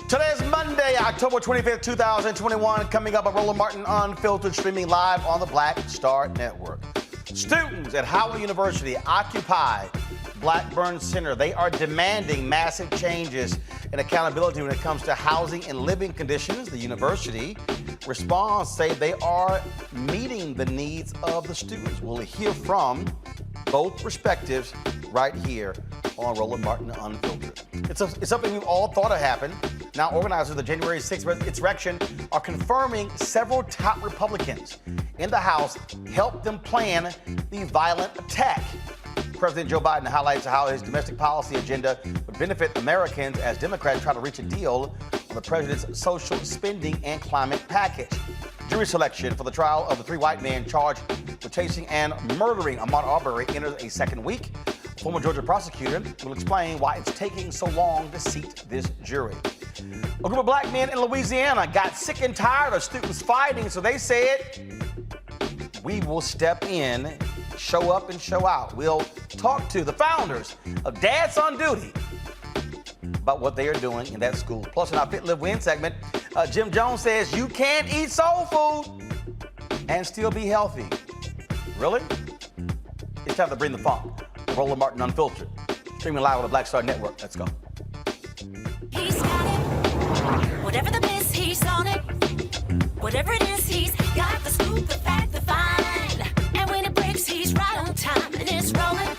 Today is Monday, October 25th, 2021. Coming up, a Roland Martin Unfiltered, streaming live on the Black Star Network. Students at Howard University occupy Blackburn Center. They are demanding massive changes and accountability when it comes to housing and living conditions. The university response say they are meeting the needs of the students. We'll hear from both perspectives right here on Roland Martin Unfiltered. It's something we've all thought had happened. Now, organizers of the January 6th insurrection are confirming several top Republicans in the House helped them plan the violent attack. President Joe Biden highlights how his domestic policy agenda would benefit Americans as Democrats try to reach a deal on the president's social spending and climate package. Jury selection for the trial of the three white men charged with chasing and murdering Ahmaud Arbery enters a second week. A former Georgia prosecutor will explain why it's taking so long to seat this jury. A group of black men in Louisiana got sick and tired of students fighting, so they said, we will step in, show up and show out. We'll talk to the founders of Dads on Duty about what they are doing in that school. Plus, in our Fit, Live, Win segment, Jim Jonez says you can't eat soul food and still be healthy. Really? It's time to bring the funk. Roland Martin Unfiltered, streaming live on the Black Star Network. Let's go. He's got it. Whatever the miss, he's on it. Whatever it is, he's got the scoop, the fact, the find. And when it breaks, he's right on time and it's rolling.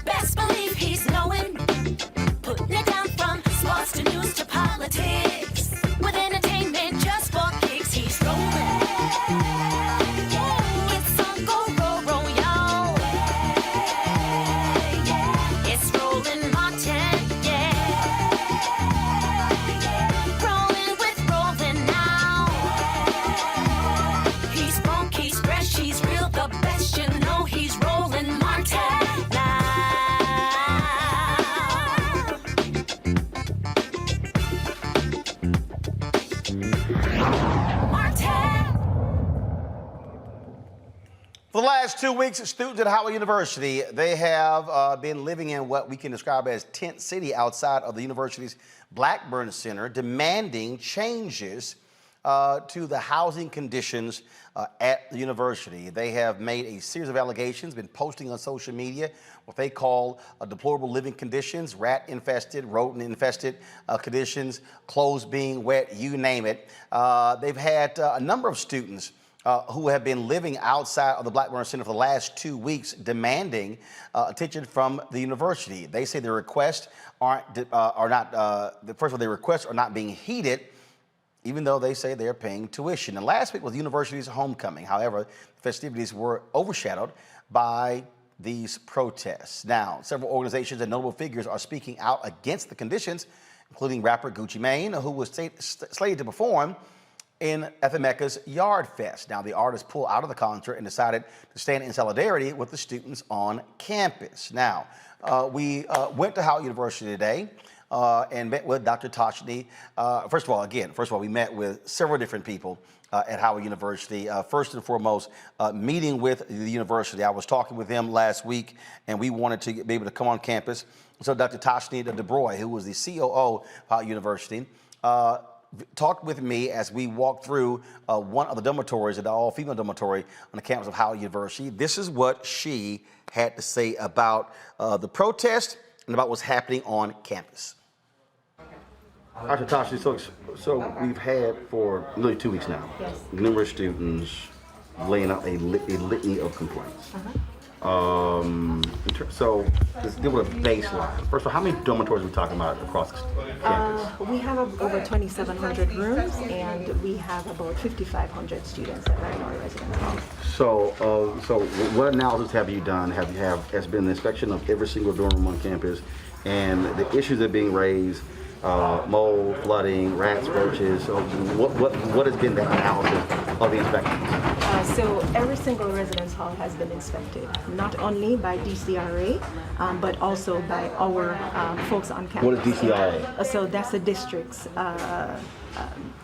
Best believe he's knowing. Putting it down from sports to news to politics. With entertainment just for kicks, he's rolling. It's on go, roll, y'all. It's Roland Martin, rolling with Roland now. He's funky, he's fresh, he's real, the best, you know he's Roland Martin now. For the last 2 weeks, students at Howard University, they have been living in what we can describe as tent city outside of the university's Blackburn Center, demanding changes to the housing conditions at the university. They have made a series of allegations, been posting on social media what they call deplorable living conditions, rat-infested, rodent-infested conditions, clothes being wet, you name it. They've had a number of students who have been living outside of the Blackburn Center for the last 2 weeks, demanding attention from the university. They say their requests first of all, their requests are not being heeded, even though they say they're paying tuition. And last week was the university's homecoming. However, the festivities were overshadowed by these protests. Now, several organizations and notable figures are speaking out against the conditions, including rapper Gucci Mane, who was slated to perform in FMECA's Yard Fest. Now, the artists pulled out of the concert and decided to stand in solidarity with the students on campus. Now, we went to Howard University today and met with Dr. Tashni. First of all, we met with several different people at Howard University. First and foremost, meeting with the university. I was talking with them last week, and we wanted to be able to come on campus. So Dr. Tashni DeBroy, who was the COO of Howard University, talked with me as we walked through one of the dormitories, the all-female dormitory on the campus of Howard University. This is what she had to say about the protest and about what's happening on campus. Dr. Tashi, so we've had for nearly 2 weeks now, numerous students laying out a litany of complaints. So let's deal with a baseline. First of all, how many dormitories are we talking about across campus? We have over 2,700 rooms, and we have about 5,500 students that are in our residence hall. So what analysis have you done? Has been an inspection of every single dorm room on campus, and the issues that are being raised? Mold, flooding, rats, roaches. So what has been the analysis of the inspections? So every single residence hall has been inspected, not only by DCRA, but also by our folks on campus. What is DCRA? So that's the district's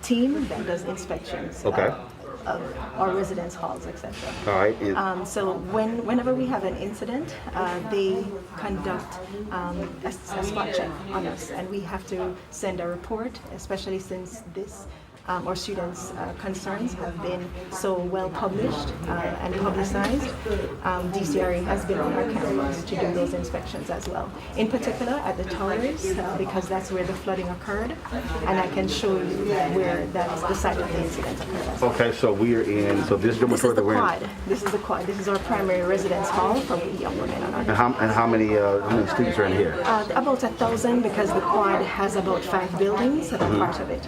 team that does inspections. Okay. Of our residence halls, etc. All right. So whenever we have an incident, they conduct a spot check on us, and we have to send a report, especially since this our students' concerns have been so well published and publicized. DCRA has been on our campus to do those inspections as well. In particular at the towers, because that's where the flooding occurred, and I can show you where that's the site of the incident occurred. Okay, so we're in, this dormitory that we're in. This is the quad. This is our primary residence hall for young women on our And how many students are in here? About 1,000, because the quad has about 5 buildings that are part of it.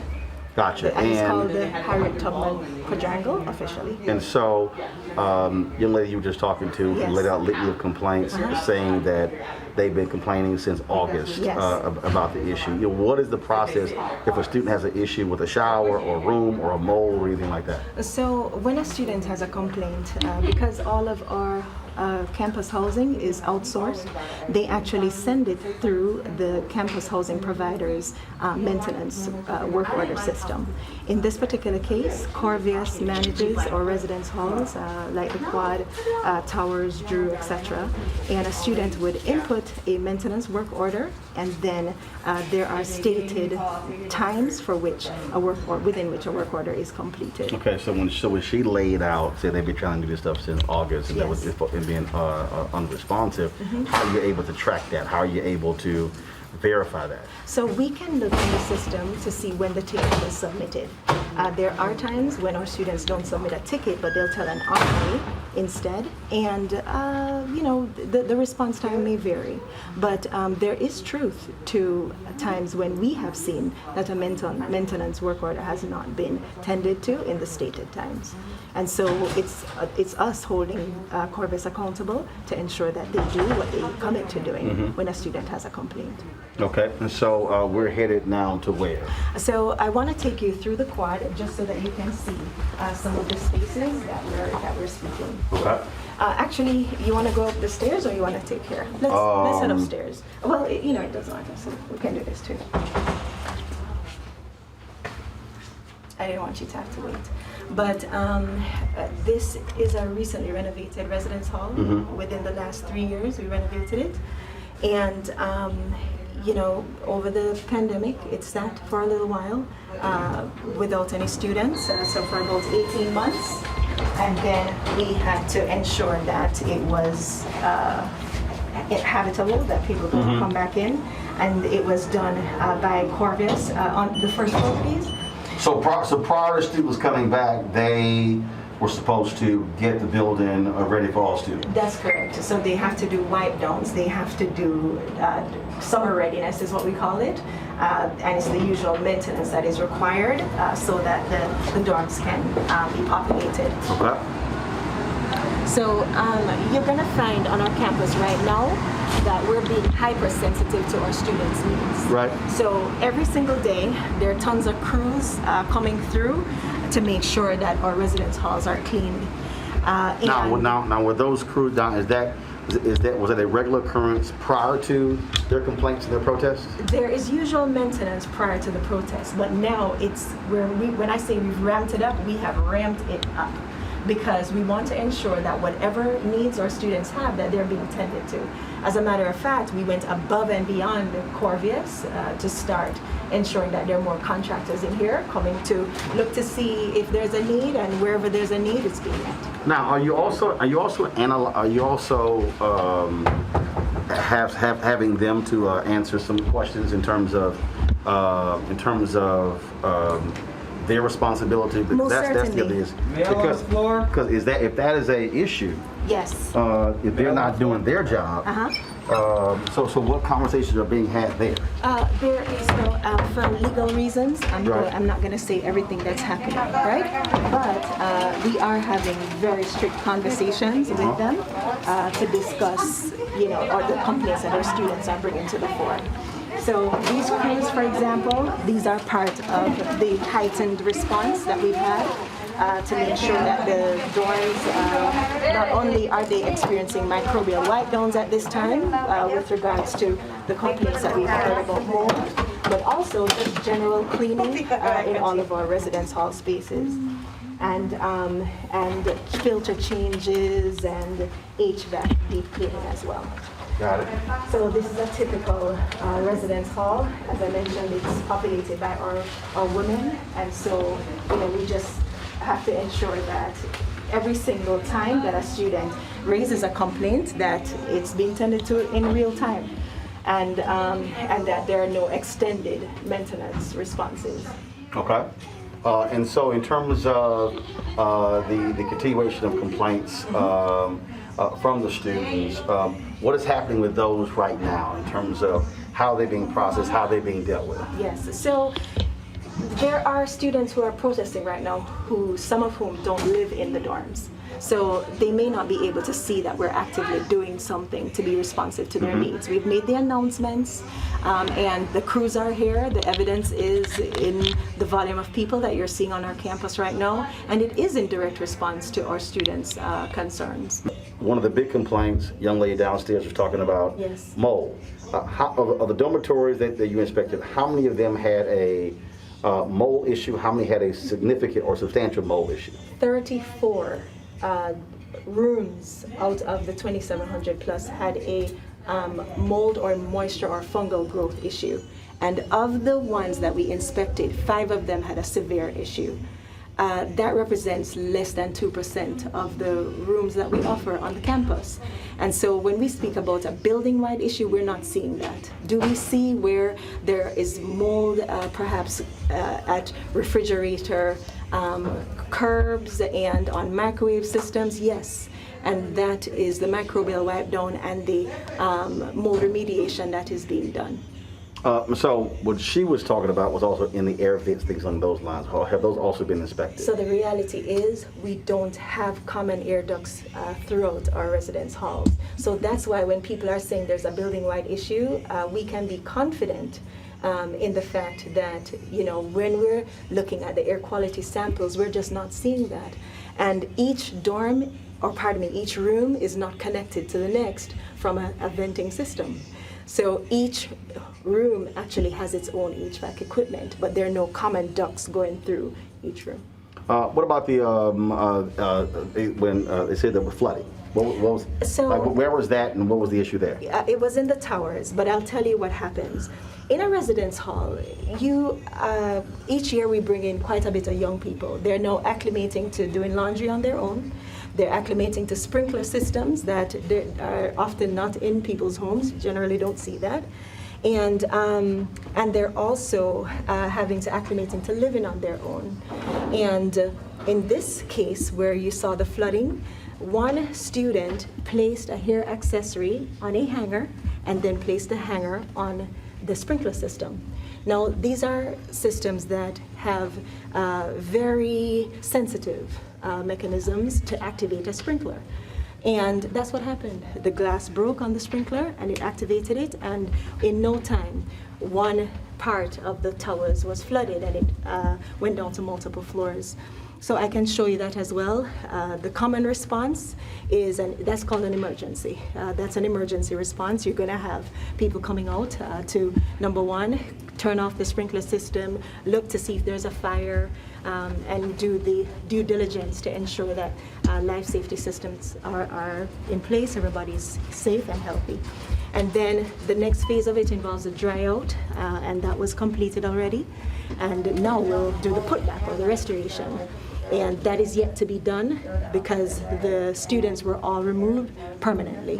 Gotcha. And it's called the Harriet Tubman Quadrangle officially. And so, young lady you were just talking to, who laid out a litany of complaints, saying that they've been complaining since August about the issue. What is the process if a student has an issue with a shower or a room or a mold or anything like that? So when a student has a complaint, because all of our campus housing is outsourced, they actually send it through the campus housing provider's maintenance work order system. In this particular case, Corvius manages our residence halls like the Quad, Towers, Drew, etc. And a student would input a maintenance work order, and then there are stated times for which within which a work order is completed. Okay, so when she laid out, say they've been trying to do this stuff since August, and that was being unresponsive, how are you able to track that? How are you able to verify that? So we can look in the system to see when the ticket was submitted. There are times when our students don't submit a ticket, but they'll tell an RA instead, and the response time may vary. But there is truth to times when we have seen that a maintenance work order has not been tended to in the stated times. And so it's us holding Corvus accountable to ensure that they do what they commit to doing when a student has a complaint. Okay, and so we're headed now to where? So I want to take you through the quad just so that you can see some of the spaces that we're speaking. Okay. Actually, you want to go up the stairs or you want to take here? Let's head upstairs. Well, it doesn't matter, so we can do this too. I didn't want you to have to wait. But this is a recently renovated residence hall. Within the last 3 years, we renovated it. And, over the pandemic, it sat for a little while without any students, so for about 18 months. And then we had to ensure that it was habitable, that people could come back in. And it was done by Corvus on the first floor, please. So prior to students coming back, they were supposed to get the building ready for all students. That's correct. So they have to do wipe downs. They have to do summer readiness is what we call it. And it's the usual maintenance that is required so that the dorms can be populated. Okay. So you're going to find on our campus right now that we're being hypersensitive to our students' needs. Right. So every single day, there are tons of crews coming through to make sure that our residence halls are cleaned. Now, were those crews down? Was that a regular occurrence prior to their complaints and their protests? There is usual maintenance prior to the protest, but now it's when I say we've ramped it up, we have ramped it up because we want to ensure that whatever needs our students have, that they're being tended to. As a matter of fact, we went above and beyond the Corvius to start ensuring that there are more contractors in here coming to look to see if there's a need, and wherever there's a need, it's being met. Now, are you also having them to answer some questions in terms of their responsibility? Because Most that's the certainly. other is because if that is a issue, Yes. if they're not doing their job, so what conversations are being had there? There is for legal reasons, I'm not going to say everything that's happening, right? But we are having very strict conversations with them to discuss, or the complaints that our students are bringing to the fore. So these crews, for example, these are part of the heightened response that we've had to make sure that the dorms, not only are they experiencing microbial wipe downs at this time with regards to the complaints that we've heard about mold, but also just general cleaning in all of our residence hall spaces. And filter changes and HVAC deep cleaning as well. Got it. So this is a typical residence hall. As I mentioned, it's populated by our women, and so we just have to ensure that every single time that a student raises a complaint, that it's being tended to in real time, and that there are no extended maintenance responses. Okay. And so in terms of the continuation of complaints from the students, what is happening with those right now in terms of how they're being processed, how they're being dealt with? Yes, so there are students who are protesting right now, some of whom don't live in the dorms. So they may not be able to see that we're actively doing something to be responsive to their needs. We've made the announcements, and the crews are here. The evidence is in the volume of people that you're seeing on our campus right now, and it is in direct response to our students' concerns. One of the big complaints, young lady downstairs was talking about mold. Of the dormitories that you inspected, how many of them had a mold issue? How many had a significant or substantial mold issue? 34 rooms out of the 2,700 plus had a mold or moisture or fungal growth issue. And of the ones that we inspected, 5 of them had a severe issue. That represents less than 2% of the rooms that we offer on the campus. And so when we speak about a building-wide issue, we're not seeing that. Do we see where there is mold perhaps at refrigerator curbs and on microwave systems? Yes. And that is the microbial wipe down and the mold remediation that is being done. So what she was talking about was also in the air vents, things along those lines. Have those also been inspected? So the reality is we don't have common air ducts throughout our residence halls. So that's why when people are saying there's a building-wide issue, we can be confident in the fact that, when we're looking at the air quality samples, we're just not seeing that. And each each room is not connected to the next from a venting system. So each room actually has its own HVAC equipment, but there are no common ducts going through each room. What about the when they said there was flooding? What was where was that, and what was the issue there? It was in the towers, but I'll tell you what happens. In a residence hall, each year we bring in quite a bit of young people. They're now acclimating to doing laundry on their own. They're acclimating to sprinkler systems that are often not in people's homes. Generally don't see that. And they're also having to acclimating to living on their own. And in this case where you saw the flooding, one student placed a hair accessory on a hanger and then placed the hanger on the sprinkler system. Now, these are systems that have very sensitive mechanisms to activate a sprinkler. And that's what happened. The glass broke on the sprinkler and it activated it, and in no time, one part of the towers was flooded, and it went down to multiple floors. So I can show you that as well. The common response is, that's called an emergency. That's an emergency response. You're going to have people coming out to, number one, turn off the sprinkler system, look to see if there's a fire, and do the due diligence to ensure that life safety systems are in place, everybody's safe and healthy. And then the next phase of it involves a dry out, and that was completed already. And now we'll do the putback or the restoration. And that is yet to be done because the students were all removed permanently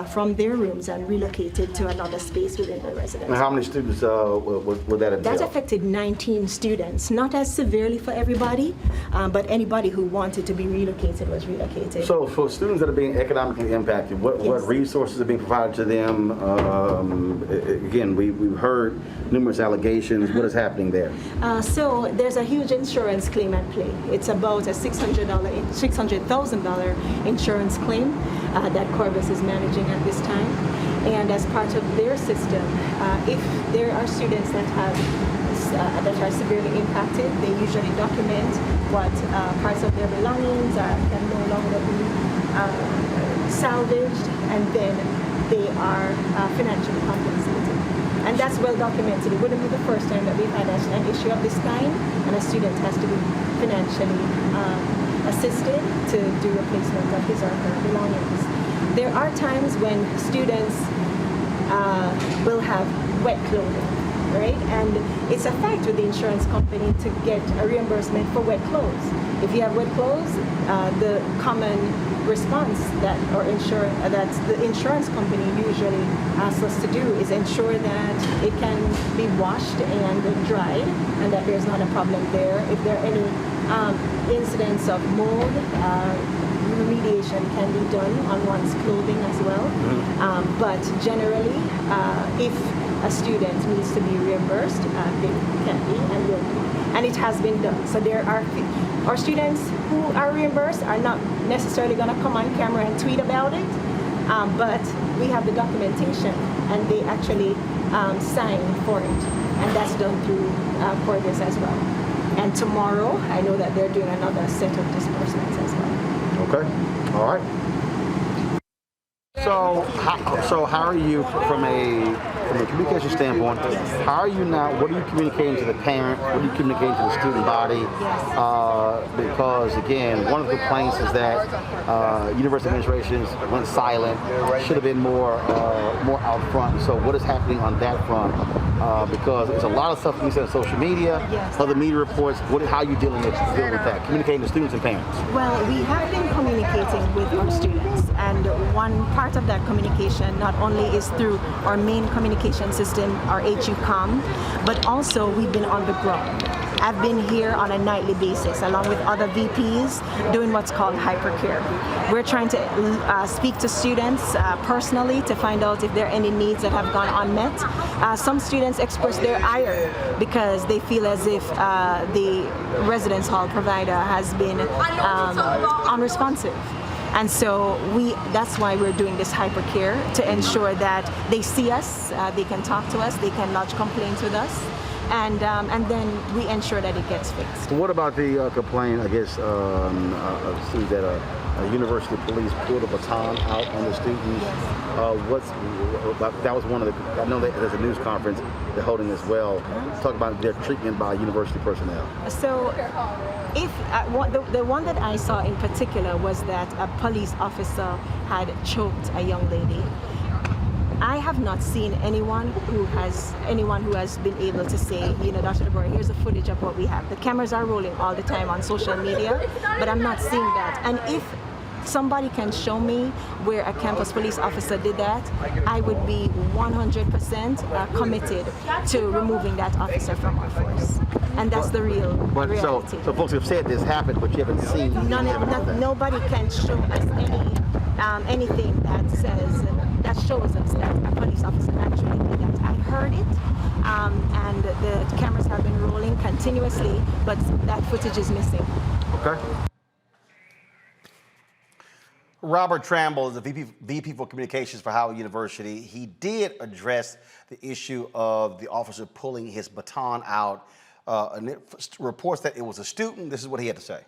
from their rooms and relocated to another space within the residence. And how many students would that entail? That affected 19 students, not as severely for everybody, but anybody who wanted to be relocated was relocated. So for students that are being economically impacted, what resources are being provided to them? Again, we've heard numerous allegations. What is happening there? So there's a huge insurance claim at play. It's about a $600,000 insurance claim that Corbis is managing at this time. And as part of their system, if there are students that are severely impacted, they usually document what parts of their belongings can no longer be salvaged, and then they are financially compensated. And that's well documented. It wouldn't be the first time that we've had an issue of this kind, and a student has to be financially assisted to do replacement of his or her belongings. There are times when students will have wet clothing, right? And it's a fight with the insurance company to get a reimbursement for wet clothes. If you have wet clothes, the common response that the insurance company usually asks us to do is ensure that it can be washed and dried, and that there's not a problem there. If there are any incidents of mold, remediation can be done on one's clothing as well. But generally, if a student needs to be reimbursed, they can be and will be. And it has been done. So there are our students who are reimbursed are not necessarily going to come on camera and tweet about it, but we have the documentation, and they actually sign for it. And that's done through Corbis as well. And tomorrow, I know that they're doing another set of disbursements as well. Okay. All right. So how are you from a communication standpoint? How are you now? What are you communicating to the parents? What are you communicating to the student body? Because again, one of the complaints is that university administrations went silent. Should have been more out front. So what is happening on that front? Because there's a lot of stuff you said on social media, other media reports. How are you dealing with that? Communicating to students and parents. Well, we have been communicating with our students, and one part of that communication not only is through our main communication system, our HUCOM, but also we've been on the ground. I've been here on a nightly basis along with other VPs doing what's called hypercare. We're trying to speak to students personally to find out if there are any needs that have gone unmet. Some students express their ire because they feel as if the residence hall provider has been unresponsive. And so that's why we're doing this hypercare, to ensure that they see us, they can talk to us, they can lodge complaints with us, and then we ensure that it gets fixed. What about the complaint, I guess, that a university police pulled a baton out on the students? That was one of the, I know that there's a news conference they're holding as well. Talk about their treatment by university personnel. So if the one that I saw in particular was that a police officer had choked a young lady. I have not seen anyone who has been able to say, Dr. DeBoer, here's the footage of what we have. The cameras are rolling all the time on social media, but I'm not seeing that. And if somebody can show me where a campus police officer did that, I would be 100% committed to removing that officer from our force. And that's the real reality. So folks have said this happened, but you haven't seen nobody can show us anything that shows us that a police officer actually did that. I heard it, and the cameras have been rolling continuously, but that footage is missing. Okay. Robert Tramble is the VP for Communications for Howard University. He did address the issue of the officer pulling his baton out. And it reports that it was a student. This is what he had to say.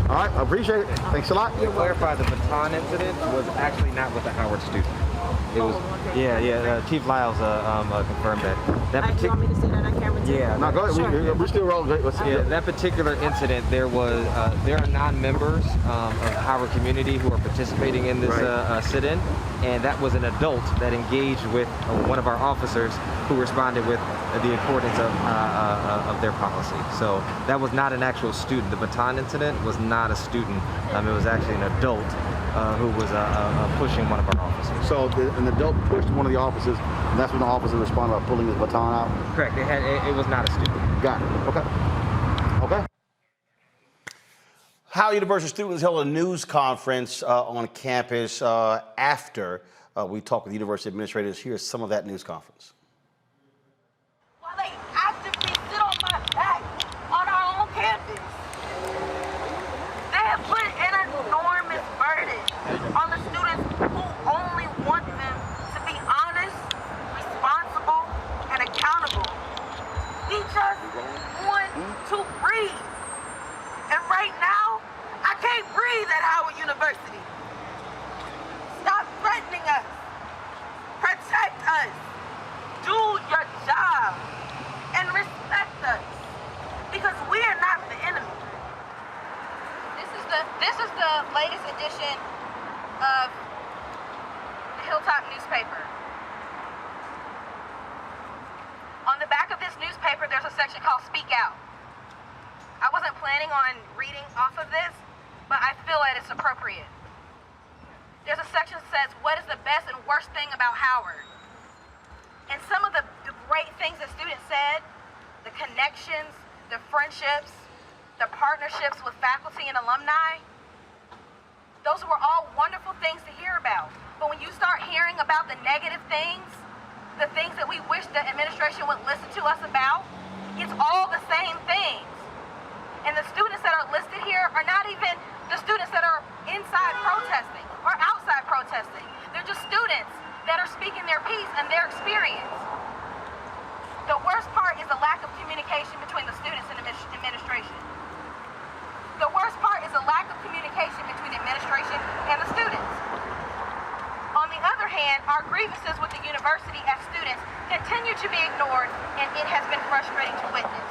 All right, I appreciate it. Thanks a lot. To clarify, the baton incident was actually not with a Howard student. It was, Chief Lyles confirmed that. You want me to say that on camera too? Yeah. No, go ahead. We're still rolling. That particular incident, there are non-members of Howard community who are participating in this sit-in, and that was an adult that engaged with one of our officers who responded with the importance of their policy. So that was not an actual student. The baton incident was not a student. It was actually an adult who was pushing one of our officers. So an adult pushed one of the officers, and that's when the officer responded by pulling his baton out? Correct. It was not a student. Got it. Okay. Howard University students held a news conference on campus after we talked with university administrators. Here's some of that news conference. While they actively sit on my back on our own campus, they have put an enormous burden on the students who only want them to be honest, responsible, and accountable. We just want to breathe. And right now, I can't breathe at Howard University. Stop threatening us. Protect us. Do your job. And respect us. Because we are not the enemy. This is the latest edition of the Hilltop newspaper. On the back of this newspaper, there's a section called Speak Out. I wasn't planning on reading off of this, but I feel that it's appropriate. There's a section that says, what is the best and worst thing about Howard? And some of the great things that students said, the connections, the friendships, the partnerships with faculty and alumni, those were all wonderful things to hear about. But when you start hearing about the negative things, the things that we wish the administration would listen to us about, it's all the same things. And the students that are listed here are not even the students that are inside protesting or outside protesting. They're just students that are speaking their piece and their experience. The worst part is the lack of communication between the students and the administration. The worst part is the lack of communication between the administration and the students. On the other hand, our grievances with the university as students continue to be ignored, and it has been frustrating to witness.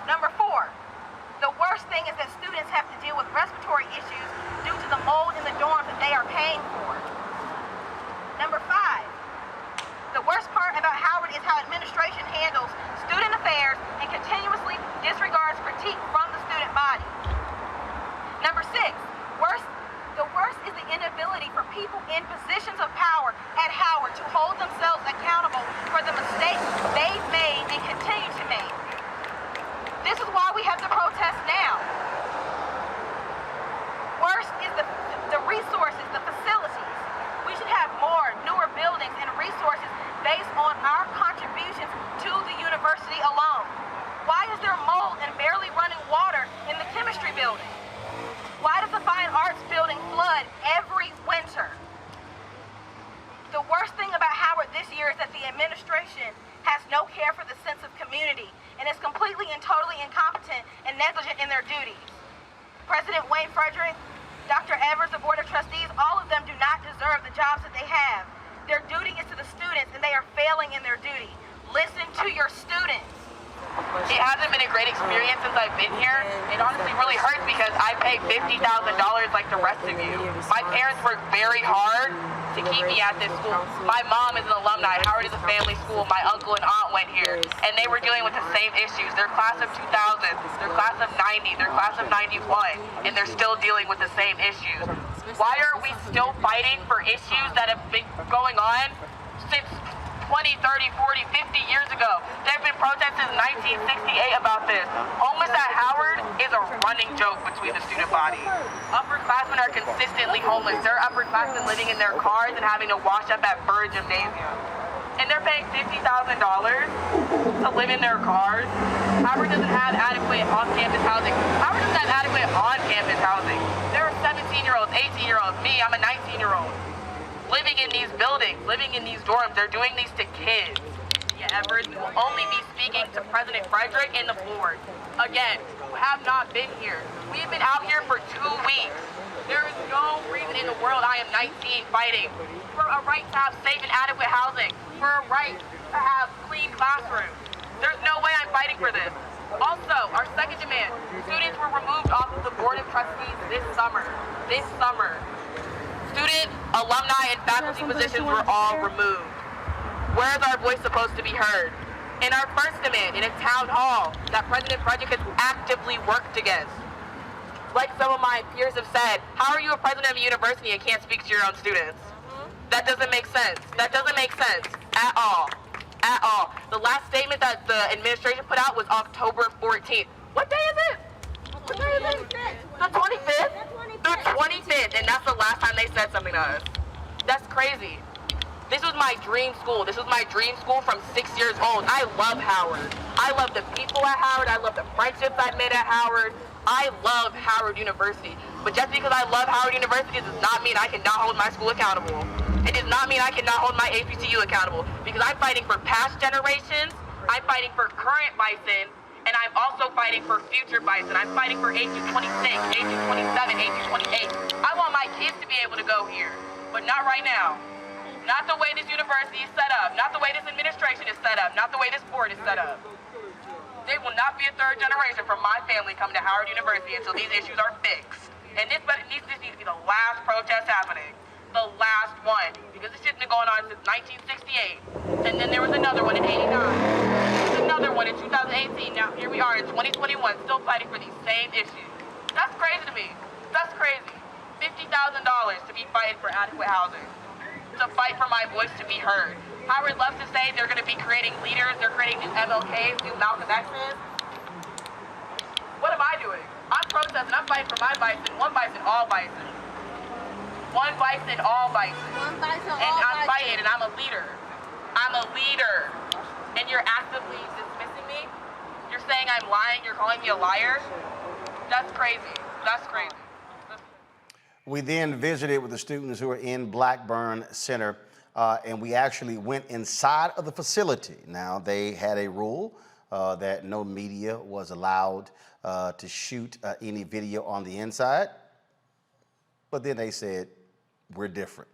Number 4, the worst thing is that students have to deal with respiratory issues due to the mold in the dorms that they are paying for. Number 5, the worst part about Howard is how administration handles student affairs and continuously disregards critique from the student body. Number 6, the worst is the inability for people in positions of power at Howard to hold themselves accountable for the mistakes they've made and continue to make. This is why we have to protest now. Worst is the resources, the facilities. We should have more, newer buildings and resources based on our contributions to the university alone. Why is there mold and barely running water in the chemistry building? Why does the fine arts building flood every winter? The worst thing about Howard this year is that the administration has no care for the sense of community and is completely and totally incompetent and negligent in their duties. President Wayne Frederick, Dr. Evers, the Board of Trustees, all of them do not deserve the jobs that they have. Their duty is to the students, and they are failing in their duty. Listen to your students. It hasn't been a great experience since I've been here. It honestly really hurts because I pay $50,000 like the rest of you. My parents worked very hard to keep me at this school. My mom is an alumni. Howard is a family school. My uncle and aunt went here, and they were dealing with the same issues. They're class of 2000, they're class of 90, they're class of 91, and they're still dealing with the same issues. Why are we still fighting for issues that have been going on since 20, 30, 40, 50 years ago? There have been protests since 1968 about this. Homeless at Howard is a running joke between the student body. Upperclassmen are consistently homeless. They're upperclassmen living in their cars and having to wash up at Bird Gymnasium. and they're paying $50,000 to live in their cars. Howard doesn't have adequate off-campus housing. Howard doesn't have adequate on-campus housing. There are 17-year-olds, 18-year-olds, me, I'm a 19-year-old, living in these buildings, living in these dorms. They're doing these to kids. Evers, we will only be speaking to President Frederick and the board. Again, who have not been here. We have been out here for 2 weeks. There is no reason in the world I am 19 fighting for a right to have safe and adequate housing, for a right to have clean classrooms. There's no way I'm fighting for this. Also, our second demand, students were removed off of the board of trustees this summer. Student, alumni, and faculty positions were all removed. Where's our voice supposed to be heard? In our first demand, in a town hall that President Frederick has actively worked against. Like some of my peers have said, how are you a president of a university and can't speak to your own students? That doesn't make sense. That doesn't make sense at all. At all. The last statement that the administration put out was October 14th. What day is it? What day is it? The 25th? The 25th, and that's the last time they said something to us. That's crazy. This was my dream school. This was my dream school from 6 years old. I love Howard. I love the people at Howard. I love the friendships I made at Howard. I love Howard University. But just because I love Howard University does not mean I cannot hold my school accountable. It does not mean I cannot hold my HBCU accountable. Because I'm fighting for past generations. I'm fighting for current bison. And I'm also fighting for future bison. I'm fighting for HU26, HU27, HU28. I want my kids to be able to go here. But not right now. Not the way this university is set up, not the way this administration is set up, not the way this board is set up. There will not be a third generation from my family coming to Howard University until these issues are fixed. And this needs to be the last protest happening. The last one. Because this shit's been going on since 1968. And then there was another one in 89. There was another one in 2018. Now here we are in 2021 still fighting for these same issues. That's crazy to me. That's crazy. $50,000 to be fighting for adequate housing. To fight for my voice to be heard. Howard loves to say they're going to be creating leaders, they're creating new MLKs, new Malcolm X's. What am I doing? I'm protesting, I'm fighting for my bison, one bison, all bison. One bison, all bison. One bison, all and I'm bison. fighting, and I'm a leader. I'm a leader. And you're actively dismissing me? You're saying I'm lying, you're calling me a liar? That's crazy. That's crazy. We then visited with the students who are in Blackburn Center, and we actually went inside of the facility. Now, they had a rule that no media was allowed to shoot any video on the inside, but then they said, we're different.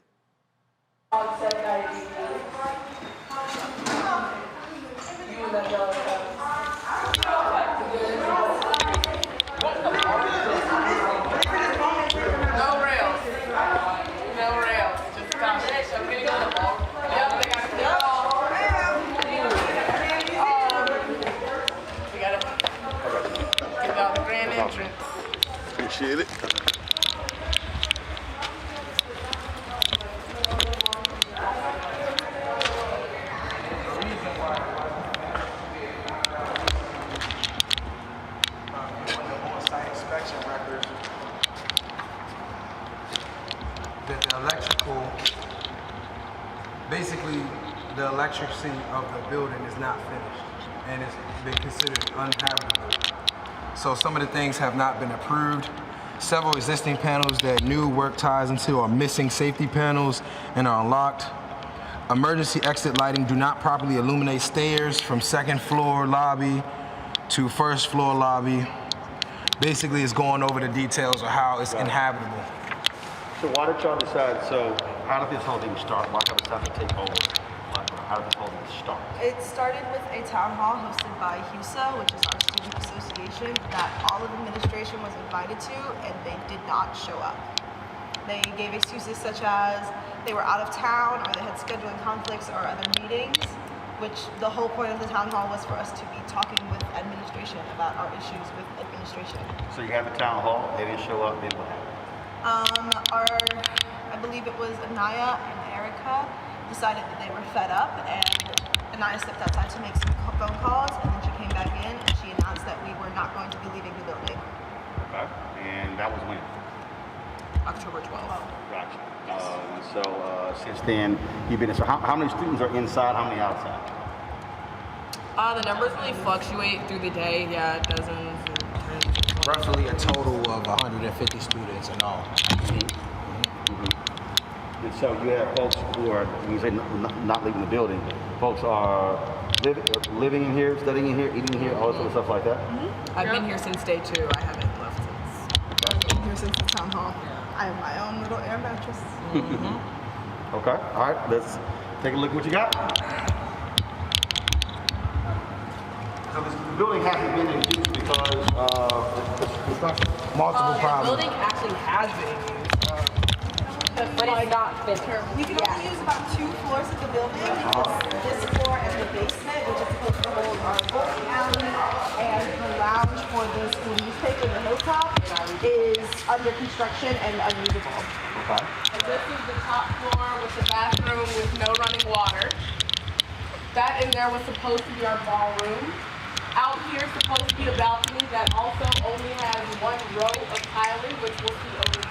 Appreciate it. The electrical, basically the electricity of the building is not finished and it's been considered uninhabitable. So some of the things have not been approved. Several existing panels that new work ties into are missing safety panels and are unlocked. Emergency exit lighting do not properly illuminate stairs from second floor lobby to first floor lobby. Basically, it's going over the details of how it's inhabitable. So why did y'all decide, so how did this whole thing start? Why did y'all decide to take over? How did this whole thing start? It started with a town hall hosted by HUSA, which is our student association, that all of administration was invited to, and they did not show up. They gave excuses such as they were out of town, or they had scheduling conflicts or other meetings, which the whole point of the town hall was for us to be talking with administration about our issues with administration. So you had the town hall, they didn't show up, then what happened? I believe it was Anaya and Erica decided that they were fed up, and Anaya stepped outside to make some phone calls, and then she came back in and she announced that we were not going to be leaving the building. Okay, and that was when? October 12th. Gotcha. Since then, you've been. So how many students are inside? How many outside? The numbers really fluctuate through the day. Yeah, dozens. Roughly a total of 150 students in all. And so you have folks who are, when you say not leaving the building, folks are living in here, studying in here, eating in here, all sort of stuff like that? I've been here since day 2. I haven't left since. I've been here since the town hall. I have my own little air mattress. Okay, all right, let's take a look at what you got. So this building hasn't been in use because of construction? Multiple The problems. building actually has been used. But it's not finished. You can only use about 2 floors of the building because this floor and the basement, which is supposed to hold our bowling alley and the lounge for the school newspaper, the hilltop, is under construction and unusable. Okay. And this is the top floor with the bathroom with no running water. That in there was supposed to be our ballroom. Out here is supposed to be a balcony that also only has 1 row of tiling, which we'll see over here.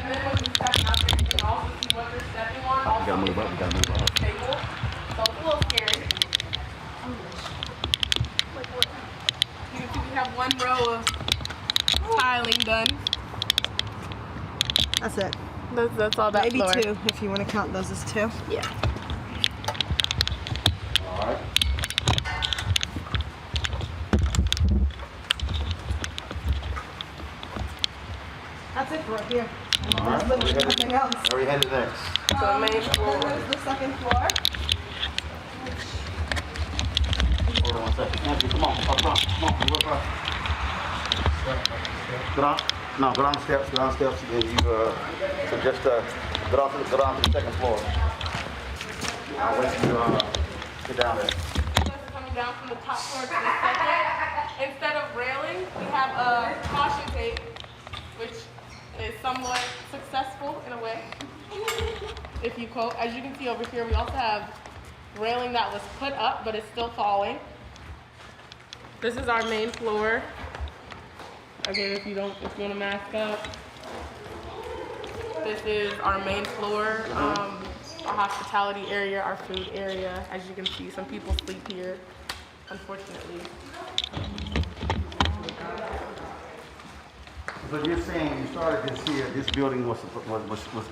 And then when you step out there, you can also see what they're stepping on. Also, We gotta move up, we gotta move up. table. So it's a little scary. You can see we have 1 row of tiling done. That's it. That's all that Maybe floor. 2 if you want to count those as 2. Yeah. All right. That's it for here. All right. There's literally nothing else. Where are we headed next? So main floor. Then there's the second floor. Hold on 1 second. Andrew, come on, up front. Come on, move up front. Go down the steps, and you so just go down to the second floor. I'll wait till you get down there. Coming down from the top floor to the second. Instead of railing, we have a caution tape, which is somewhat successful in a way. If you quote, as you can see over here, we also have railing that was put up, but it's still falling. This is our main floor. Again, if you want to mask up. This is our main floor, our hospitality area, our food area. As you can see, some people sleep here, unfortunately. So you're saying you started this here, this building was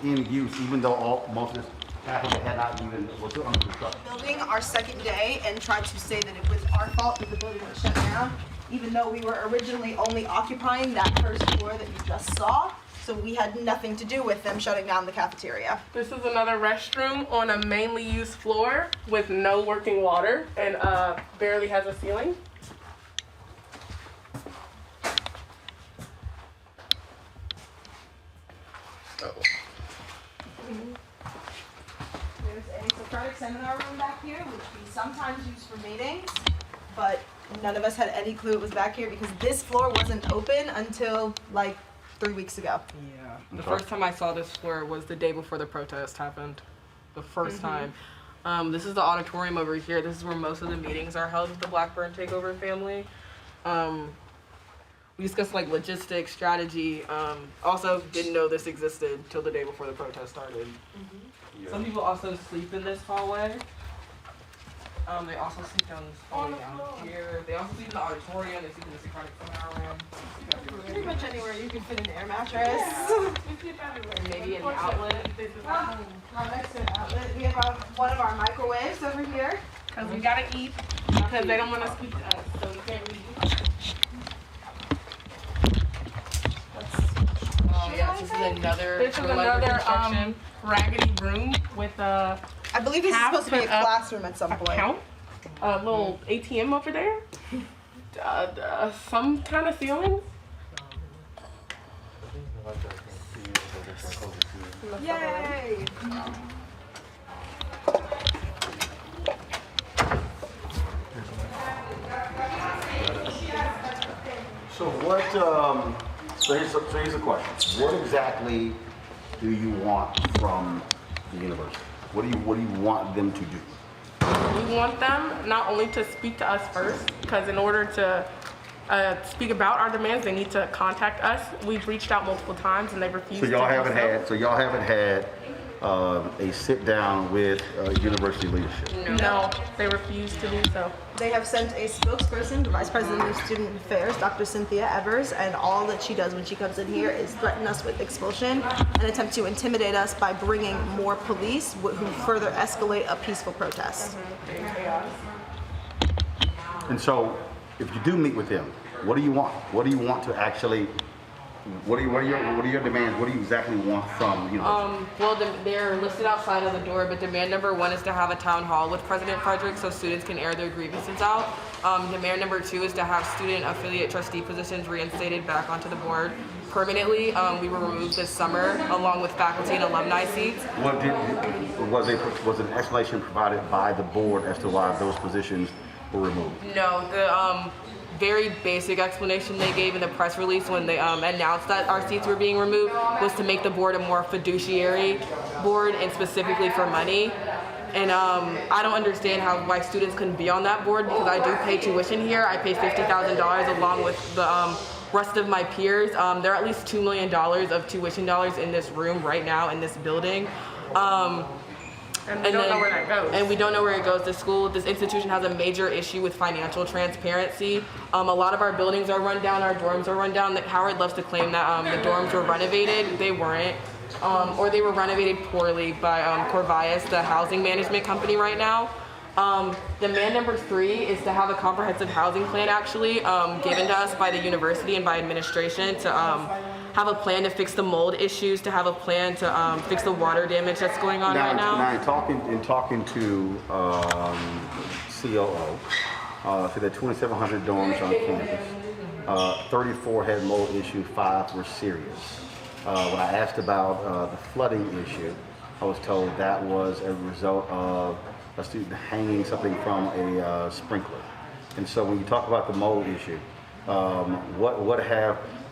in use, even though most of this, half of it had not even, was still under construction? Building our second day and tried to say that it was our fault that the building was shut down, even though we were originally only occupying that first floor that you just saw. So we had nothing to do with them shutting down the cafeteria. This is another restroom on a mainly used floor with no working water and barely has a ceiling. There's a Socratic seminar room back here, which we sometimes use for meetings, but none of us had any clue it was back here because this floor wasn't open until like 3 weeks ago. Yeah. The first time I saw this floor was the day before the protest happened. The first time. This is the auditorium over here. This is where most of the meetings are held with the Blackburn Takeover family. We discussed like logistics, strategy. Also didn't know this existed till the day before the protest started. Some people also sleep in this hallway. They also sleep down this hallway down here. They also sleep in the auditorium. They sleep in the Socratic seminar room. Pretty much anywhere you can fit an air mattress. We sleep everywhere. Maybe in the outlet. This is our home. Our next outlet, we have one of our microwaves over here. Because we gotta eat. Because they don't want to speak to us, so we can't eat. Oh yes, this is another. Raggedy room with a. I believe this is supposed to be a classroom at some point. Account, a little ATM over there. Some kind of ceilings. Yay! So what, so here's a question. What exactly do you want from the university? What do you want them to do? We want them not only to speak to us first, because in order to speak about our demands, they need to contact us. We've reached out multiple times and they refused So to y'all do haven't had a sit down with university leadership? No, they refused to do so. They have sent a spokesperson, the Vice President of Student Affairs, Dr. Cynthia Evers, and all that she does when she comes in here is threaten us with expulsion and attempt to intimidate us by bringing more police who further escalate a peaceful protest. And so, if you do meet with them, what do you want? What do you want to actually? What are your demands? What do you exactly want from university? Well, they're listed outside of the door, but demand number 1 is to have a town hall with President Frederick so students can air their grievances out. Demand number 2 is to have student affiliate trustee positions reinstated back onto the board permanently. We were removed this summer along with faculty and alumni seats. Was an explanation provided by the board as to why those positions were removed? No, the very basic explanation they gave in the press release when they announced that our seats were being removed was to make the board a more fiduciary board and specifically for money. And I don't understand why students couldn't be on that board because I do pay tuition here. I pay $50,000 along with the rest of my peers. There are at least $2 million of tuition dollars in this room right now in this building. And we don't know where that goes. And we don't know where it goes. This institution has a major issue with financial transparency. A lot of our buildings are run down, our dorms are run down. Howard loves to claim that the dorms were renovated. They weren't. Or they were renovated poorly by Corvias, the housing management company right now. Demand number 3 is to have a comprehensive housing plan actually given to us by the university and by administration to have a plan to fix the mold issues, to have a plan to fix the water damage that's going on right now. Now, in talking to COO, so there are 2,700 dorms on campus. 34 had mold issues, 5 were serious. When I asked about the flooding issue, I was told that was a result of a student hanging something from a sprinkler. And so when you talk about the mold issue,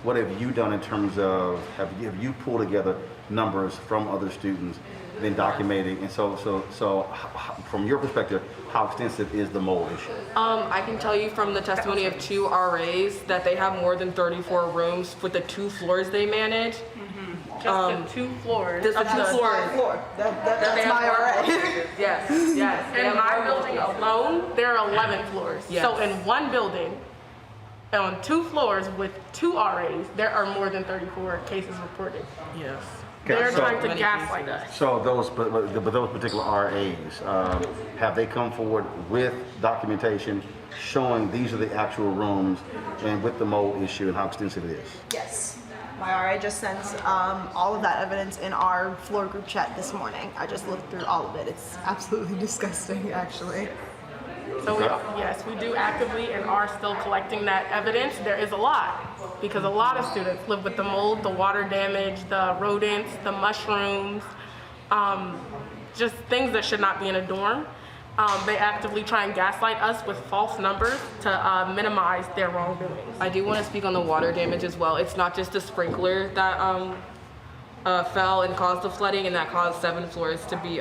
what have you done in terms of, have you pulled together numbers from other students, then documenting, and so from your perspective, how extensive is the mold issue? I can tell you from the testimony of 2 RAs that they have more than 34 rooms with the 2 floors they manage. Just the 2 floors. Just the 2 floors. That's my RA. Yes. In my building alone, there are 11 floors. Yes. So in one building, on 2 floors with 2 RAs, there are more than 34 cases reported. Yes. They're so trying to gaslight us. So those particular RAs, have they come forward with documentation showing these are the actual rooms and with the mold issue and how extensive it is? Yes. My RA just sent all of that evidence in our floor group chat this morning. I just looked through all of it. It's absolutely disgusting, actually. So yes, we do actively and are still collecting that evidence. There is a lot because a lot of students live with the mold, the water damage, the rodents, the mushrooms, just things that should not be in a dorm. They actively try and gaslight us with false numbers to minimize their wrongdoings. I do want to speak on the water damage as well. It's not just a sprinkler that fell and caused the flooding and that caused 7 floors to be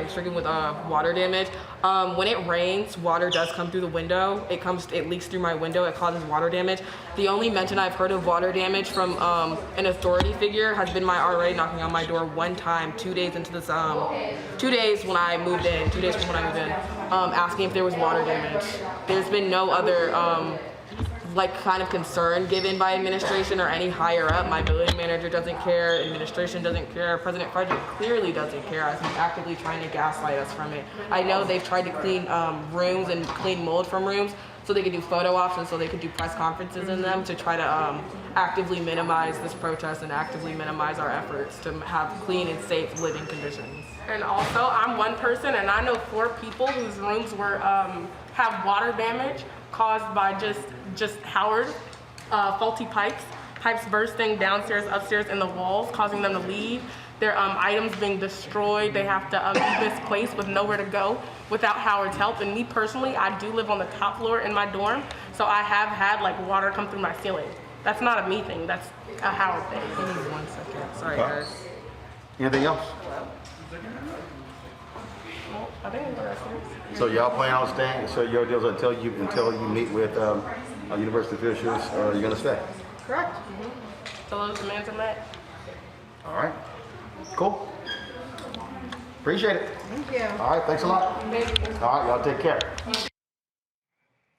stricken with water damage. When it rains, water does come through the window. It leaks through my window. It causes water damage. The only mention I've heard of water damage from an authority figure has been my RA knocking on my door one time, 2 days into this, 2 days when I moved in, 2 days from when I moved in, asking if there was water damage. There's been no other kind of concern given by administration or any higher up. My building manager doesn't care, administration doesn't care, President Frederick clearly doesn't care as he's actively trying to gaslight us from it. I know they've tried to clean rooms and clean mold from rooms so they could do photo ops and so they could do press conferences in them to try to actively minimize this protest and actively minimize our efforts to have clean and safe living conditions. And also, I'm one person and I know 4 people whose rooms were have water damage caused by just Howard, faulty pipes bursting downstairs, upstairs in the walls, causing them to leave. Their items being destroyed. They have to leave this place with nowhere to go without Howard's help. And me personally, I do live on the top floor in my dorm, so I have had water come through my ceiling. That's not a me thing, that's a Howard thing. Give me 1 second, sorry guys. Anything else? I think the rest is. So y'all plan on staying? So your deals until you meet with university officials, you're gonna stay? Correct. So those demands are met. All right. Cool. Appreciate it. Thank you. All right. Thanks a lot. Thank you. All right. Y'all take care.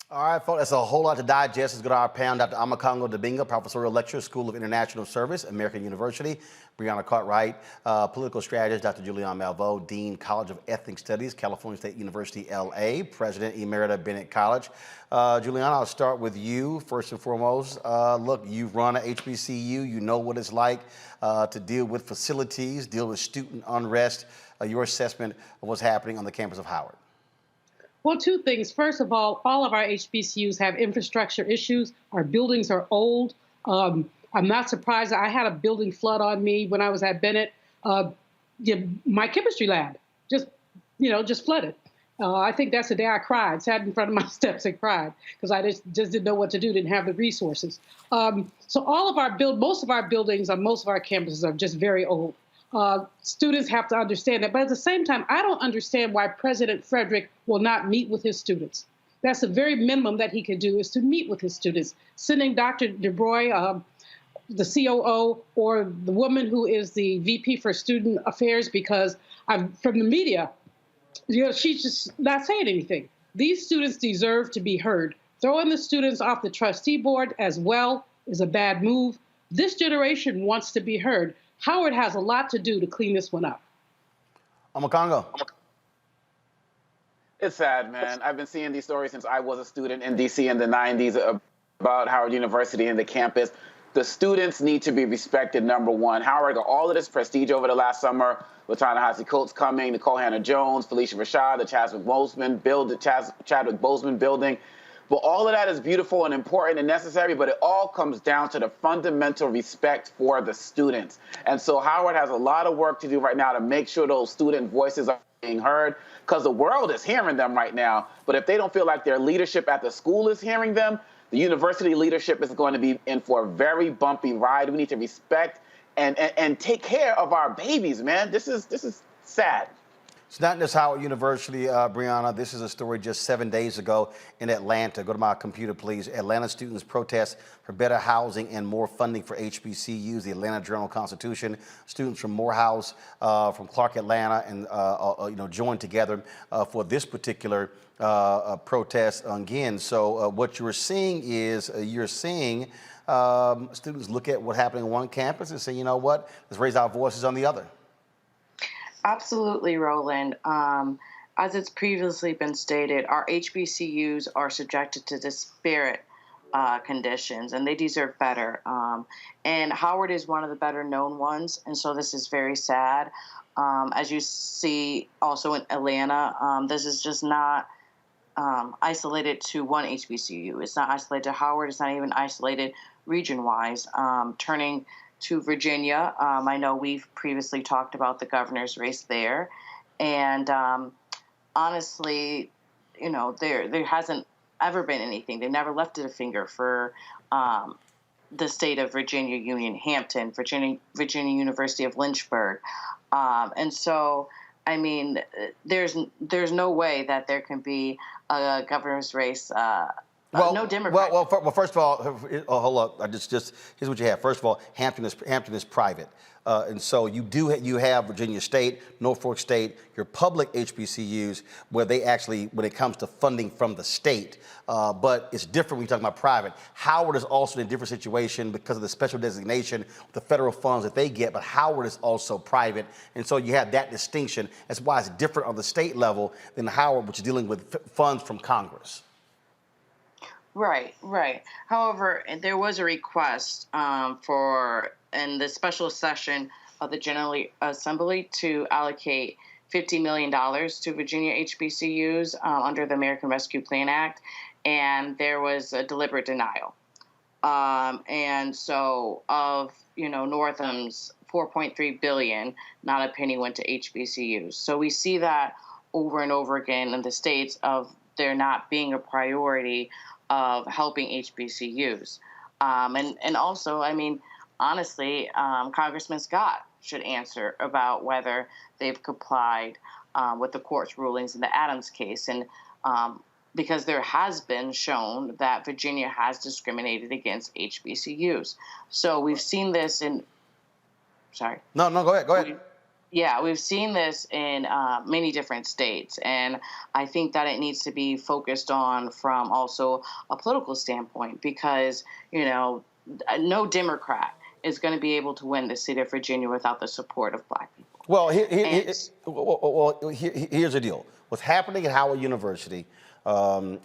All right, folks, that's a whole lot to digest. Let's go to our panel. Dr. Ahmaud Arbery, professorial lecturer, School of International Service, American University. Brianna Cartwright, political strategist, Dr. Julian Malveaux, Dean, College of Ethnic Studies, California State University, LA, President Emerita Bennett College. Julian, I'll start with you first and foremost. Look, you've run a HBCU. You know what it's like to deal with facilities, deal with student unrest. Your assessment of what's happening on the campus of Howard. Well, two things. First of all of our HBCUs have infrastructure issues. Our buildings are old. I'm not surprised. I had a building flood on me when I was at Bennett. My chemistry lab just flooded. I think that's the day I cried, sat in front of my steps and cried because I just didn't know what to do, didn't have the resources. So most of our buildings on most of our campuses are just very old. Students have to understand that. But at the same time, I don't understand why President Frederick will not meet with his students. That's the very minimum that he can do is to meet with his students. Sending Dr. DeBroy, the COO, or the woman who is the VP for Student Affairs, because from the media, she's just not saying anything. These students deserve to be heard. Throwing the students off the trustee board as well is a bad move. This generation wants to be heard. Howard has a lot to do to clean this one up. Omokongo. It's sad, man. I've been seeing these stories since I was a student in D.C. in the 90s about Howard University and the campus. The students need to be respected, number one. Howard got all of this prestige over the last summer. LaTanya Coates coming, Nicole Hannah-Jones, Felicia Rashad, the Chadwick Boseman building. But all of that is beautiful and important and necessary, but it all comes down to the fundamental respect for the students. And so Howard has a lot of work to do right now to make sure those student voices are being heard, because the world is hearing them right now. But if they don't feel like their leadership at the school is hearing them, the university leadership is going to be in for a very bumpy ride. We need to respect and take care of our babies, man. This is sad. It's not just Howard University, Brianna. This is a story just 7 days ago in Atlanta. Go to my computer, please. Atlanta students protest for better housing and more funding for HBCUs. The Atlanta Journal-Constitution. Students from Morehouse, from Clark Atlanta, and joined together for this particular protest again. So what you're seeing is students look at what's happening on one campus and say, you know what, let's raise our voices on the other. Absolutely, Roland. As it's previously been stated, our HBCUs are subjected to disparate conditions, and they deserve better. And Howard is one of the better known ones, and so this is very sad. As you see also in Atlanta, this is just not isolated to one HBCU. It's not isolated to Howard. It's not even isolated region-wise. Turning to Virginia, I know we've previously talked about the governor's race there, and honestly, there hasn't ever been anything. They never lifted a finger for the state of Virginia Union Hampton, Virginia University of Lynchburg, and so I mean, there's no way that there can be a governor's race. No Democrat. Well, first of all, hold up. Here's what you have. First of all, Hampton is private, and so you have Virginia State, Norfolk State, your public HBCUs, where they actually, when it comes to funding from the state, but it's different when you're talking about private. Howard is also in a different situation because of the special designation, the federal funds that they get, but Howard is also private, and so you have that distinction. That's why it's different on the state level than Howard, which is dealing with funds from Congress. Right. However, there was a request in the special session of the General Assembly to allocate $50 million to Virginia HBCUs under the American Rescue Plan Act, and there was a deliberate denial. And so of Northam's $4.3 billion, not a penny went to HBCUs. So we see that over and over again in the states of there not being a priority of helping HBCUs. And also, I mean, honestly, Congressman Scott should answer about whether they've complied with the court's rulings in the Adams case. And because there has been shown that Virginia has discriminated against HBCUs. So we've seen this in, sorry. No, go ahead. Yeah, we've seen this in many different states, and I think that it needs to be focused on from also a political standpoint because, no Democrat is going to be able to win the state of Virginia without the support of Black people. Well, here's the deal. What's happening at Howard University, look,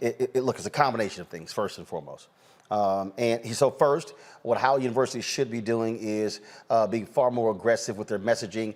it's a combination of things, first and foremost. So first, what Howard University should be doing is being far more aggressive with their messaging,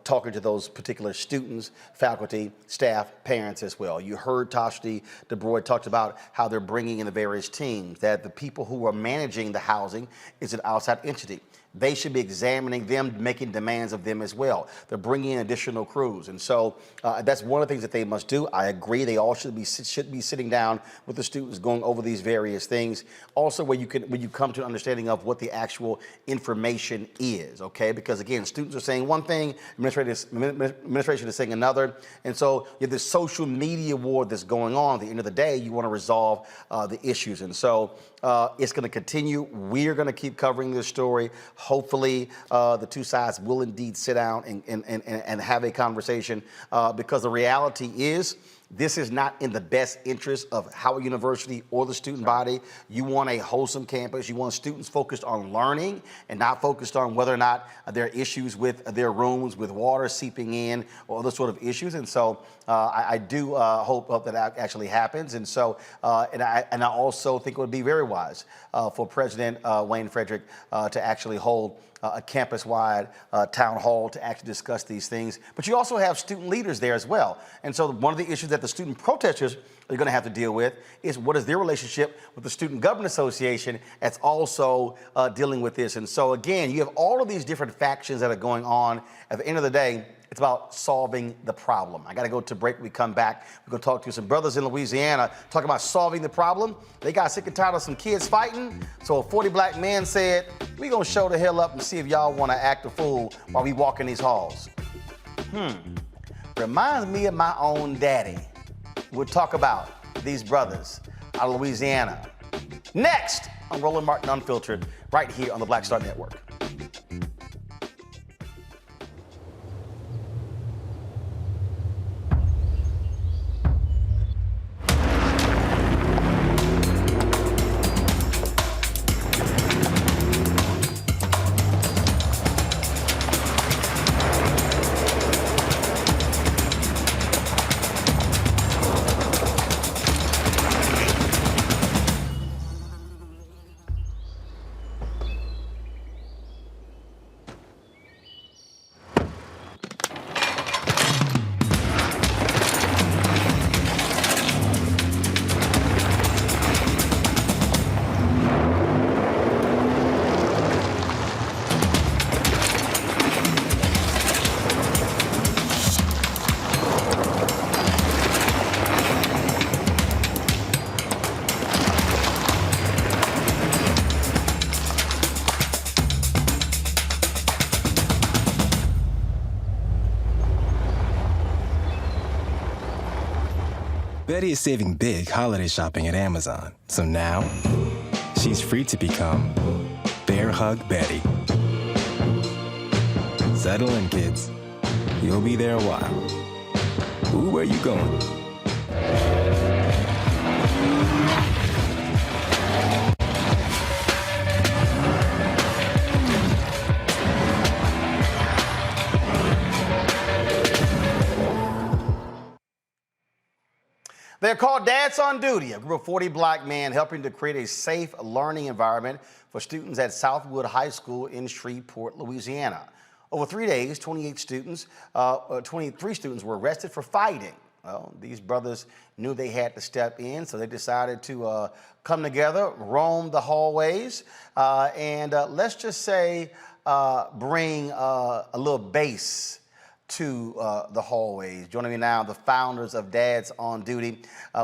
talking to those particular students, faculty, staff, parents as well. You heard Tashti DeBroy talked about how they're bringing in the various teams, that the people who are managing the housing is an outside entity. They should be examining them, making demands of them as well. They're bringing in additional crews. And so that's one of the things that they must do. I agree. They all should be sitting down with the students going over these various things. Also, when you come to an understanding of what the actual information is, okay? Because again, students are saying one thing, administration is saying another. And so you have this social media war that's going on. At the end of the day, you want to resolve the issues. And so it's going to continue. We're going to keep covering this story. Hopefully, the two sides will indeed sit down and have a conversation because the reality is this is not in the best interest of Howard University or the student body. You want a wholesome campus. You want students focused on learning and not focused on whether or not there are issues with their rooms, with water seeping in or other sort of issues. And so I do hope that actually happens. And so, and I also think it would be very wise for President Wayne Frederick to actually hold a campus-wide town hall to actually discuss these things. But you also have student leaders there as well. And so one of the issues that the student protesters are going to have to deal with is what is their relationship with the Student Government Association that's also dealing with this. And so again, you have all of these different factions that are going on. At the end of the day, it's about solving the problem. I got to go to break. When we come back, we're going to talk to some brothers in Louisiana talking about solving the problem. They got sick and tired of some kids fighting. So 40 black men said, we're going to show the hell up and see if y'all want to act a fool while we walk in these halls. Reminds me of my own daddy. We'll talk about these brothers out of Louisiana. Next on Roland Martin Unfiltered, right here on the Black Star Network. Betty is saving big holiday shopping at Amazon. So now, she's free to become Bear Hug Betty. Settle in, kids. You'll be there a while. Ooh, where you going? They're called Dads on Duty, a group of 40 black men helping to create a safe learning environment for students at Southwood High School in Shreveport, Louisiana. Over 3 days, 23 students were arrested for fighting. Well, these brothers knew they had to step in, so they decided to come together, roam the hallways, and let's just say bring a little bass to the hallways. Joining me now, the founders of Dads on Duty.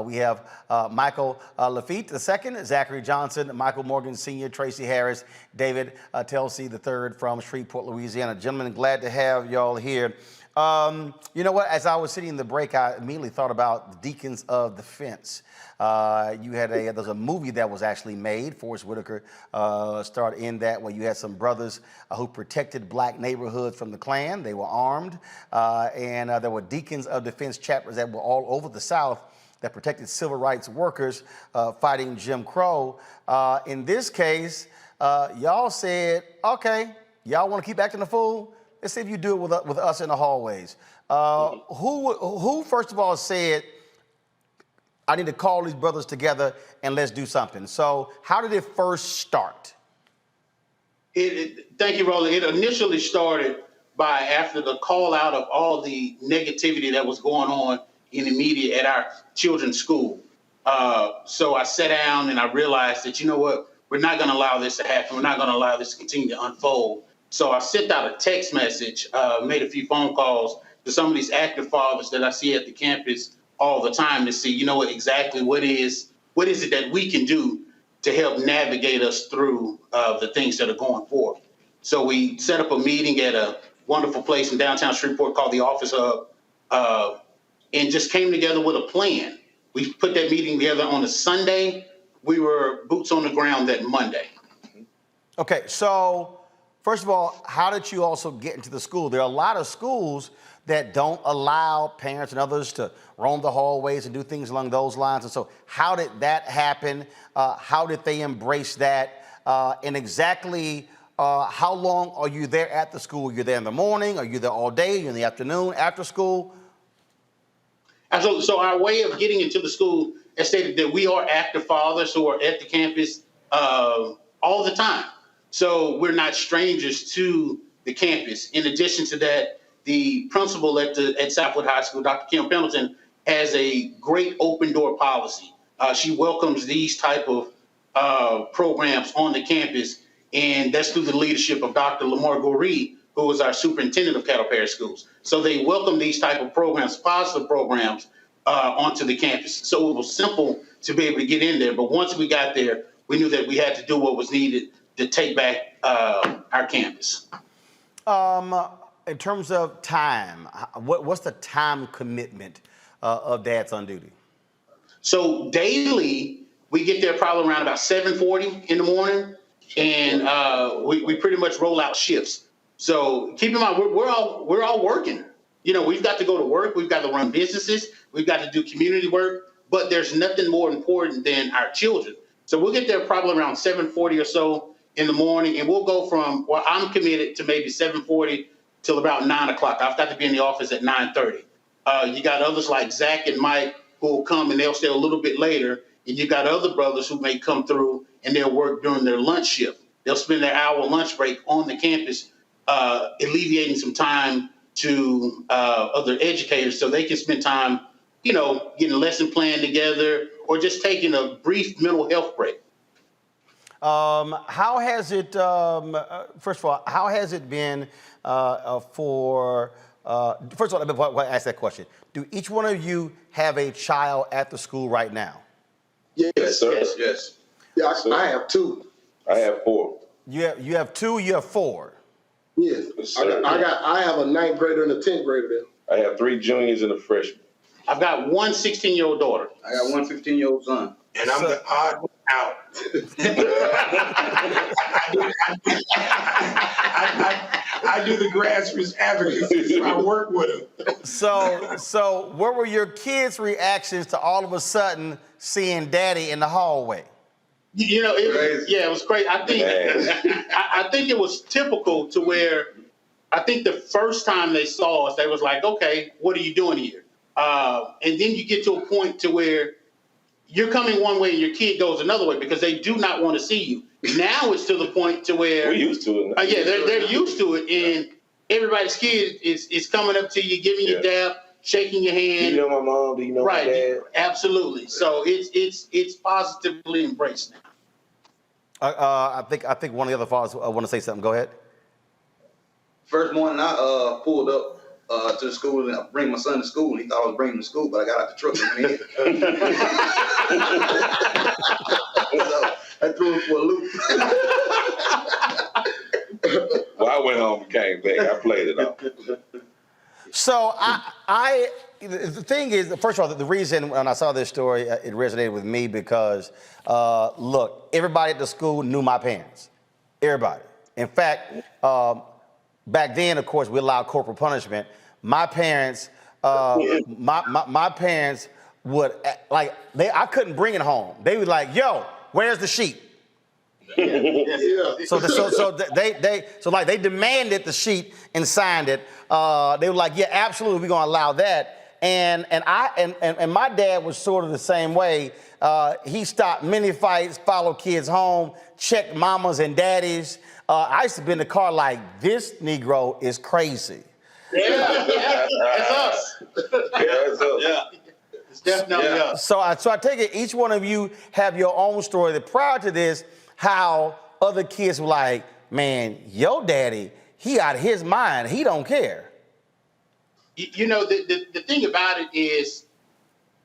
We have Michael Lafitte II, Zachary Johnson, Michael Morgan Sr., Tracy Harris, David Telsey III from Shreveport, Louisiana. Gentlemen, glad to have y'all here. You know what? As I was sitting in the break, I immediately thought about the Deacons of Defense. There's a movie that was actually made. Forrest Whitaker starred in that, where you had some brothers who protected black neighborhoods from the Klan. They were armed, and there were Deacons of Defense chapters that were all over the South that protected civil rights workers fighting Jim Crow. In this case, y'all said, okay, y'all want to keep acting a fool? Let's see if you do it with us in the hallways. Who first of all said, I need to call these brothers together and let's do something? So how did it first start? Thank you, Roland. It initially started by after the call out of all the negativity that was going on in the media at our children's school. So I sat down and I realized that, you know what, we're not going to allow this to happen. We're not going to allow this to continue to unfold. So I sent out a text message, made a few phone calls to some of these active fathers that I see at the campus all the time to see, you know what, exactly what is it that we can do to help navigate us through the things that are going forward. So we set up a meeting at a wonderful place in downtown Shreveport called the Office Hub, and just came together with a plan. We put that meeting together on a Sunday. We were boots on the ground that Monday. Okay, so first of all, how did you also get into the school? There are a lot of schools that don't allow parents and others to roam the hallways and do things along those lines. And so how did that happen? How did they embrace that? And exactly how long are you there at the school? You're there in the morning? Are you there all day? You're in the afternoon, after school? So our way of getting into the school has stated that we are active fathers who are at the campus all the time. So we're not strangers to the campus. In addition to that, the principal at Southwood High School, Dr. Kim Pendleton, has a great open door policy. She welcomes these type of programs on the campus, and that's through the leadership of Dr. Lamar Goree, who is our superintendent of Cattle Parish Schools. So they welcome these type of programs, positive programs, onto the campus. So it was simple to be able to get in there. But once we got there, we knew that we had to do what was needed to take back our campus. In terms of time, what's the time commitment of dads on duty? So daily, we get there probably around about 7:40 in the morning, and we pretty much roll out shifts. So keep in mind, we're all working. You know, we've got to go to work. We've got to run businesses. We've got to do community work. But there's nothing more important than our children. So we'll get there probably around 7:40 or so in the morning, and we'll go from, well, I'm committed to maybe 7:40 till about 9 o'clock. I've got to be in the office at 9:30. You got others like Zach and Mike who will come and they'll stay a little bit later. And you got other brothers who may come through and they'll work during their lunch shift. They'll spend their hour lunch break on the campus, alleviating some time to other educators so they can spend time, you know, getting a lesson plan together or just taking a brief mental health break. How has it, first of all, how has it been first of all, before I ask that question, do each one of you have a child at the school right now? Yes, sir. Yes. Yeah, I have two. I have four. You have two, you have four? Yes. I have a 9th grader and a 10th grader there. I have 3 juniors and a freshman. I've got one 16-year-old daughter. I got one 15-year-old son. And I'm the odd one out. I do the grassroots advocacy, so I work with them. So what were your kids' reactions to all of a sudden seeing Daddy in the hallway? You know, it was crazy. I think it was typical to where I think the first time they saw us, they was like, okay, what are you doing here? And then you get to a point to where you're coming one way and your kid goes another way because they do not want to see you. Now it's to the point to where we're used to it. They're used to it, and everybody's kid is coming up to you, giving you dap, shaking your hand. Do you know my mom? Do you know my dad? Absolutely. So it's positively embraced now. I think one of the other fathers want to say something. Go ahead. First morning, I pulled up to the school and I bring my son to school. And he thought I was bringing him to school, but I got out the truck and went in. So I threw him for a loop. Well, I went home and came back. I played it off. So the thing is, first of all, the reason when I saw this story, it resonated with me because, look, everybody at the school knew my parents. Everybody. In fact, back then, of course, we allowed corporal punishment. My parents, my parents would I couldn't bring it home. They were like, "Yo, where's the sheet?" So they demanded the sheet and signed it. They were like, "Yeah, absolutely, we're gonna allow that." And my dad was sort of the same way. He stopped many fights, followed kids home, checked mamas and daddies. I used to be in the car like, this Negro is crazy. Yeah, that's us. Yeah. It's definitely us. So I take it each one of you have your own story. That prior to this, how other kids were like, man, your daddy, he out of his mind. He don't care. You know, the thing about it is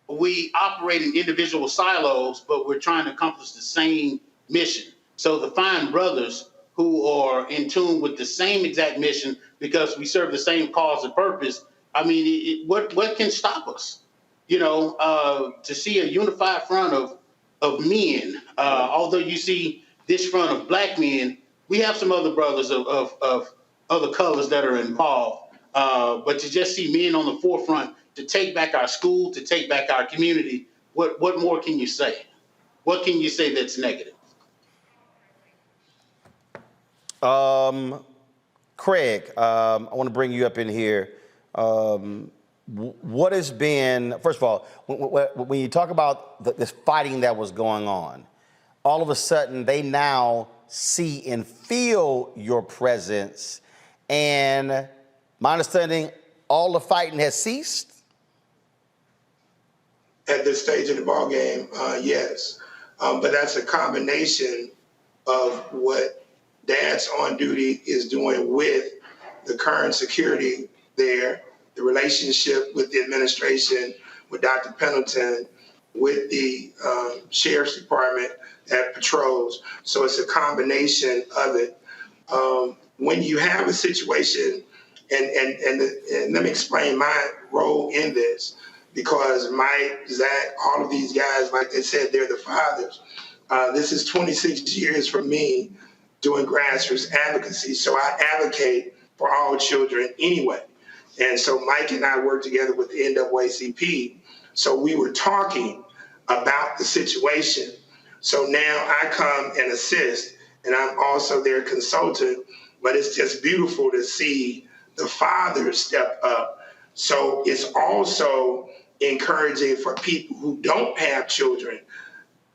we operate in individual silos, but we're trying to accomplish the same mission. So to find brothers who are in tune with the same exact mission because we serve the same cause and purpose, I mean, what can stop us? You know, to see a unified front of men, although you see this front of black men, we have some other brothers of other colors that are involved. But to just see men on the forefront, to take back our school, to take back our community, what more can you say? What can you say that's negative? Craig, I want to bring you up in here. What has been, first of all, when you talk about this fighting that was going on, all of a sudden they now see and feel your presence, and my understanding, all the fighting has ceased? At this stage of the ball game, yes. But that's a combination of what Dad's on duty is doing with the current security there, the relationship with the administration, with Dr. Pendleton, with the Sheriff's Department that patrols. So it's a combination of it. When you have a situation, and let me explain my role in this, because Mike, Zach, all of these guys, like they said, they're the fathers. This is 26 years for me doing grassroots advocacy. So I advocate for all children anyway. And so Mike and I work together with the NAACP. So we were talking about the situation. So now I come and assist, and I'm also their consultant, but it's just beautiful to see the fathers step up. So it's also encouraging for people who don't have children,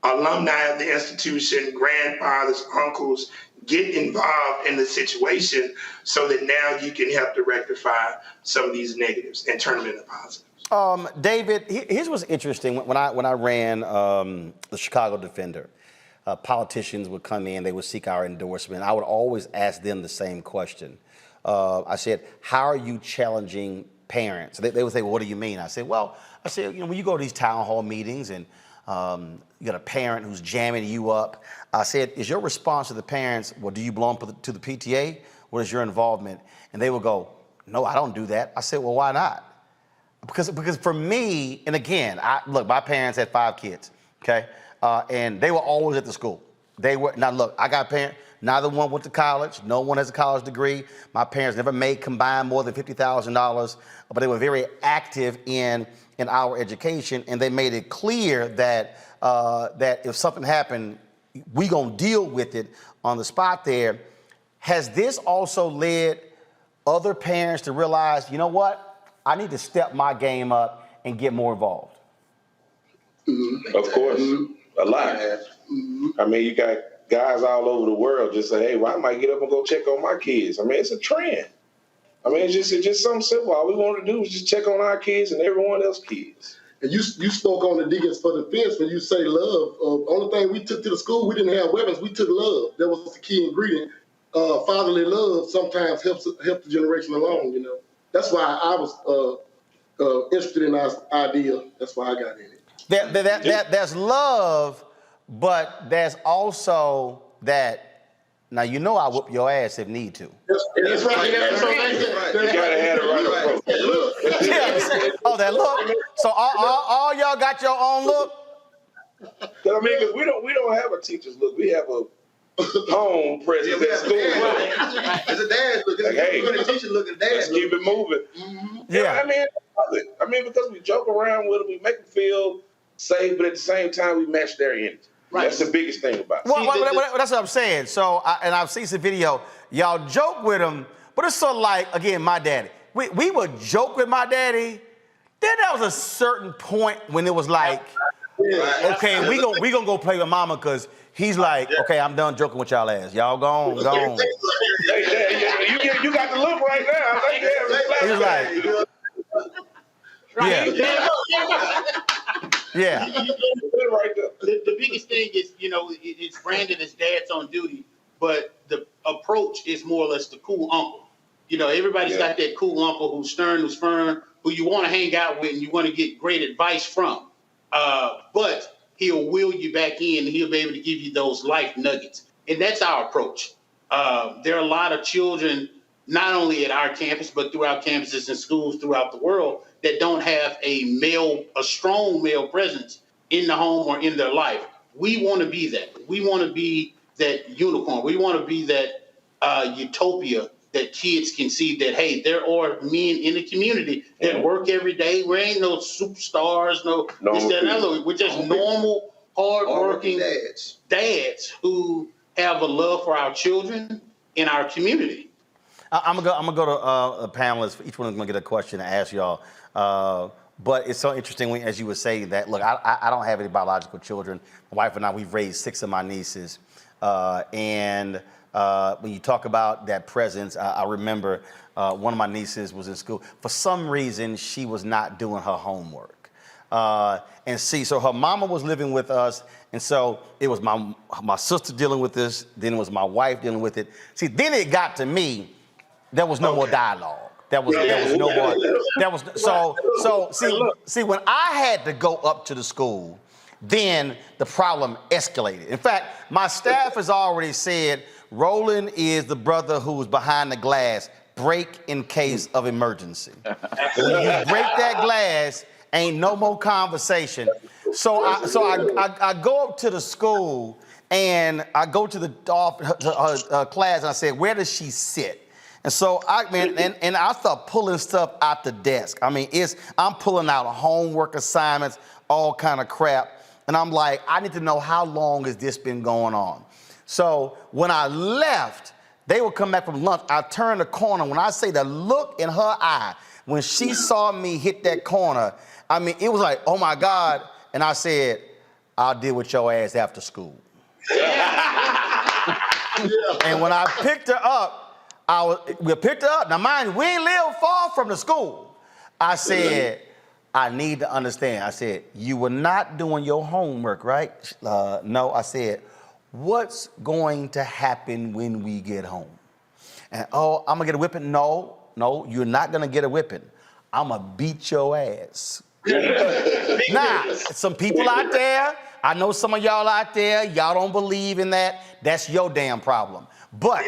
alumni of the institution, grandfathers, uncles, get involved in the situation so that now you can help to rectify some of these negatives and turn them into positives. David, here's what's interesting. When I ran the Chicago Defender, politicians would come in, they would seek our endorsement. I would always ask them the same question. I said, how are you challenging parents? They would say, well, what do you mean? I said, when you go to these town hall meetings and you got a parent who's jamming you up, I said, is your response to the parents, well, do you belong to the PTA? What is your involvement? And they would go, no, I don't do that. I said, well, why not? Because for me, and again, look, my parents had 5 kids, okay? And they were always at the school. Now look, I got parents, neither one went to college, no one has a college degree. My parents never made combined more than $50,000, but they were very active in our education, and they made it clear that if something happened, we gonna deal with it on the spot there. Has this also led other parents to realize, you know what, I need to step my game up and get more involved? Of course, a lot. I mean, you got guys all over the world just say, hey, well, I might get up and go check on my kids. I mean, it's a trend. I mean, it's just something simple. All we want to do is just check on our kids and everyone else's kids. And you spoke on the Deacons for Defense when you say love. Only thing we took to the school, we didn't have weapons. We took love. That was the key ingredient. Fatherly love sometimes helps the generation along, you know. That's why I was interested in our idea. That's why I got in it. There's love, but there's also that, now you know I whoop your ass if need to. That's right. You gotta have the right approach. that look. So all y'all got your own look? Because we don't have a teacher's look. We have a home presence at school. It's a dad look. Like, hey, a teacher look at dad. Let's keep it moving. Yeah. Because we joke around with them, we make them feel safe, but at the same time, we match their energy. Right. That's the biggest thing about it. Well, that's what I'm saying. So, and I've seen some video. Y'all joke with him, but it's sort of like, again, my daddy. We would joke with my daddy. Then there was a certain point when it was like, okay, we gonna go play with mama because he's like, okay, I'm done joking with y'all ass. Y'all go on. You got the look right now. He was like, yeah. The biggest thing is, it's branded as dad's on duty, but the approach is more or less the cool uncle. Everybody's got that cool uncle who's stern, who's firm, who you want to hang out with and you want to get great advice from. But he'll wheel you back in and he'll be able to give you those life nuggets. And that's our approach. There are a lot of children, not only at our campus, but throughout campuses and schools throughout the world that don't have a strong male presence in the home or in their life. We want to be that. We want to be that unicorn. We want to be that utopia that kids can see that, hey, there are men in the community that work every day. We ain't no superstars, no this, that, and other. We're just normal, hardworking dads who have a love for our children and our community. I'm gonna go to the panelists. Each one of them gonna get a question to ask y'all. But it's so interesting as you would say that. Look, I don't have any biological children. My wife and I, we've raised 6 of my nieces, and when you talk about that presence, I remember one of my nieces was in school. For some reason, she was not doing her homework. So her mama was living with us, and so it was my sister dealing with this, then it was my wife dealing with it. See, then it got to me, there was no more dialogue. There was no more. See, when I had to go up to the school, then the problem escalated. In fact, my staff has already said, Roland is the brother who's behind the glass, break in case of emergency. When you break that glass, ain't no more conversation. So I go up to the school and I go to the class and I said, where does she sit? And so I start pulling stuff out the desk. I'm pulling out homework assignments, all kind of crap. And I'm like, I need to know how long has this been going on? So when I left, they would come back from lunch. I turned the corner. When I say the look in her eye, when she saw me hit that corner, it was like, oh my God. And I said, I'll deal with your ass after school. And when I picked her up, we picked her up. Now mind you, we ain't live far from the school. I said, I need to understand. I said, you were not doing your homework, right? No, I said, what's going to happen when we get home? And I'm gonna get a whipping? No, you're not gonna get a whipping. I'm gonna beat your ass. Now, some people out there, I know some of y'all out there, y'all don't believe in that. That's your damn problem. But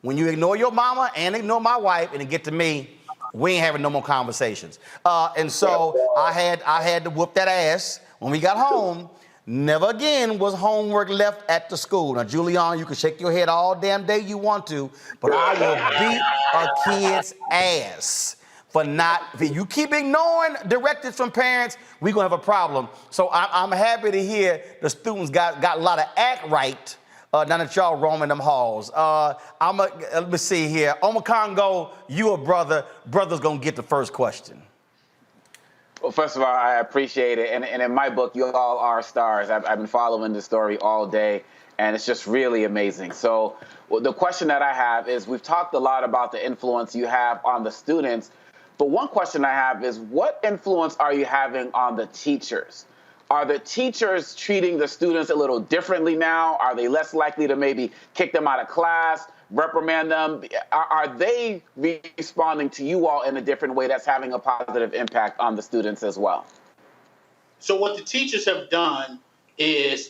when you ignore your mama and ignore my wife and it get to me, we ain't having no more conversations. And so I had to whoop that ass when we got home. Never again was homework left at the school. Now, Julian, you can shake your head all damn day you want to, but I will beat a kid's ass for not. If you keep ignoring directives from parents, we're gonna have a problem. So I'm happy to hear the students got a lot of act right. Now that y'all roaming them halls. Let me see here. Omakongo, you a brother. Brother's gonna get the first question. Well, first of all, I appreciate it. And in my book, you all are stars. I've been following this story all day, and it's just really amazing. So the question that I have is, we've talked a lot about the influence you have on the students, but one question I have is, what influence are you having on the teachers? Are the teachers treating the students a little differently now? Are they less likely to maybe kick them out of class, reprimand them? Are they responding to you all in a different way that's having a positive impact on the students as well? So what the teachers have done is,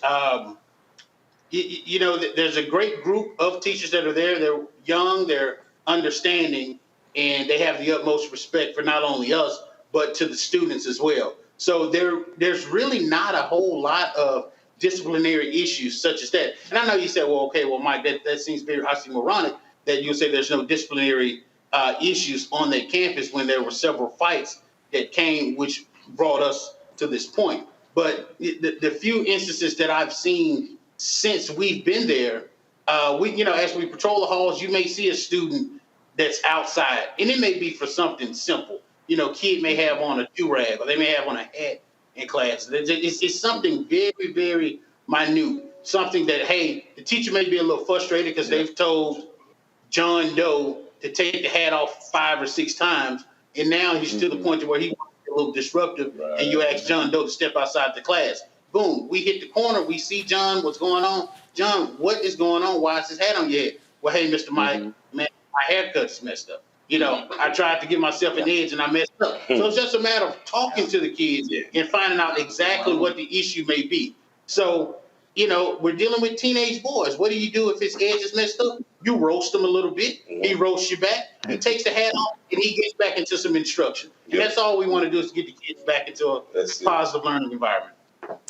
there's a great group of teachers that are there. They're young, they're understanding, and they have the utmost respect for not only us, but to the students as well. So there's really not a whole lot of disciplinary issues such as that. And I know you said, well, okay, well, Mike, that seems very oxymoronic that you'll say there's no disciplinary issues on that campus when there were several fights that came, which brought us to this point. But the few instances that I've seen since we've been there, as we patrol the halls, you may see a student that's outside, and it may be for something simple. Kid may have on a do-rag, or they may have on a hat in class. It's something very, very minute. Something that, hey, the teacher may be a little frustrated because they've told John Doe to take the hat off 5 or 6 times, and now he's to the point to where he wants to be a little disruptive, and you ask John Doe to step outside the class. Boom, we hit the corner, we see John, what's going on? John, what is going on? Why is his hat on your head? Well, hey, Mr. Mike, man, my haircut's messed up. I tried to give myself an edge and I messed up. So it's just a matter of talking to the kids and finding out exactly what the issue may be. So, we're dealing with teenage boys. What do you do if his edge is messed up? You roast him a little bit. He roasts you back. He takes the hat off and he gets back into some instruction. And that's all we want to do is get the kids back into a positive learning environment.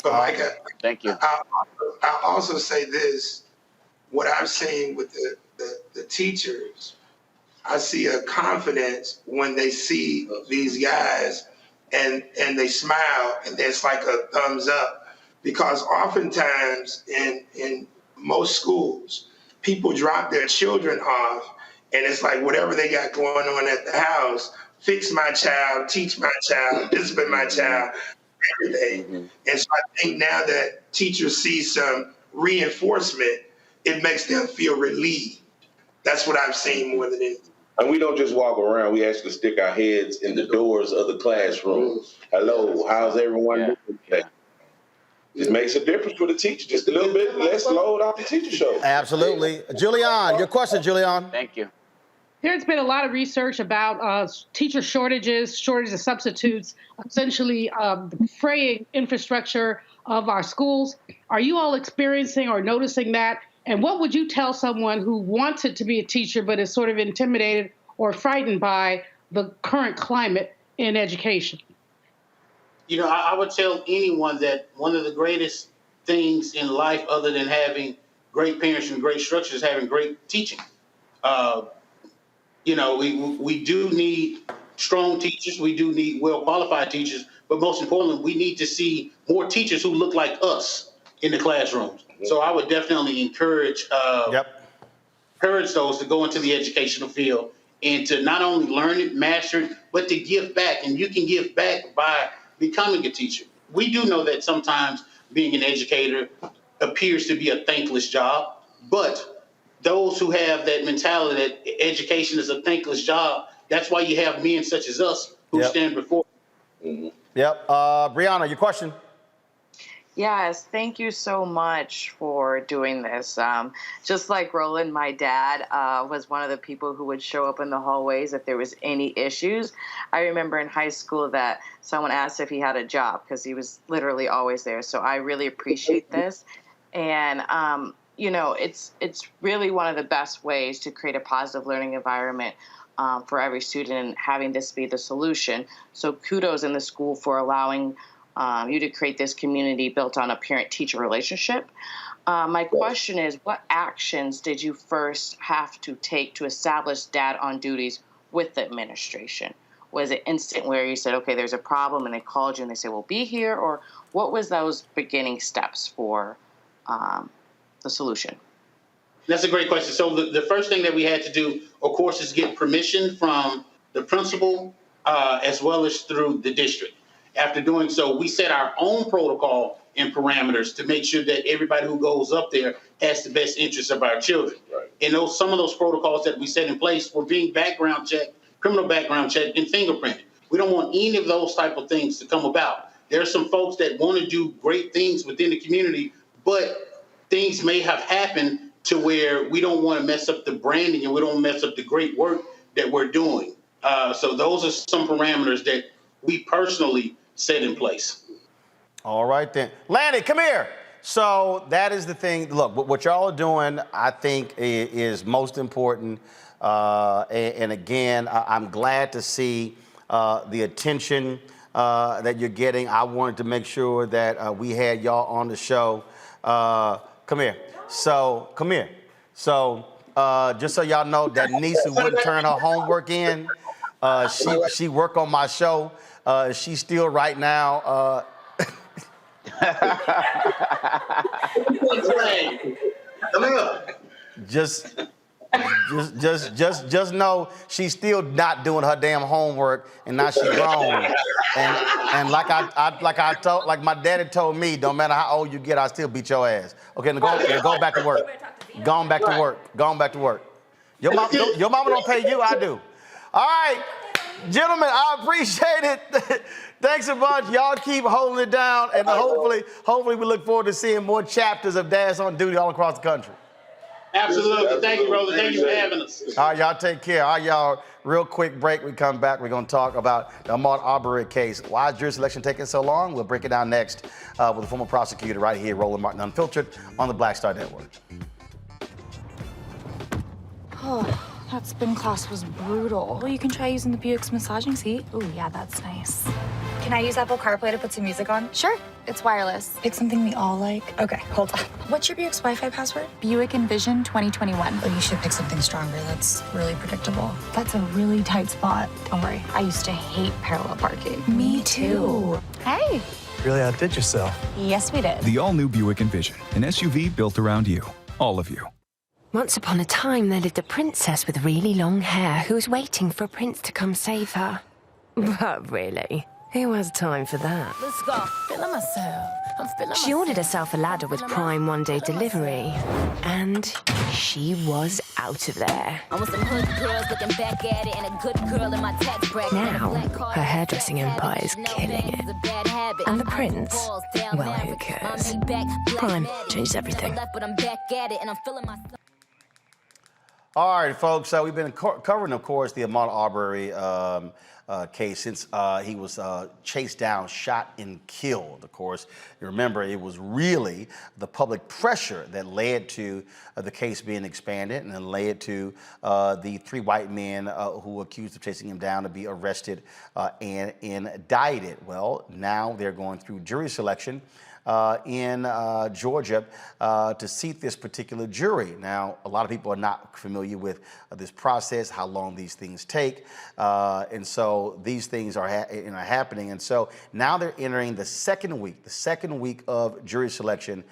But Micah, thank you. I'll also say this: what I've seen with the teachers, I see a confidence when they see these guys and they smile and it's like a thumbs up, because oftentimes in most schools, people drop their children off and it's like whatever they got going on at the house, fix my child, teach my child, discipline my child, everything. And so I think now that teachers see some reinforcement, it makes them feel relieved. That's what I've seen more than anything. And we don't just walk around, we actually stick our heads in the doors of the classroom. Hello, how's everyone doing today? It makes a difference for the teacher, just a little bit less load off the teacher show. Absolutely. Julian, your question, Julian. Thank you. There's been a lot of research about teacher shortages of substitutes, essentially the fraying infrastructure of our schools. Are you all experiencing or noticing that? And what would you tell someone who wanted to be a teacher but is sort of intimidated or frightened by the current climate in education? I would tell anyone that one of the greatest things in life, other than having great parents and great structure, is having great teaching. We do need strong teachers. We do need well-qualified teachers. But most importantly, we need to see more teachers who look like us in the classrooms. So I would definitely encourage those to go into the educational field and to not only learn it, master it, but to give back. And you can give back by becoming a teacher. We do know that sometimes being an educator appears to be a thankless job, but those who have that mentality that education is a thankless job, that's why you have men such as us who stand before. Yep. Brianna, your question. Yes, thank you so much for doing this. Just like Roland, my dad was one of the people who would show up in the hallways if there was any issues. I remember in high school that someone asked if he had a job because he was literally always there. So I really appreciate this. And, it's really one of the best ways to create a positive learning environment for every student, and having this be the solution. So kudos in the school for allowing you to create this community built on a parent-teacher relationship. My question is, what actions did you first have to take to establish dad on duties with the administration? Was it instant where you said, okay, there's a problem, and they called you and they said, well, be here? Or what was those beginning steps for the solution? That's a great question. So the first thing that we had to do, of course, is get permission from the principal as well as through the district. After doing so, we set our own protocol and parameters to make sure that everybody who goes up there has the best interests of our children. Right. And some of those protocols that we set in place were being background checked, criminal background checked, and fingerprinted. We don't want any of those type of things to come about. There are some folks that want to do great things within the community, but things may have happened to where we don't want to mess up the branding and we don't mess up the great work that we're doing. So those are some parameters that we personally set in place. All right, then. Lanny, come here. So that is the thing. Look, what y'all are doing, I think, is most important. And again, I'm glad to see the attention that you're getting. I wanted to make sure that we had y'all on the show. Come here. Come here. So, just so y'all know, that niece who wouldn't turn her homework in, she worked on my show. She's still right now. Come here. Just know she's still not doing her damn homework, and now she's grown. And like my daddy told me, don't matter how old you get, I still beat your ass. Okay, now go back to work. Go on back to work. Go on back to work. Your mama don't pay you, I do. All right, gentlemen, I appreciate it. Thanks a bunch. Y'all keep holding it down, and hopefully we look forward to seeing more chapters of Dads on Duty all across the country. Absolutely. Thank you, brother. Thank you for having us. All right, y'all take care. All right, y'all, real quick break. We come back. We're going to talk about the Ahmaud Arbery case. Why is jury selection taking so long? We'll break it down next with the former prosecutor right here, Roland Martin Unfiltered, on the Black Star Network. Oh, that spin class was brutal. Well, you can try using the Buick's massaging seat. Oh, yeah, that's nice. Can I use Apple CarPlay to put some music on? Sure, it's wireless. Pick something we all like. Okay, hold on. What's your Buick's Wi-Fi password? Buick Envision 2021. Oh, you should pick something stronger. That's really predictable. That's a really tight spot. Don't worry, I used to hate parallel parking. Me too. Hey. Really outdid yourself. Yes, we did. The all-new Buick Envision, an SUV built around you. All of you. Once upon a time, there lived a princess with really long hair who was waiting for a prince to come save her. But really, who has time for that? Let's go. Feeling myself. I'm feeling She ordered herself a ladder with Prime one-day delivery, and she was out of there. I'm with some hood girls looking back at it, and a good girl in my tax bracket. Now, her hairdressing empire is killing it. And the prince, well, who cares? Prime changes everything. All right, folks, we've been covering, of course, the Ahmaud Arbery case since he was chased down, shot, and killed, of course. You remember, it was really the public pressure that led to the case being expanded and then led to the 3 white men who were accused of chasing him down to be arrested and indicted. Well, now they're going through jury selection in Georgia to seat this particular jury. Now, a lot of people are not familiar with this process, how long these things take, and so these things are happening. And so now they're entering the second week of jury selection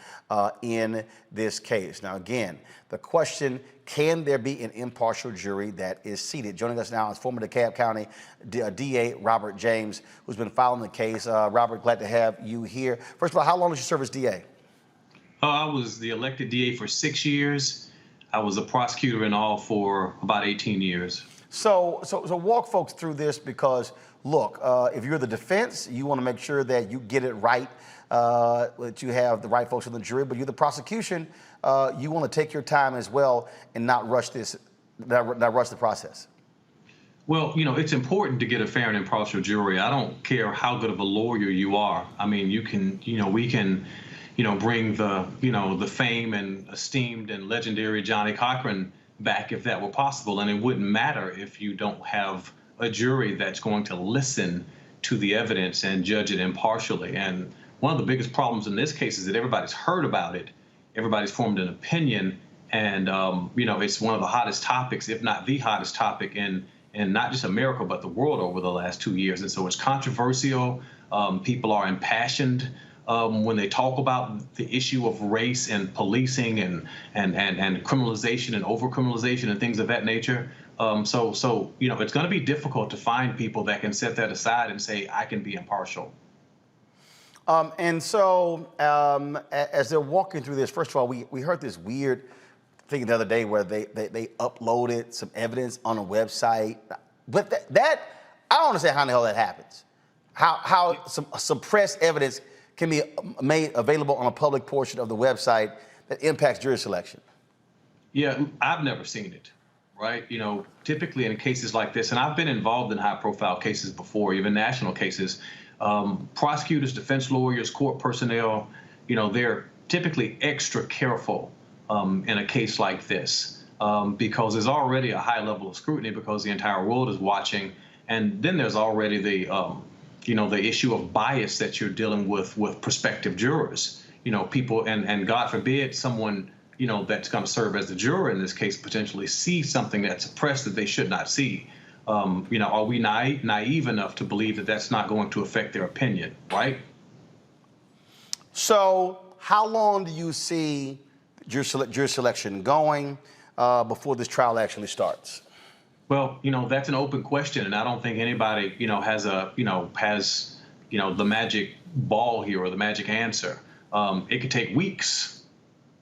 in this case. Now, again, the question: can there be an impartial jury that is seated? Joining us now is former DeKalb County DA Robert James, who's been following the case. Robert, glad to have you here. First of all, how long did you serve as DA? I was the elected DA for 6 years. I was a prosecutor in all for about 18 years. So walk folks through this, because look, if you're the defense, you want to make sure that you get it right, that you have the right folks in the jury. But you're the prosecution, you want to take your time as well and not rush the process. Well, you know, it's important to get a fair and impartial jury. I don't care how good of a lawyer you are. I mean, we can, bring the fame and esteemed and legendary Johnny Cochran back if that were possible. And it wouldn't matter if you don't have a jury that's going to listen to the evidence and judge it impartially. And one of the biggest problems in this case is that everybody's heard about it. Everybody's formed an opinion. And, it's one of the hottest topics, if not the hottest topic in not just America, but the world over the last 2 years. And so it's controversial. People are impassioned when they talk about the issue of race and policing and criminalization and over-criminalization and things of that nature. So it's going to be difficult to find people that can set that aside and say, I can be impartial. And so as they're walking through this, first of all, we heard this weird thing the other day where they uploaded some evidence on a website. But that I don't understand how the hell that happens. How some suppressed evidence can be made available on a public portion of the website that impacts jury selection. Yeah, I've never seen it, right? Typically in cases like this, and I've been involved in high-profile cases before, even national cases, prosecutors, defense lawyers, court personnel, they're typically extra careful in a case like this because there's already a high level of scrutiny because the entire world is watching. And then there's already the, the issue of bias that you're dealing with prospective jurors. People, and God forbid someone, that's going to serve as the juror in this case potentially see something that's suppressed that they should not see. Are we naive enough to believe that that's not going to affect their opinion, right? So how long do you see jury selection going before this trial actually starts? Well, that's an open question, and I don't think anybody, has the magic ball here or the magic answer. It could take weeks.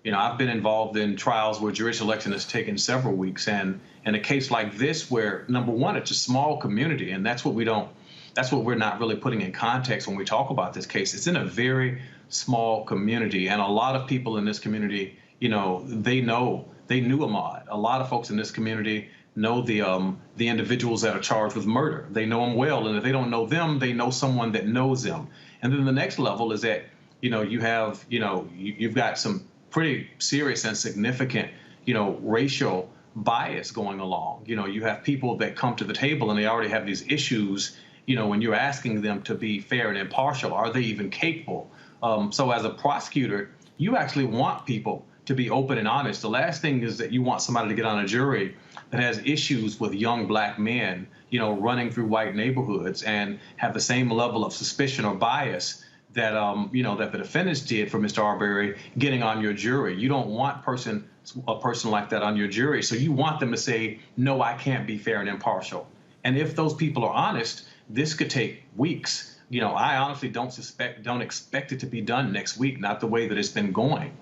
I've been involved in trials where jury selection has taken several weeks, and in a case like this, where number one, it's a small community, and that's what we're not really putting in context when we talk about this case. It's in a very small community, and a lot of people in this community, they knew Ahmaud. A lot of folks in this community know the individuals that are charged with murder. They know them well, and if they don't know them, they know someone that knows them. And then the next level is that you've got some pretty serious and significant racial bias going along. You have people that come to the table and they already have these issues. When you're asking them to be fair and impartial, are they even capable? So as a prosecutor, you actually want people to be open and honest. The last thing is that you want somebody to get on a jury that has issues with young black men, running through white neighborhoods and have the same level of suspicion or bias that, that the defendants did for Mr. Arbery getting on your jury. You don't want a person like that on your jury. So you want them to say, no, I can't be fair and impartial. And if those people are honest, this could take weeks. I honestly don't expect it to be done next week, not the way that it's been going.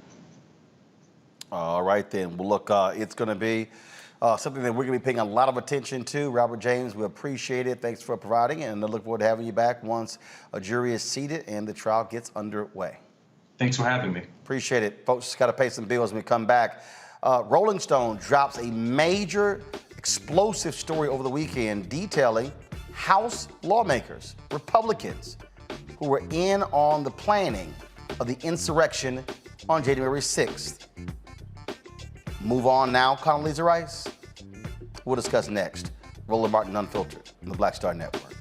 All right, then. Well, look, it's going to be something that we're going to be paying a lot of attention to. Robert James, we appreciate it. Thanks for providing it, and I look forward to having you back once a jury is seated and the trial gets underway. Thanks for having me. Appreciate it. Folks, just got to pay some bills when we come back. Rolling Stone drops a major explosive story over the weekend detailing House lawmakers, Republicans, who were in on the planning of the insurrection on January 6th. Move on now, Condoleezza Rice. We'll discuss next. Roland Martin Unfiltered on the Black Star Network.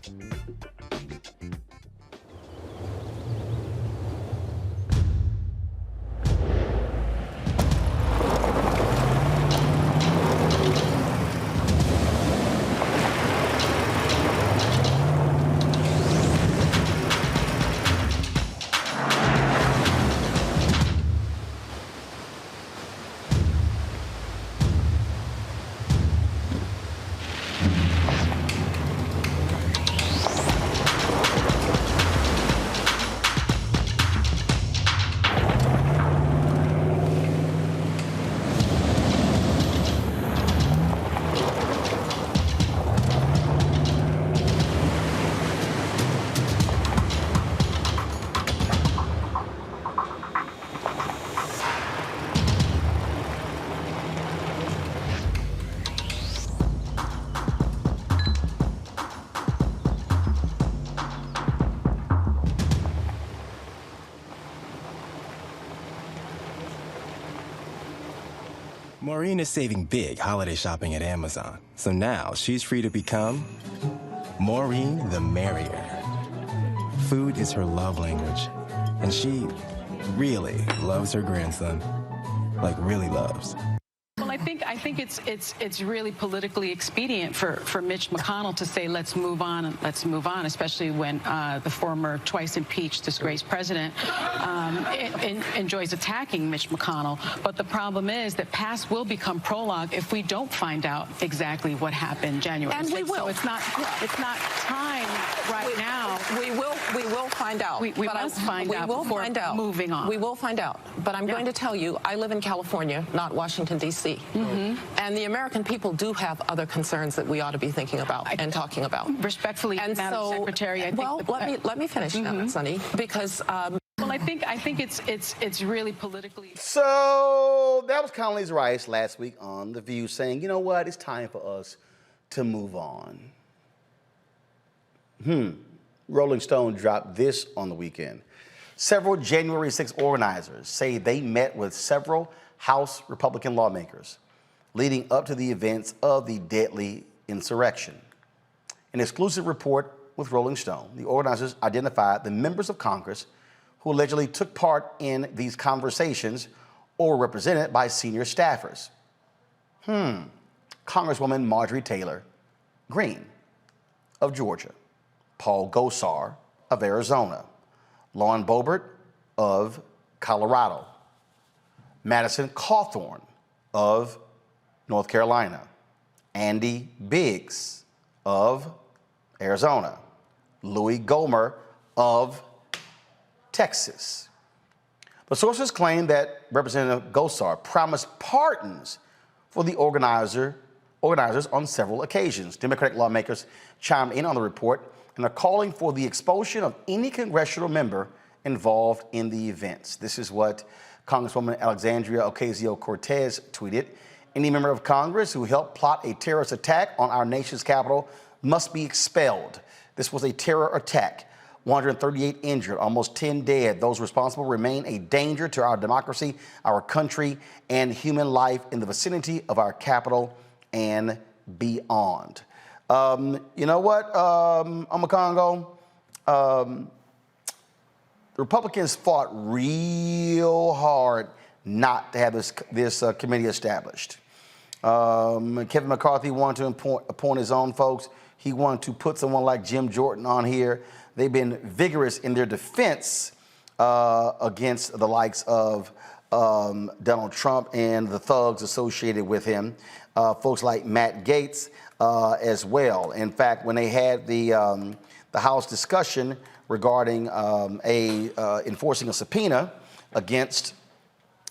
Maureen is saving big holiday shopping at Amazon, so now she's free to become Maureen the Merrier. Food is her love language, and she really loves her grandson. Like, really loves. Well, I think it's really politically expedient for Mitch McConnell to say let's move on, especially when the former twice impeached disgraced president enjoys attacking Mitch McConnell. But the problem is that past will become prologue if we don't find out exactly what happened January 6th. And we will. So it's not time right now. We will find out. We must find out before moving on. We will find out. But I'm going to tell you, I live in California, not Washington, D.C. Mm-hmm. And the American people do have other concerns that we ought to be thinking about and talking about. Respectfully, and Madam Secretary, I think. Well, let me finish, Sunny, because. Well, I think it's really politically. So that was Condoleezza Rice last week on The View saying, you know what, it's time for us to move on. Rolling Stone dropped this on the weekend. Several January 6 organizers say they met with several House Republican lawmakers leading up to the events of the deadly insurrection. an exclusive report with Rolling Stone, the organizers identified the members of Congress who allegedly took part in these conversations or were represented by senior staffers. Congresswoman Marjorie Taylor Greene of Georgia, Paul Gosar of Arizona, Lauren Boebert of Colorado, Madison Cawthorn of North Carolina, Andy Biggs of Arizona, Louis Gohmert of Texas. The sources claim that Representative Gosar promised pardons for the organizers on several occasions. Democratic lawmakers chimed in on the report and are calling for the expulsion of any congressional member involved in the events. This is what Congresswoman Alexandria Ocasio-Cortez tweeted. Any member of Congress who helped plot a terrorist attack on our nation's capital must be expelled. This was a terror attack. 138 injured, almost 10 dead. Those responsible remain a danger to our democracy, our country, and human life in the vicinity of our capital and beyond. You know what, Omakongo? The Republicans fought real hard not to have this committee established. Kevin McCarthy wanted to appoint his own folks. He wanted to put someone like Jim Jordan on here. They've been vigorous in their defense against the likes of Donald Trump and the thugs associated with him, folks like Matt Gaetz as well. In fact, when they had the House discussion regarding enforcing a subpoena against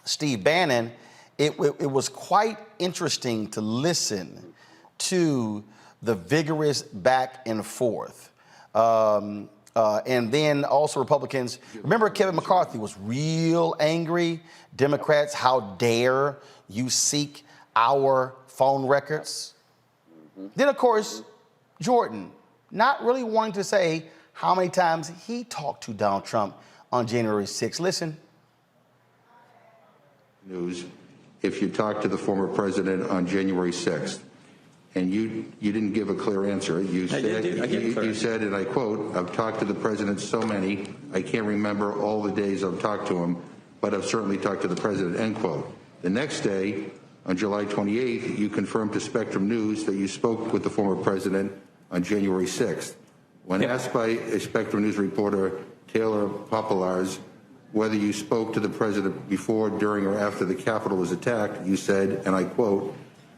Steve Bannon, it was quite interesting to listen to the vigorous back and forth. And then also Republicans, remember Kevin McCarthy was real angry. Democrats, how dare you seek our phone records? Then, of course, Jordan, not really wanting to say how many times he talked to Donald Trump on January 6th. Listen. News, if you talked to the former president on January 6th, and you didn't give a clear answer. You said, and I quote, "I've talked to the president so many, I can't remember all the days I've talked to him, but I've certainly talked to the president," end quote. The next day, on July 28th, you confirmed to Spectrum News that you spoke with the former president on January 6th. When asked by a Spectrum News reporter, Taylor Popolars, whether you spoke to the president before, during, or after the Capitol was attacked, you said, and I quote,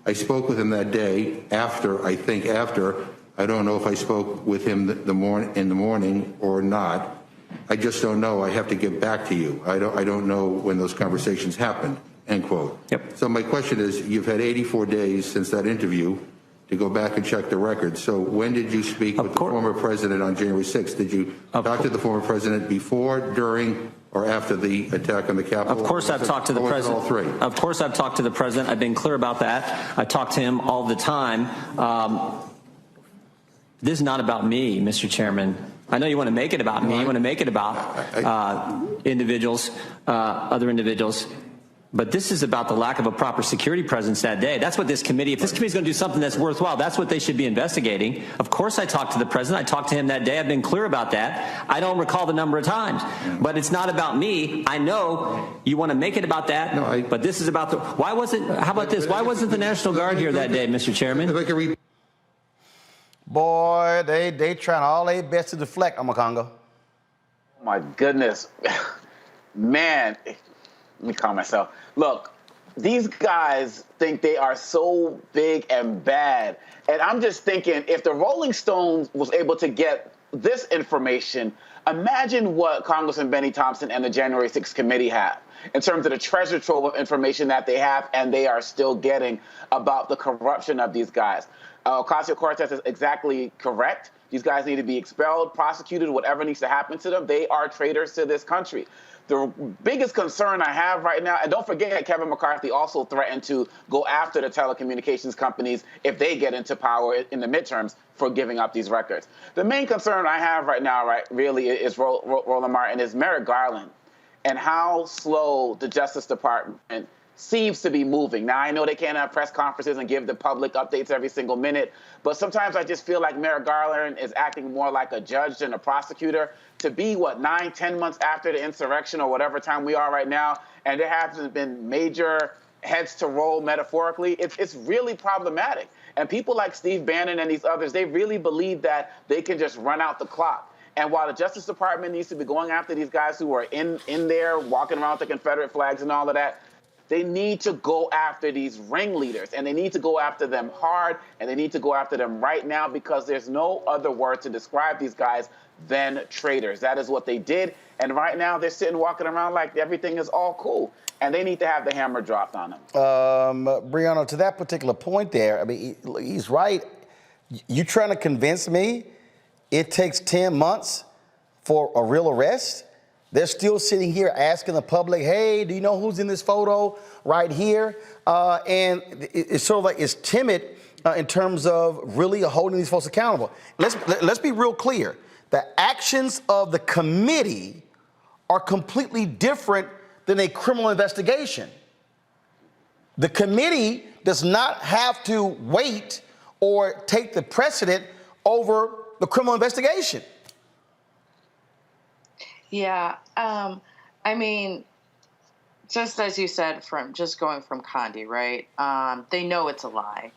"I spoke with him that day, after, I think after. I don't know if I spoke with him in the morning or not. I just don't know. I have to get back to you. I don't know when those conversations happened," end quote. So my question is, you've had 84 days since that interview to go back and check the records. So when did you speak with the former president on January 6th? Did you talk to the former president before, during, or after the attack on the Capitol? Of course I've talked to the president. All three? Of course I've talked to the president. I've been clear about that. I talk to him all the time. This is not about me, Mr. Chairman. I know you want to make it about me. You want to make it about individuals, other individuals. But this is about the lack of a proper security presence that day. That's what this committee, if this committee is going to do something that's worthwhile, that's what they should be investigating. Of course I talked to the president. I talked to him that day. I've been clear about that. I don't recall the number of times. But it's not about me. I know you want to make it about that. But this is about the, why wasn't, how about this? Why wasn't the National Guard here that day, Mr. Chairman? Boy, they trying all their best to deflect, Omakongo. My goodness. Man, let me calm myself. Look, these guys think they are so big and bad. And I'm just thinking, if the Rolling Stones was able to get this information, imagine what Congressman Benny Thompson and the January 6th committee have in terms of the treasure trove of information that they have and they are still getting about the corruption of these guys. Ocasio-Cortez is exactly correct. These guys need to be expelled, prosecuted, whatever needs to happen to them. They are traitors to this country. The biggest concern I have right now, and don't forget Kevin McCarthy also threatened to go after the telecommunications companies if they get into power in the midterms for giving up these records. The main concern I have right now, really is Roland Martin, is Merrick Garland and how slow the Justice Department seems to be moving. Now, I know they can't have press conferences and give the public updates every single minute, but sometimes I just feel like Merrick Garland is acting more like a judge than a prosecutor. To be, 9-10 months after the insurrection or whatever time we are right now, and there hasn't been major heads to roll metaphorically, it's really problematic. And people like Steve Bannon and these others, they really believe that they can just run out the clock. And while the Justice Department needs to be going after these guys who are in there walking around with the Confederate flags and all of that, they need to go after these ringleaders, and they need to go after them hard, and they need to go after them right now, because there's no other word to describe these guys than traitors. That is what they did, and right now they're sitting walking around like everything is all cool, and they need to have the hammer dropped on them. Brianna, to that particular point there, I mean, he's right. You trying to convince me it takes 10 months for a real arrest? They're still sitting here asking the public, hey, do you know who's in this photo right here? And it's sort of like it's timid in terms of really holding these folks accountable. Let's be real clear. The actions of the committee are completely different than a criminal investigation. The committee does not have to wait or take the precedent over the criminal investigation. Yeah, I mean, just as you said, from just going from Condi, right? They know it's a lie.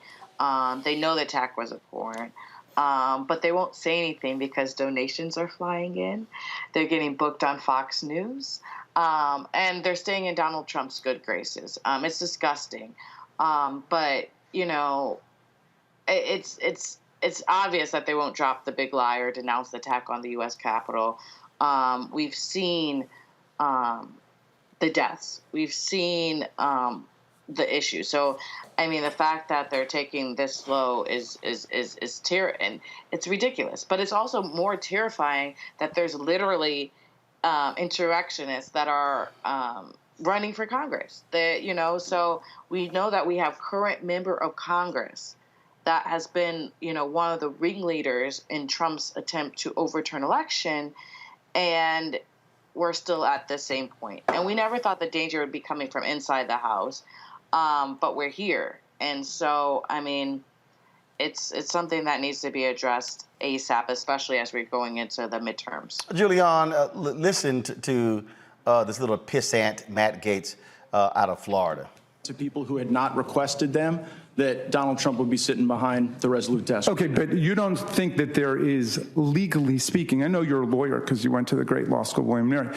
They know the attack was a porn, but they won't say anything because donations are flying in. They're getting booked on Fox News, and they're staying in Donald Trump's good graces. It's disgusting, but you know, it's obvious that they won't drop the big lie or denounce the attack on the U.S. Capitol. We've seen the deaths. We've seen the issue. So, I mean, the fact that they're taking this slow is and it's ridiculous. But it's also more terrifying that there's literally insurrectionists that are running for Congress. So we know that we have current member of Congress that has been, one of the ringleaders in Trump's attempt to overturn election. And we're still at the same point. And we never thought the danger would be coming from inside the House, but we're here. And so, I mean, it's something that needs to be addressed ASAP, especially as we're going into the midterms. Julian, listen to this little pissant Matt Gaetz out of Florida. To people who had not requested them, that Donald Trump would be sitting behind the Resolute desk. Okay, but you don't think that there is, legally speaking, I know you're a lawyer because you went to the great law school, William & Mary.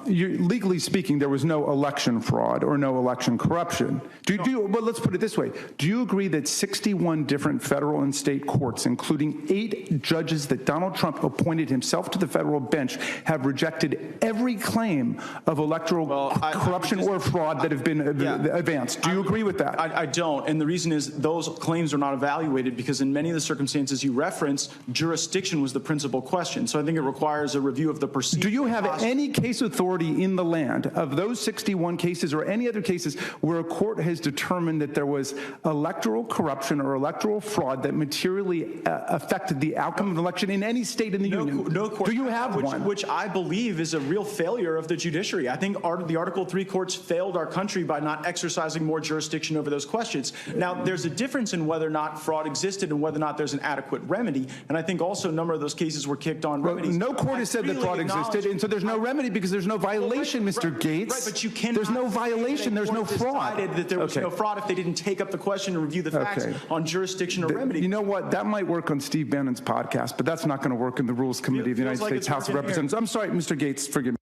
Legally speaking, there was no election fraud or no election corruption. Well, let's put it this way. Do you agree that 61 different federal and state courts, including 8 judges that Donald Trump appointed himself to the federal bench, have rejected every claim of electoral corruption or fraud that have been advanced? Do you agree with that? I don't. And the reason is those claims are not evaluated because in many of the circumstances you reference, jurisdiction was the principal question. So I think it requires a review of the perceived. Do you have any case authority in the land of those 61 cases or any other cases where a court has determined that there was electoral corruption or electoral fraud that materially affected the outcome of an election in any state in the union? No court. Do you have one? Which I believe is a real failure of the judiciary. I think the Article 3 courts failed our country by not exercising more jurisdiction over those questions. Now, there's a difference in whether or not fraud existed and whether or not there's an adequate remedy. And I think also a number of those cases were kicked on remedies. No court has said that fraud existed, and so there's no remedy because there's no violation, Mr. Gaetz. Right, but you cannot. There's no violation. There's no fraud. That there was no fraud if they didn't take up the question and review the facts on jurisdiction or remedy. You know what? That might work on Steve Bannon's podcast, but that's not going to work in the Rules Committee of the United States House of Representatives. I'm sorry, Mr. Gaetz, forgive me.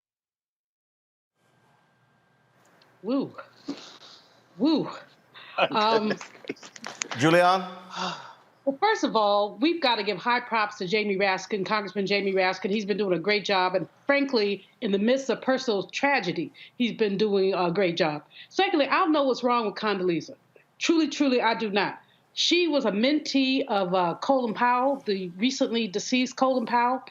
Woo. Woo. Julian? Well, first of all, we've got to give high props to Jamie Raskin, Congressman Jamie Raskin. He's been doing a great job. And frankly, in the midst of personal tragedy, he's been doing a great job. Secondly, I don't know what's wrong with Condoleezza. Truly, I do not. She was a mentee of Colin Powell, the recently deceased Colin Powell,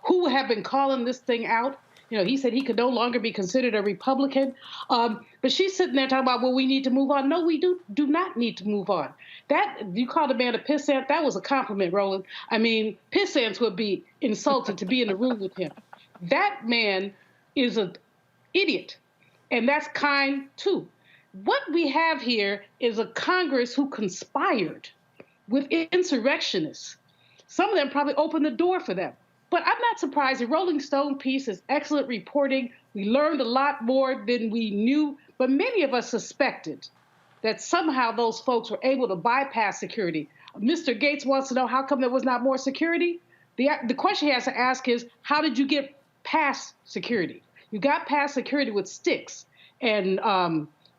who have been calling this thing out. You know, he said he could no longer be considered a Republican. But she's sitting there talking about, well, we need to move on. No, we do not need to move on. That, you called a man a pissant, that was a compliment, Roland. I mean, pissants would be insulted to be in the room with him. That man is an idiot, and that's kind too. what we have here is a Congress who conspired with insurrectionists. Some of them probably opened the door for them. But I'm not surprised. The Rolling Stone piece is excellent reporting. We learned a lot more than we knew, but many of us suspected that somehow those folks were able to bypass security. Mr. Gates wants to know how come there was not more security. The question he has to ask is, how did you get past security? You got past security with sticks, and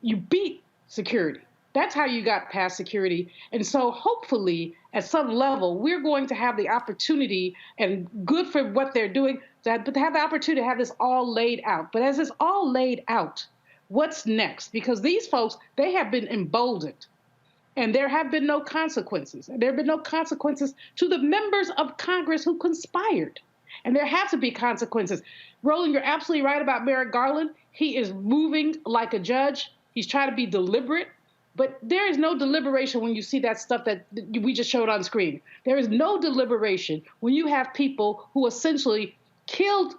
you beat security. That's how you got past security. And so hopefully, at some level, we're going to have the opportunity, and good for what they're doing, but to have the opportunity to have this all laid out. But as it's all laid out, what's next? Because these folks, they have been emboldened, and there have been no consequences. And there have been no consequences to the members of Congress who conspired. And there have to be consequences. Roland, you're absolutely right about Merrick Garland. He is moving like a judge. He's trying to be deliberate. But there is no deliberation when you see that stuff that we just showed on screen. There is no deliberation when you have people who essentially killed,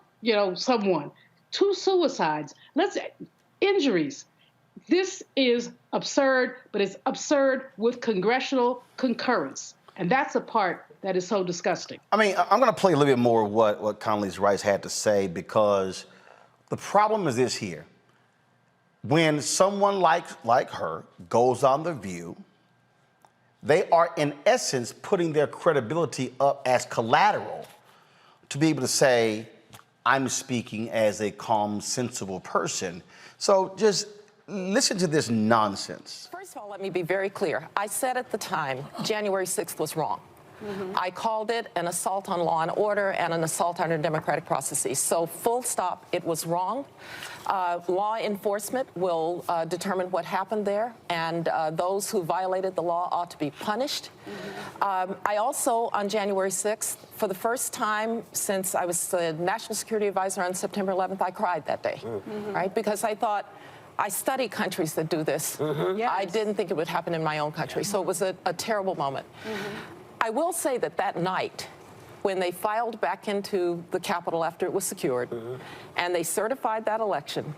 someone, 2 suicides, injuries. This is absurd, but it's absurd with congressional concurrence. And that's the part that is so disgusting. I mean, I'm going to play a little bit more of what Condoleezza Rice had to say, because the problem is this here. When someone like her goes on The View, they are in essence putting their credibility up as collateral to be able to say, I'm speaking as a calm, sensible person. So just listen to this nonsense. First of all, let me be very clear. I said at the time, January 6th was wrong. I called it an assault on law and order and an assault on our democratic processes. So full stop, it was wrong. Law enforcement will determine what happened there, and those who violated the law ought to be punished. I also, on January 6th, for the first time since I was the National Security Advisor on September 11th, I cried that day, right? Because I thought, I study countries that do this. Yes. I didn't think it would happen in my own country, so it was a terrible moment. I will say that that night, when they filed back into the Capitol after it was secured, and they certified that election,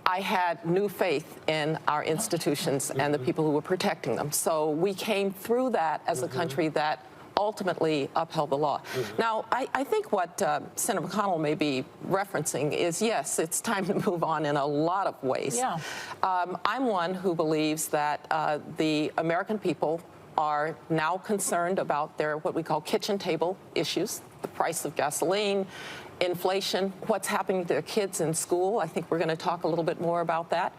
I had new faith in our institutions and the people who were protecting them. So we came through that as a country that ultimately upheld the law. Now, I think what Senator McConnell may be referencing is, yes, it's time to move on in a lot of ways. Yeah. I'm one who believes that the American people are now concerned about their what we call kitchen table issues, the price of gasoline, inflation, what's happening to their kids in school. I think we're going to talk a little bit more about that.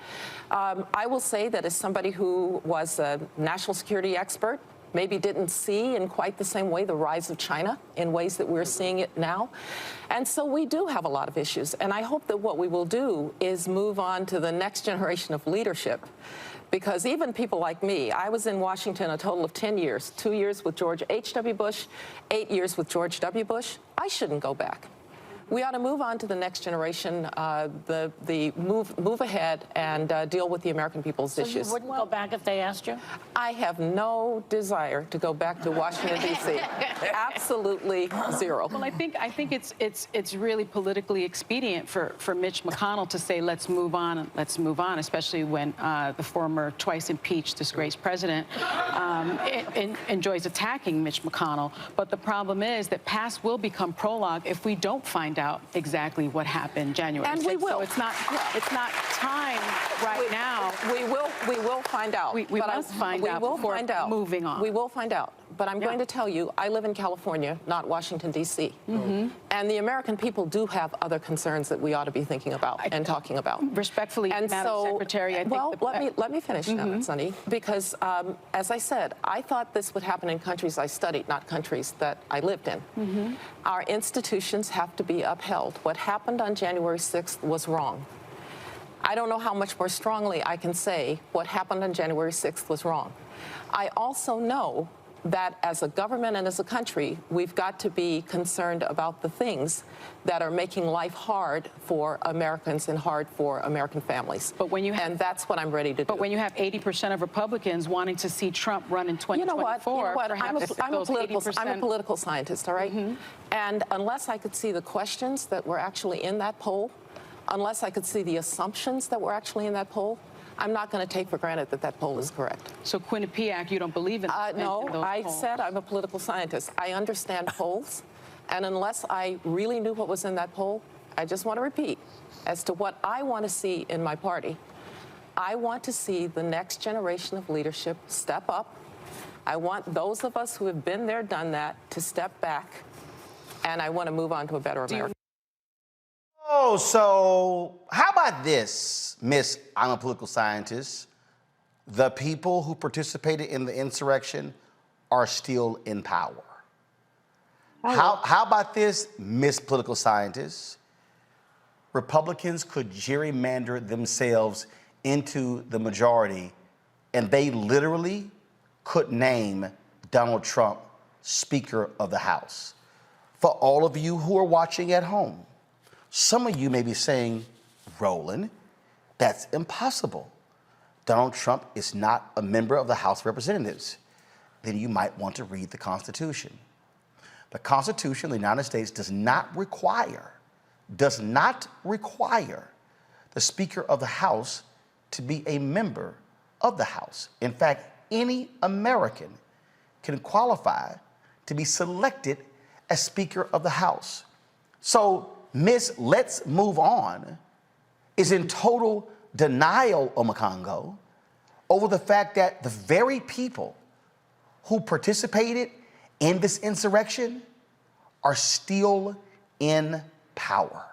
I will say that as somebody who was a national security expert, maybe didn't see in quite the same way the rise of China in ways that we're seeing it now. And so we do have a lot of issues. And I hope that what we will do is move on to the next generation of leadership. Because even people like me, I was in Washington a total of 10 years, 2 years with George H.W. Bush, 8 years with George W. Bush. I shouldn't go back. We ought to move on to the next generation, move ahead and deal with the American people's issues. You wouldn't go back if they asked you? I have no desire to go back to Washington, D.C. Absolutely zero. Well, I think it's really politically expedient for Mitch McConnell to say, let's move on, especially when the former twice impeached disgraced president enjoys attacking Mitch McConnell. But the problem is that past will become prologue if we don't find out exactly what happened January 6th. And we will. So it's not time now. We will find out. We must find out before moving on. We will find out. But I'm going to tell you, I live in California, not Washington, D.C. And the American people do have other concerns that we ought to be thinking about and talking about. Respectfully, and Madam so, Secretary, I think let me finish now, Sonny, because as I said, I thought this would happen in countries I studied, not countries that I lived in. Our institutions have to be upheld. What happened on January 6th was wrong. I don't know how much more strongly I can say what happened on January 6th was wrong. I also know that as a government and as a country, we've got to be concerned about the things that are making life hard for Americans and hard for American families. But when you have, and that's what I'm ready to do. But when you have 80% of Republicans wanting to see Trump run in 2024, I'm a political scientist, all right? And unless I could see the questions that were actually in that poll, unless I could see the assumptions that were actually in that poll, I'm not going to take for granted that that poll is correct. So Quinnipiac, you don't believe in No, in those I polls? said I'm a political scientist. I understand polls, and unless I really knew what was in that poll, I just want to repeat, as to what I want to see in my party, I want to see the next generation of leadership step up. I want those of us who have been there, done that, to step back, and I want to move on to a better America. Oh, so how about this, Miss I'm a political scientist? The people who participated in the insurrection are still in power. How about this, Miss Political Scientist? Republicans could gerrymander themselves into the majority, and they literally could name Donald Trump Speaker of the House. For all of you who are watching at home, some of you may be saying, Roland, that's impossible. Donald Trump is not a member of the House of Representatives. Then you might want to read the Constitution. The Constitution of the United States does not require the Speaker of the House to be a member of the House. In fact, any American can qualify to be selected as Speaker of the House. So Miss Let's Move On is in total denial, Omakongo, over the fact that the very people who participated in this insurrection are still in power.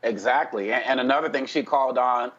Exactly. And another thing, she called on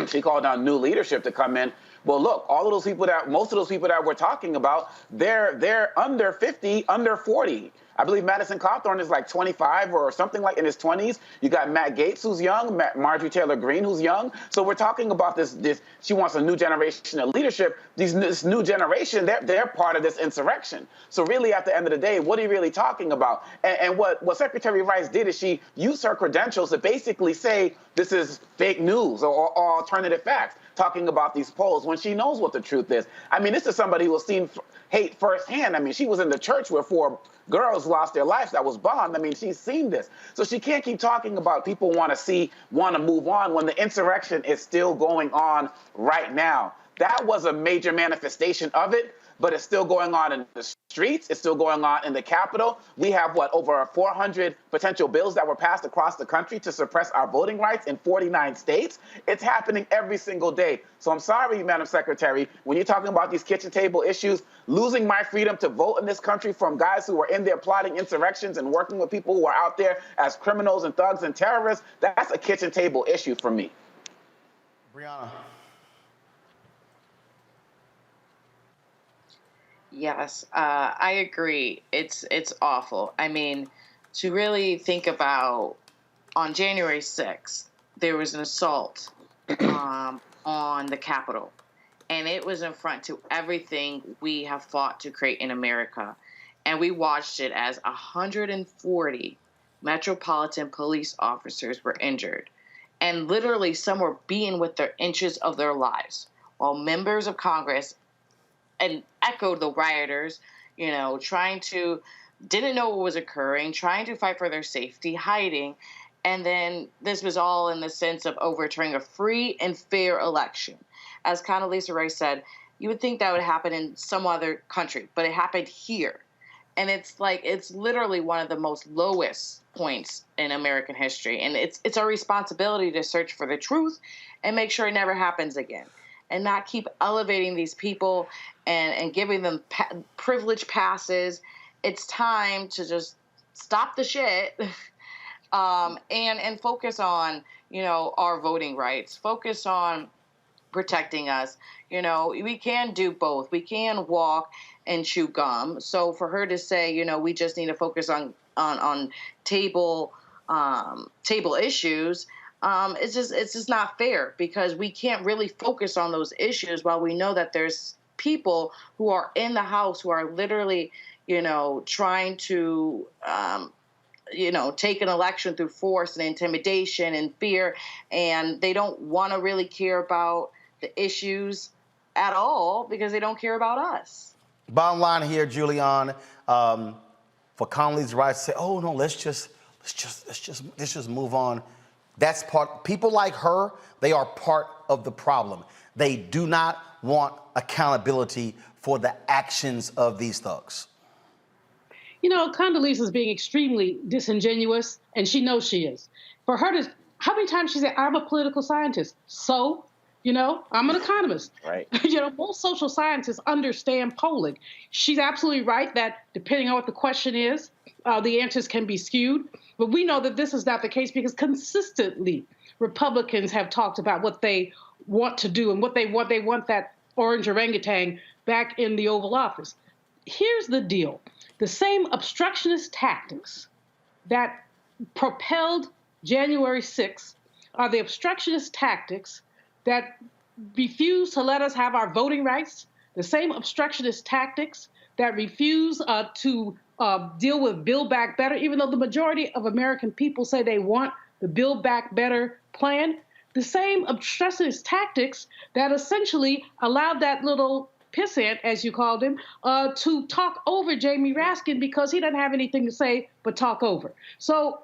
she called on new leadership to come in. Well, look, most of those people that we're talking about, they're under 50, under 40. I believe Madison Cawthorn is like 25 or something like in his 20s. You got Matt Gaetz, who's young, Marjorie Taylor Greene, who's young. So we're talking about this. She wants a new generation of leadership. This new generation, they're part of this insurrection. So really, at the end of the day, what are you really talking about? And what Secretary Rice did is she used her credentials to basically say this is fake news or alternative facts, talking about these polls when she knows what the truth is. I mean, this is somebody who has seen hate firsthand. I mean, she was in the church where 4 girls lost their lives that was bombed. I mean, she's seen this. So she can't keep talking about people want to move on when the insurrection is still going on right now. That was a major manifestation of it, but it's still going on in the streets. It's still going on in the Capitol. We have, over 400 potential bills that were passed across the country to suppress our voting rights in 49 states. It's happening every single day. So I'm sorry, Madam Secretary, when you're talking about these kitchen table issues, losing my freedom to vote in this country from guys who are in there plotting insurrections and working with people who are out there as criminals and thugs and terrorists, that's a kitchen table issue for me. Brianna. Yes, I agree. It's awful. I mean, to really think about, on January 6th, there was an assault on the Capitol, and it was in front to everything we have fought to create in America. And we watched it as 140 Metropolitan Police officers were injured, and literally some were beaten with their inches of their lives, while members of Congress and echoed the rioters, didn't know what was occurring, trying to fight for their safety, hiding. And then this was all in the sense of overturning a free and fair election. As Condoleezza Rice said, you would think that would happen in some other country, but it happened here. And it's literally one of the most lowest points in American history. And it's our responsibility to search for the truth and make sure it never happens again, and not keep elevating these people and giving them privilege passes. It's time to just stop the shit and focus on, our voting rights, focus on protecting us. We can do both. We can walk and chew gum. So for her to say, we just need to focus on table issues, it's just not fair, because we can't really focus on those issues while we know that there's people who are in the House who are literally, trying to, take an election through force and intimidation and fear, and they don't want to really care about the issues at all because they don't care about us. Bottom line here, Julian, for Condoleezza Rice to say, "Oh no, let's just move on." That's part, people like her, they are part of the problem. They do not want accountability for the actions of these thugs. You know, Condoleezza is being extremely disingenuous, and she knows she is. For her to, how many times she said, I'm a political scientist. So, you know, I'm an economist. Right. You know, most social scientists understand polling. She's absolutely right that depending on what the question is, the answers can be skewed. But we know that this is not the case because consistently Republicans have talked about what they want to do and what they want. They want that orange orangutan back in the Oval Office. Here's the deal. The same obstructionist tactics that propelled January 6th are the obstructionist tactics that refuse to let us have our voting rights, the same obstructionist tactics that refuse to deal with Build Back Better, even though the majority of American people say they want the Build Back Better plan, the same obstructionist tactics that essentially allowed that little pissant, as you called him, to talk over Jamie Raskin because he doesn't have anything to say but talk over. So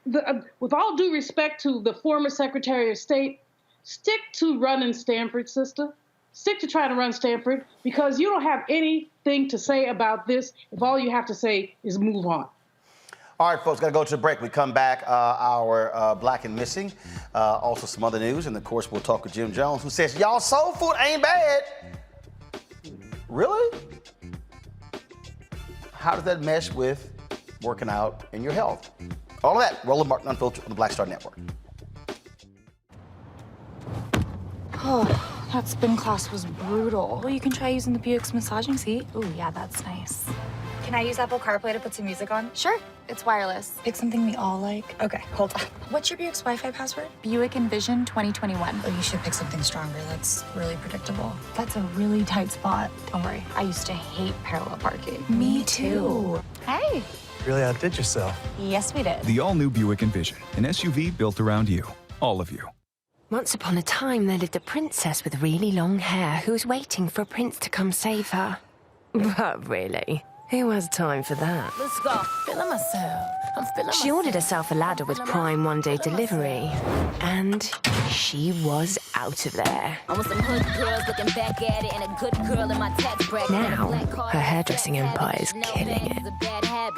with all due respect to the former Secretary of State, stick to running Stanford, sister. Stick to trying to run Stanford because you don't have anything to say about this if all you have to say is move on. All right, folks, got to go to the break. We come back, our Black and Missing, also some other news, and of course we'll talk with Jim Jones, who says, y'all soul food ain't bad. Really? How does that mesh with working out and your health? All of that, Roland Martin Unfiltered on the Black Star Network. Oh, that spin class was brutal. Well, you can try using the Buick's massaging seat. Ooh, yeah, that's nice. Can I use Apple CarPlay to put some music on? Sure, it's wireless. Pick something we all like. Okay, hold on. What's your Buick's Wi-Fi password? Buick Envision 2021. Oh, you should pick something stronger. That's really predictable. That's a really tight spot. Don't worry, I used to hate parallel parking. Me too. Hey. Really outdid yourself. Yes, we did. The all-new Buick Envision, an SUV built around you, all of you. Once upon a time, there lived a princess with really long hair who was waiting for a prince to come save her. But really, who has time for that? Let's go. Feeling myself. I'm feeling She ordered herself a ladder with Prime one-day delivery, and she was out of there. I want some hood girls looking back at it and a good girl in my tax bracket. Now, her hairdressing empire is killing it.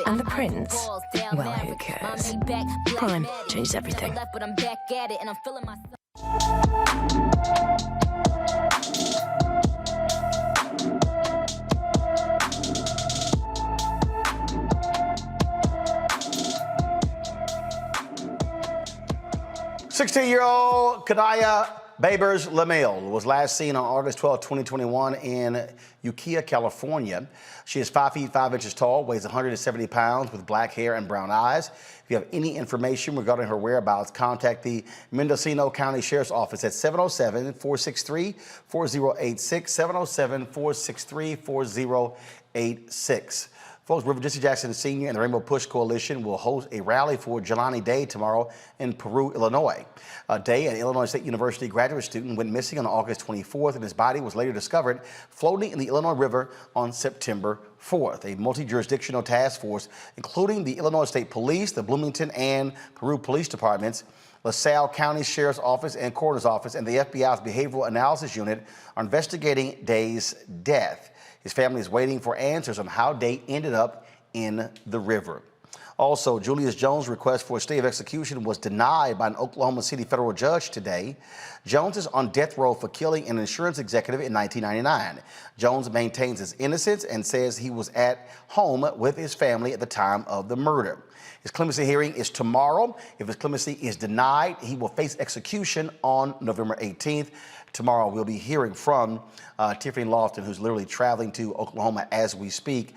And the prince, well, who cares? Prime changes everything. But I'm back at it and I'm feeling myself. "16-year-old Kanaya Babers-Lamille was last seen on August 12, 2021 in Ukiah, California. She is 5 feet 5 inches tall, weighs 170 pounds, with black hair and brown eyes. If you have any information regarding her whereabouts, contact the Mendocino County Sheriff's Office at 707-463-4086, 707-463-4086. Folks, Reverend Jesse Jackson Sr. and the Rainbow Push Coalition will host a rally for Jelani Day tomorrow in Peru, Illinois. Day, an Illinois State University graduate student, went missing on August 24th, and his body was later discovered floating in the Illinois River on September 4th. A multi-jurisdictional task force, including the Illinois State Police, the Bloomington and Peru Police Departments, LaSalle County Sheriff's Office and Coroner's Office, and the FBI's Behavioral Analysis Unit are investigating Day's death. His family is waiting for answers on how Day ended up in the river. Also, Julius Jones' request for a stay of execution was denied by an Oklahoma City federal judge today. Jones is on death row for killing an insurance executive in 1999. Jones maintains his innocence and says he was at home with his family at the time of the murder. His clemency hearing is tomorrow. If his clemency is denied, he will face execution on November 18th. Tomorrow, we'll be hearing from Tiffany Lofton, who's literally traveling to Oklahoma as we speak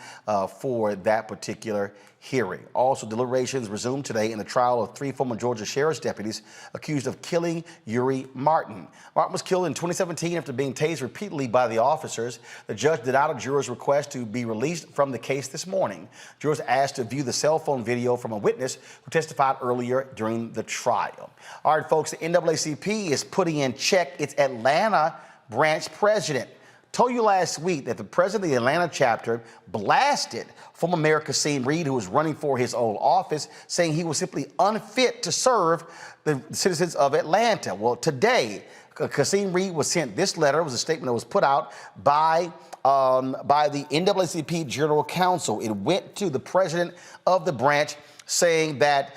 for that particular hearing. Also, deliberations resumed today in the trial of 3 former Georgia sheriff's deputies accused of killing Uri Martin. Martin was killed in 2017 after being tased repeatedly by the officers. The judge denied a juror's request to be released from the case this morning. Jurors asked to view the cell phone video from a witness who testified earlier during the trial. All right, folks, the NAACP is putting in check its Atlanta branch president. told you last week that the president of the Atlanta chapter blasted former Mayor Kasim Reed, who was running for his old office, saying he was simply unfit to serve the citizens of Atlanta. Well, today, Kasim Reed was sent this letter. It was a statement that was put out by the NAACP General Counsel. It went to the president of the branch, saying that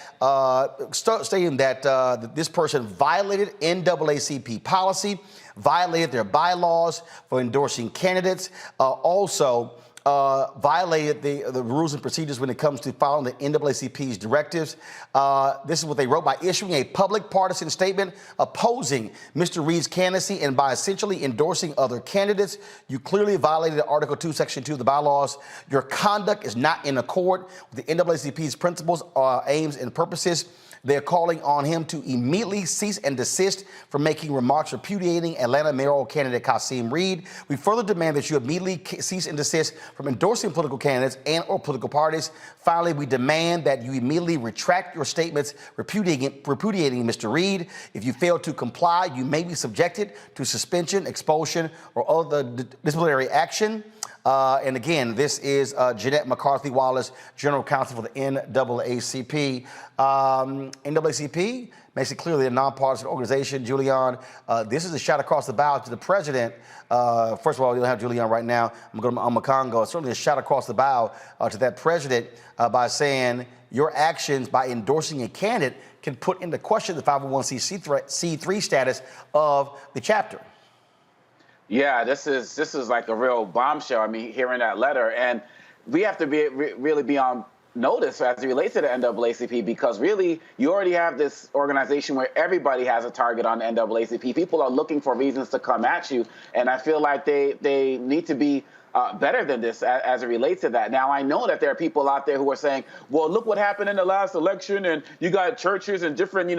this person violated NAACP policy, violated their bylaws for endorsing candidates, also violated the rules and procedures when it comes to following the NAACP's directives. This is what they wrote: by issuing a public partisan statement opposing Mr. Reed's candidacy and by essentially endorsing other candidates, you clearly violated Article 2, Section 2 of the bylaws. Your conduct is not in accord with the NAACP's principles, aims, and purposes. They're calling on him to immediately cease and desist from making remarks repudiating Atlanta mayoral candidate Kasim Reed. We further demand that you immediately cease and desist from endorsing political candidates and or political parties. Finally, we demand that you immediately retract your statements repudiating Mr. Reed. If you fail to comply, you may be subjected to suspension, expulsion, or other disciplinary action. And again, this is Jeanette McCarthy Wallace, General Counsel for the NAACP. NAACP makes it clear they're a nonpartisan organization. Julian, this is a shot across the bow to the president. First of all, we don't have Julian right now. I'm going to Congo. It's certainly a shot across the bow to that president by saying your actions by endorsing a candidate can put into question the 501c3 status of the chapter. Yeah, this is like a real bombshell. I mean, hearing that letter, and we have to really be on notice as it relates to the NAACP, because really you already have this organization where everybody has a target on the NAACP. People are looking for reasons to come at you, and I feel like they need to be better than this as it relates to that. Now, I know that there are people out there who are saying, well, look what happened in the last election, and you got churches and different,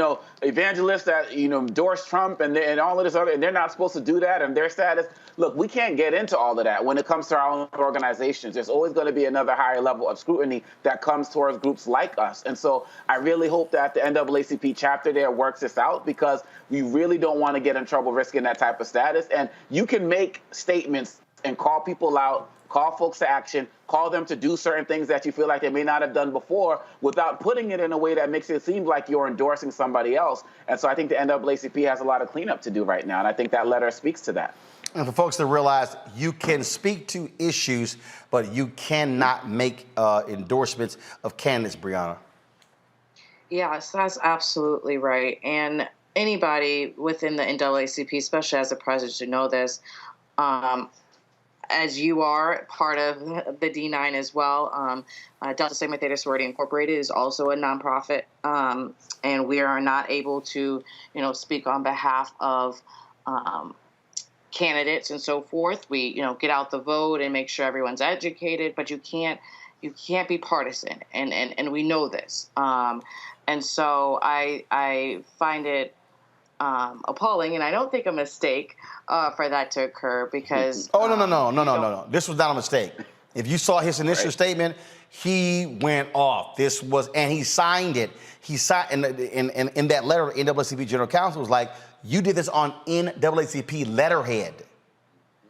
evangelists that, endorsed Trump and all of this other, and they're not supposed to do that, and their status. Look, we can't get into all of that when it comes to our own organizations. There's always going to be another higher level of scrutiny that comes towards groups like us. And so I really hope that the NAACP chapter there works this out, because we really don't want to get in trouble risking that type of status. And you can make statements and call people out, call folks to action, call them to do certain things that you feel like they may not have done before without putting it in a way that makes it seem like you're endorsing somebody else. And so I think the NAACP has a lot of cleanup to do right now, and I think that letter speaks to that. And for folks to realize, you can speak to issues, but you cannot make endorsements of candidates, Brianna. Yes, that's absolutely right. And anybody within the NAACP, especially as a president, should know this. As you are part of the D9 as well, Delta Sigma Theta Sorority Incorporated is also a nonprofit, and we are not able to, speak on behalf of candidates and so forth. We, get out the vote and make sure everyone's educated, but you can't be partisan, and we know this. And so I find it appalling, and I don't think a mistake for that to occur, because no. This was not a mistake. If you saw his initial statement, he went off. And he signed it. He signed in that letter. NAACP General Counsel was like, you did this on NAACP letterhead.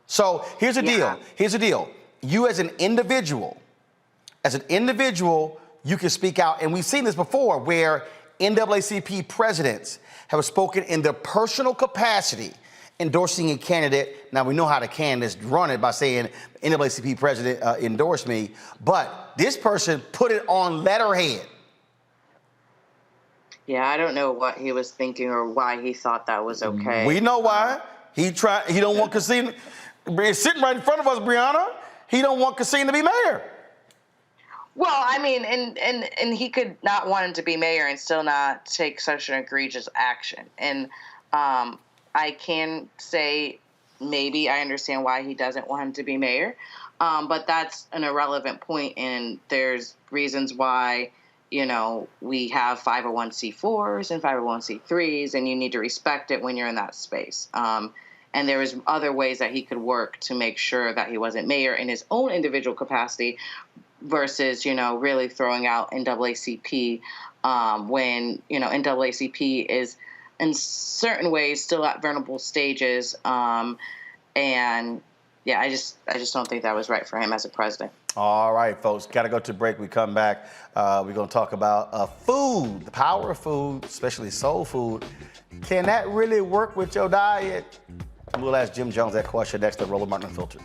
So here's the deal. Here's the deal. You as an individual, you can speak out, and we've seen this before where NAACP presidents have spoken in their personal capacity endorsing a candidate. Now, we know how the candidates run it by saying NAACP president endorsed me, but this person put it on letterhead. Yeah, I don't know what he was thinking or why he thought that was okay. We know why. He don't want Kasim. It's sitting right in front of us, Brianna. He don't want Kasim to be mayor. Well, I mean, and he could not want him to be mayor and still not take such an egregious action. And I can say maybe I understand why he doesn't want him to be mayor, but that's an irrelevant point, and there's reasons why, we have 501c4s and 501c3s, and you need to respect it when you're in that space. And there was other ways that he could work to make sure that he wasn't mayor in his own individual capacity, versus, really throwing out NAACP when, NAACP is in certain ways still at vulnerable stages. And, yeah, I just don't think that was right for him as a president. All right, folks, got to go to break. We come back. We're going to talk about food, the power of food, especially soul food. Can that really work with your diet? We'll ask Jim Jonez that question next to Roland Martin Unfiltered.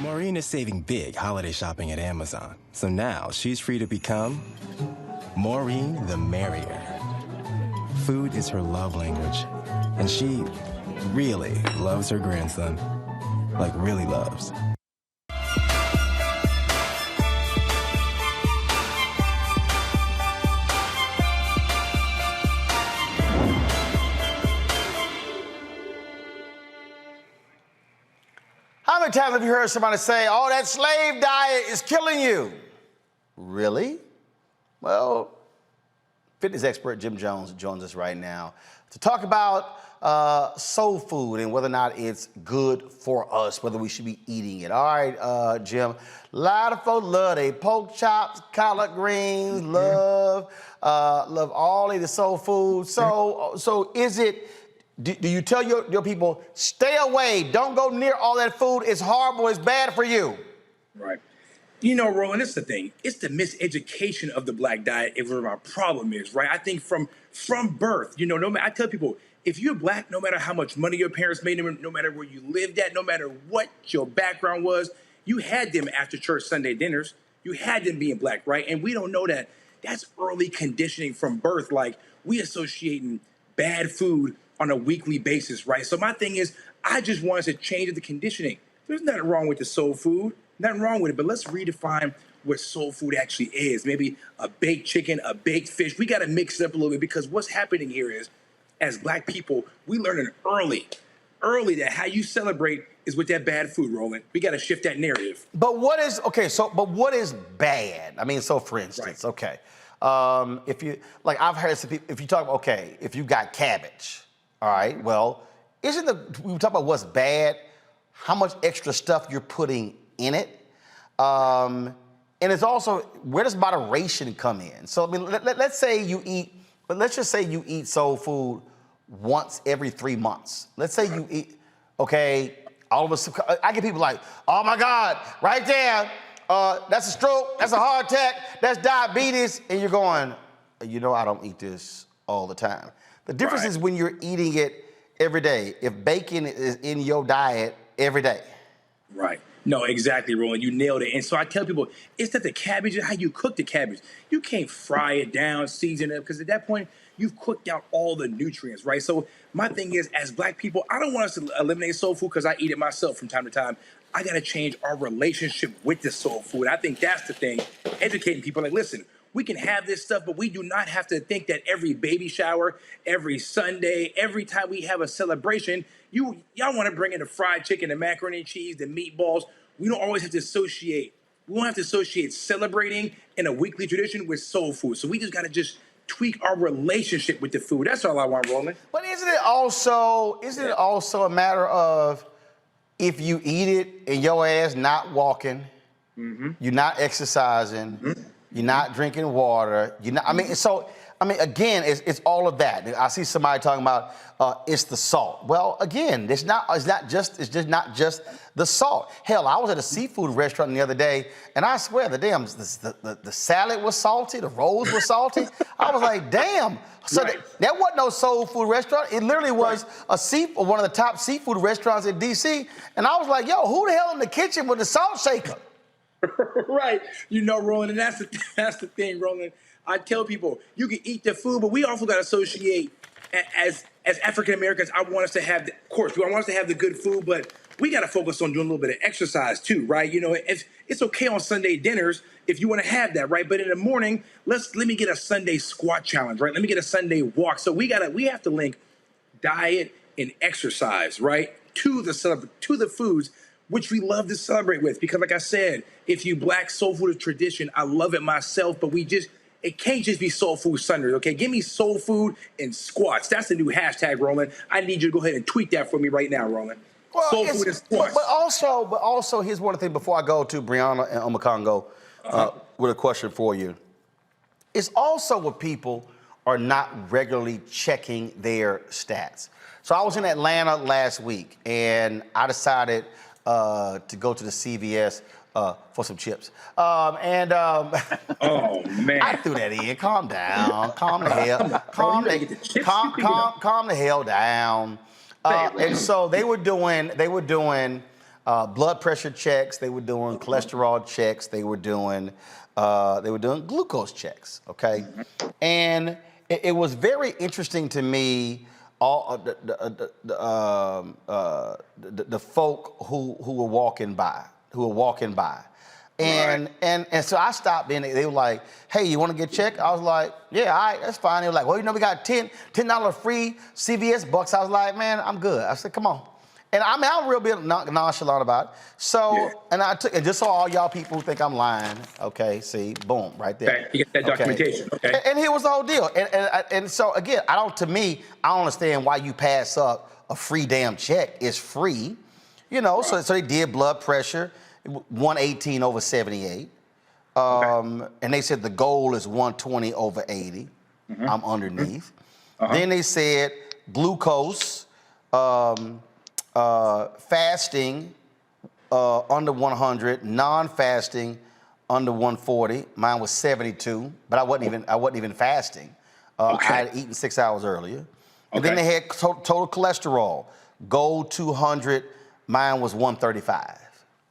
Maureen is saving big holiday shopping at Amazon. So now she's free to become Maureen the Merrier. Food is her love language. And she really loves her grandson. Like, really loves. How many times have you heard somebody say, oh, that slave diet is killing you? Really? Well, fitness expert Jim Jonez joins us right now to talk about soul food and whether or not it's good for us, whether we should be eating it. All right, Jim, a lot of folks love they pork chops, collard greens, love all of the soul food. So is it, do you tell your people, stay away, don't go near all that food, it's horrible, it's bad for you? Right. You know, Roland, this is the thing. It's the miseducation of the black diet is where our problem is, right? I think from birth, you know, I tell people, if you're black, no matter how much money your parents made, no matter where you lived at, no matter what your background was, you had them after church Sunday dinners. You had them being black, right? And we don't know that. That's early conditioning from birth. Like, we associating bad food on a weekly basis, right? So my thing is, I just want us to change the conditioning. There's nothing wrong with the soul food, nothing wrong with it, but let's redefine what soul food actually is. Maybe a baked chicken, a baked fish. We got to mix it up a little bit, because what's happening here is, as black people, we learning early that how you celebrate is with that bad food, Roland. We got to shift that narrative. But what is, okay, but what is bad? I mean, so for instance, okay, if you, like I've heard some people, if you talk about, okay, if you got cabbage, all right, well, we talk about what's bad, how much extra stuff you're putting in it. And it's also, where does moderation come in? So, I mean, let's say you eat, but let's just say you eat soul food once every 3 months. Let's say you eat, okay, all of us, I get people like, oh my God, right there, that's a stroke, that's a heart attack, that's diabetes, and you're going, you know, I don't eat this all the time. The difference is when you're eating it every day. If bacon is in your diet every day. Right. No, exactly, Roland. You nailed it. And so I tell people, it's not the cabbage, it's how you cook the cabbage. You can't fry it down, season it, because at that point, you've cooked out all the nutrients, right? So my thing is, as black people, I don't want us to eliminate soul food because I eat it myself from time to time. I got to change our relationship with the soul food. I think that's the thing. Educating people, like, listen, we can have this stuff, but we do not have to think that every baby shower, every Sunday, every time we have a celebration, y'all want to bring in the fried chicken, the macaroni and cheese, the meatballs. We don't always have to associate. We don't have to associate celebrating in a weekly tradition with soul food. So we just got to just tweak our relationship with the food. That's all I want, Roland. But isn't it also a matter of, if you eat it and your ass not walking, you're not exercising, you're not drinking water, I mean, so I mean, again, it's all of that. I see somebody talking about it's the salt. Well, again, it's just not just the salt. Hell, I was at a seafood restaurant the other day, and I swear the salad was salty, the rolls were salty. I was like, damn. So that wasn't no soul food restaurant. It literally was one of the top seafood restaurants in D.C. And I was like, yo, who the hell in the kitchen with the salt shaker? Right. Roland, and that's the thing, Roland. I tell people you can eat the food, but we also got to associate as African Americans. I want us to have, of course, I want us to have the good food, but we got to focus on doing a little bit of exercise too, right? It's okay on Sunday dinners if you want to have that, right? But in the morning, let me get a Sunday squat challenge, right? Let me get a Sunday walk. So we have to link diet and exercise, right, to the foods which we love to celebrate with. Because like I said, if you Black soul food is tradition, I love it myself, but it can't just be soul food Sundays, okay? Give me soul food and squats. That's the new hashtag, Roland. I need you to go ahead and tweet that for me right now, Roland. Well, soul food and squats. But also, here's one thing before I go to Brianna and Omakongo with a question for you. It's also what people are not regularly checking their stats. So I was in Atlanta last week, and I decided to go to the CVS for some chips. Oh, man. I threw that in. Calm down. Calm the hell down. And so they were doing blood pressure checks. They were doing cholesterol checks. They were doing glucose checks. Okay, and it was very interesting to me. All the folk who were walking by, and so I stopped in. They were like, "Hey, you want to get checked?" I was like, "Yeah, all right, that's fine." They were like, "Well, we got $10 free CVS bucks." I was like, "Man, I'm good." I said, "Come on," and I'm real bit nonchalant about it. So, and I took, and just so all y'all people who think I'm lying, okay, see, boom, right there. Okay, you get that documentation. Okay. And here was the whole deal. And so again, I don't understand why you pass up a free damn check. It's free, So they did blood pressure, 118/78, and they said the goal is 120/80. I'm underneath. Then they said glucose, fasting under 100, non-fasting under 140. Mine was 72, but I wasn't even fasting. I had eaten 6 hours earlier. And then they had total cholesterol. Gold 200, mine was 135.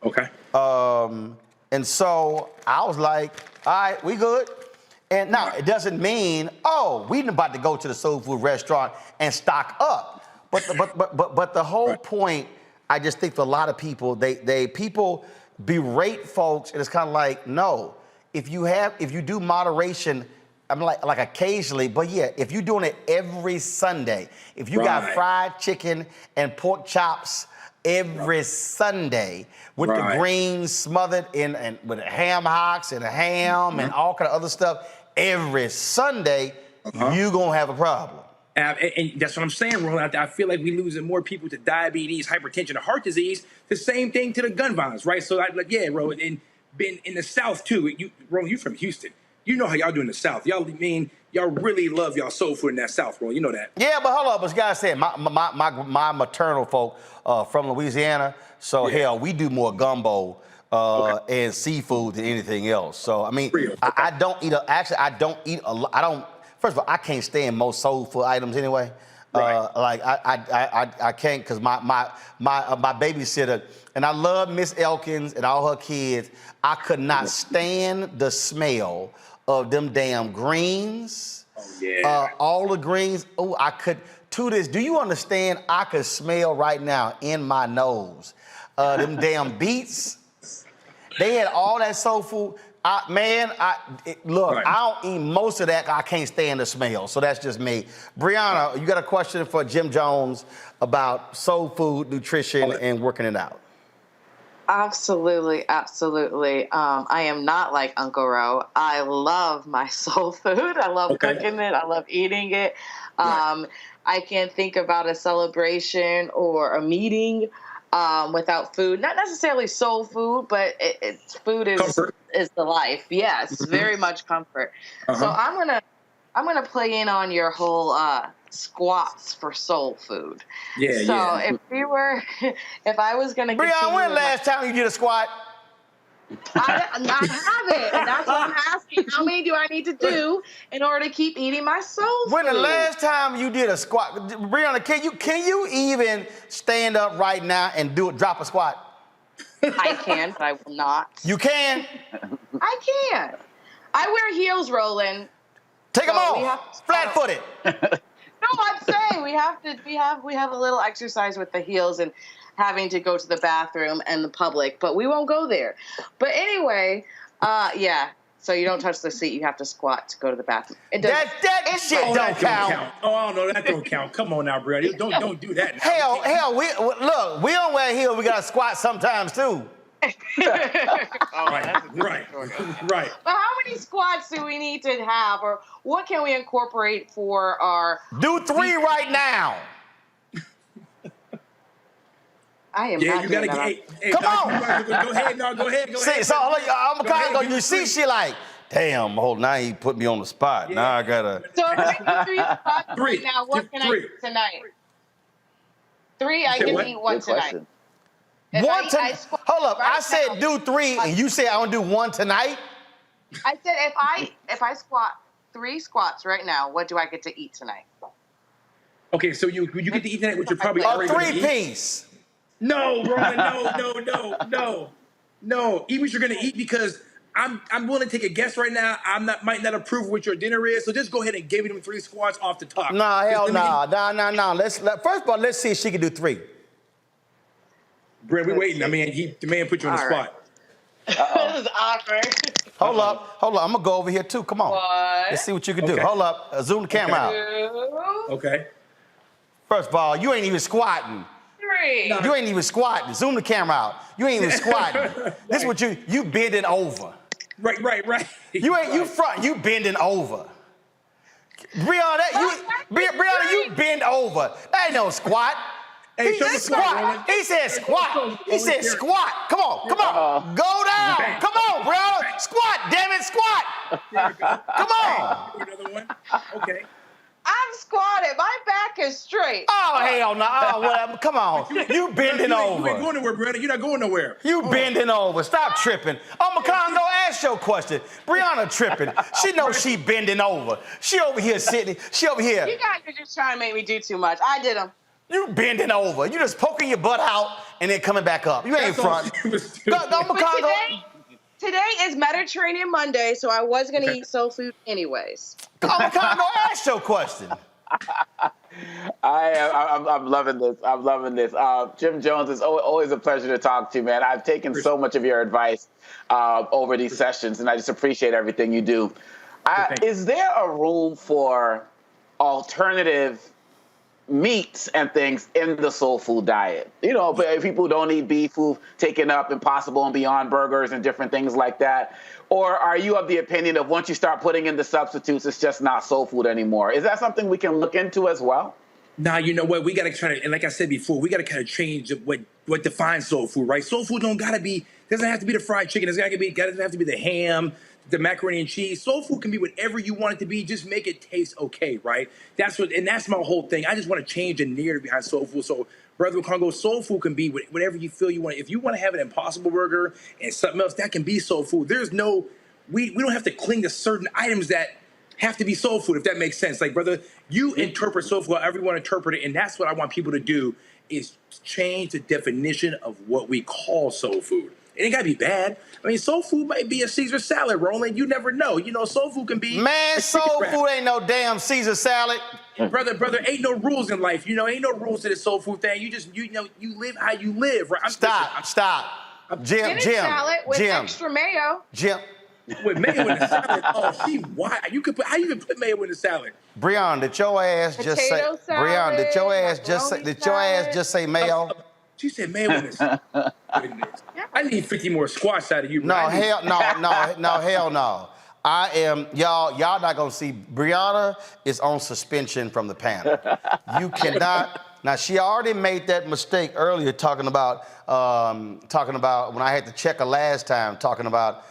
Okay. And so I was like, all right, we good. And now it doesn't mean, we about to go to the soul food restaurant and stock up. But the whole point, I just think for a lot of people, people berate folks, and it's kind of like, no, if you do moderation, I'm like occasionally, but yeah, if you're doing it every Sunday, if you got fried chicken and pork chops every Sunday with the greens smothered in and with ham hocks and a ham and all kind of other stuff every Sunday, you're gonna have a problem. And that's what I'm saying, Roland. I feel like we're losing more people to diabetes, hypertension, and heart disease. The same thing to the gun violence, right? So, Roland, and been in the South too. Roland, you from Houston. You know how y'all do in the South. Y'all really love y'all soul food in that South, Roland. You know that. Yeah, but hold on. But guys said my maternal folk from Louisiana. So hell, we do more gumbo and seafood than anything else. So I mean, I don't eat a lot. First of all, I can't stand most soul food items anyway. I can't because my babysitter, and I love Miss Elkins and all her kids. I could not stand the smell of them damn greens. All the greens. Oh, I could. To this, do you understand? I could smell right now in my nose. Them damn beets. They had all that soul food. I don't eat most of that. I can't stand the smell. So that's just me. Brianna, you got a question for Jim Jonez about soul food, nutrition, and working it out? Absolutely. I am not like Uncle Ro. I love my soul food. I love cooking it. I love eating it. I can't think about a celebration or a meeting without food. Not necessarily soul food, but food is the life. Yes, very much comfort. So I'm I'm gonna play in on your whole squats for soul food. Yeah, so yeah. if I was gonna Breon, when last time you did a squat? I haven't, and that's what I'm asking. How many do I need to do in order to keep eating my soul food? When the last time you did a squat, Brianna, can you even stand up right now and drop a squat? I can, but I will not. You can? I can. I wear heels, Roland. Take them off. Flat-footed. No, I'm saying we have a little exercise with the heels and having to go to the bathroom and the public, but we won't go there. But anyway, yeah. So you don't touch the seat. You have to squat to go to the bathroom. That shit don't count. Oh no, that don't count. Come on now, bro. Don't do that. Now. Hell, look, we don't wear heels. We got to squat sometimes too. Right. But how many squats do we need to have, or what can we incorporate for our? Do 3 right now. I am. Yeah, not you gotta doing get. Come on. Go ahead. No, go ahead. See, so I'm kind of. You see, she like, damn. Hold now, he put me on the spot. Yeah. Now I gotta. So if I do 3 squats right now, what can I eat tonight? 3. I can eat 1 tonight. Hold up. I said do 3, and you said I want to do 1 tonight. I said if I squat 3 squats right now, what do I get to eat tonight? Okay, so you get to eat tonight, which you're probably a already 3-piece. No, Roman, no. Eat what you're gonna eat because I'm willing to take a guess right now. Might not approve what your dinner is, so just go ahead and give them 3 squats off the top. Nah, hell no. First of all, let's see if she can do 3. Brent, we waiting. I mean, the man put you on the spot. This is awkward. Hold up. I'm gonna go over here too. Come on. Let's see what you can do. Hold up. Zoom the camera out. Okay. First of all, you ain't even squatting. 3. You ain't even squatting. Zoom the camera out. You ain't even squatting. This is what you bending over. Right. You front. You bending over. Brianna, you bend over. That ain't no squat. Hey, he said squat. He said squat. He said squat. Come on. Go down. Come on, Brianna. Squat. Damn it, squat. Come on. Another one. Okay. I'm squatted. My back is straight. Oh, hell no. Oh, whatever. Come on. You bending over. You ain't going nowhere, Brianna. You're not going nowhere. You bending over. Stop tripping. Oh, McCon, go ask your question. Brianna tripping. She knows she bending over. She over here sitting. She over here. You guys are just trying to make me do too much. I did them. You bending over. You just poking your butt out and then coming back up. You ain't front. Today is Mediterranean Monday, so I was going to eat soul food anyways. Oh, McCon, go ask your question. I'm loving this. I'm loving this. Jim Jonez, it's always a pleasure to talk to you, man. I've taken so much of your advice over these sessions, and I just appreciate everything you do. Is there a room for alternative meats and things in the soul food diet? You know, people who don't eat beef, who've taken up Impossible and Beyond burgers and different things like that. Or are you of the opinion of once you start putting in the substitutes, it's just not soul food anymore? Is that something we can look into as well? Nah, you know what? We got to try to, and like I said before, we got to kind of change what defines soul food, right? Soul food doesn't have to be the fried chicken. It doesn't have to be the ham, the macaroni and cheese. Soul food can be whatever you want it to be. Just make it taste okay, right? That's my whole thing. I just want to change the narrative behind soul food. So, Brother Congo, soul food can be whatever you feel you want. If you want to have an Impossible Burger and something else, that can be soul food. There's no, we don't have to cling to certain items that have to be soul food, if that makes sense. Like, brother, you interpret soul food however you want to interpret it, and that's what I want people to do, is change the definition of what we call soul food. It ain't got to be bad. I mean, soul food might be a Caesar salad, Roland. You never know. You know, soul food can be... Man, soul food ain't no damn Caesar salad. Brother, ain't no rules in life. You know, ain't no rules to this soul food thing. You live how you live, right? Stop. Jim. Salad with extra mayo. Jim. With mayo in the salad? Oh, why? How you can put mayo in the salad? Breon, did your ass just say... Breon, did your ass just say mayo? She said mayo in the salad. I need 50 more squats out of you. No, hell no. Y'all not gonna see. Brianna is on suspension from the panel. You cannot. Now, she already made that mistake earlier talking about when I had to check her last time, talking about,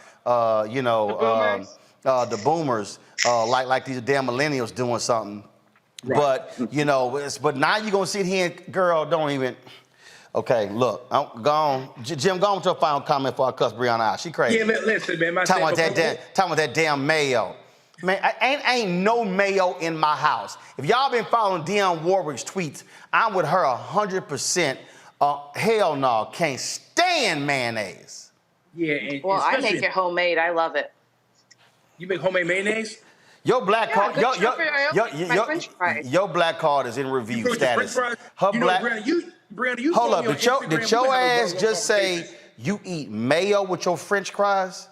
the boomers, like these damn millennials doing something. Right. But, you know, but now you're going to sit here and, girl, don't even. Okay, look, I'm gone. Jim, go on with your final comment before I cuss Brianna out. She crazy. Yeah, listen, man. Talking about that damn mayo. Man, ain't no mayo in my house. If y'all been following Dionne Warwick's tweets, I'm with her 100%. Hell no, can't stand mayonnaise. Yeah, and well, I make it homemade. I love it. You make homemade mayonnaise? Your black card, your black card is in review status. Her black. Brianna, you hold up, did your ass just say you eat mayo with your French fries?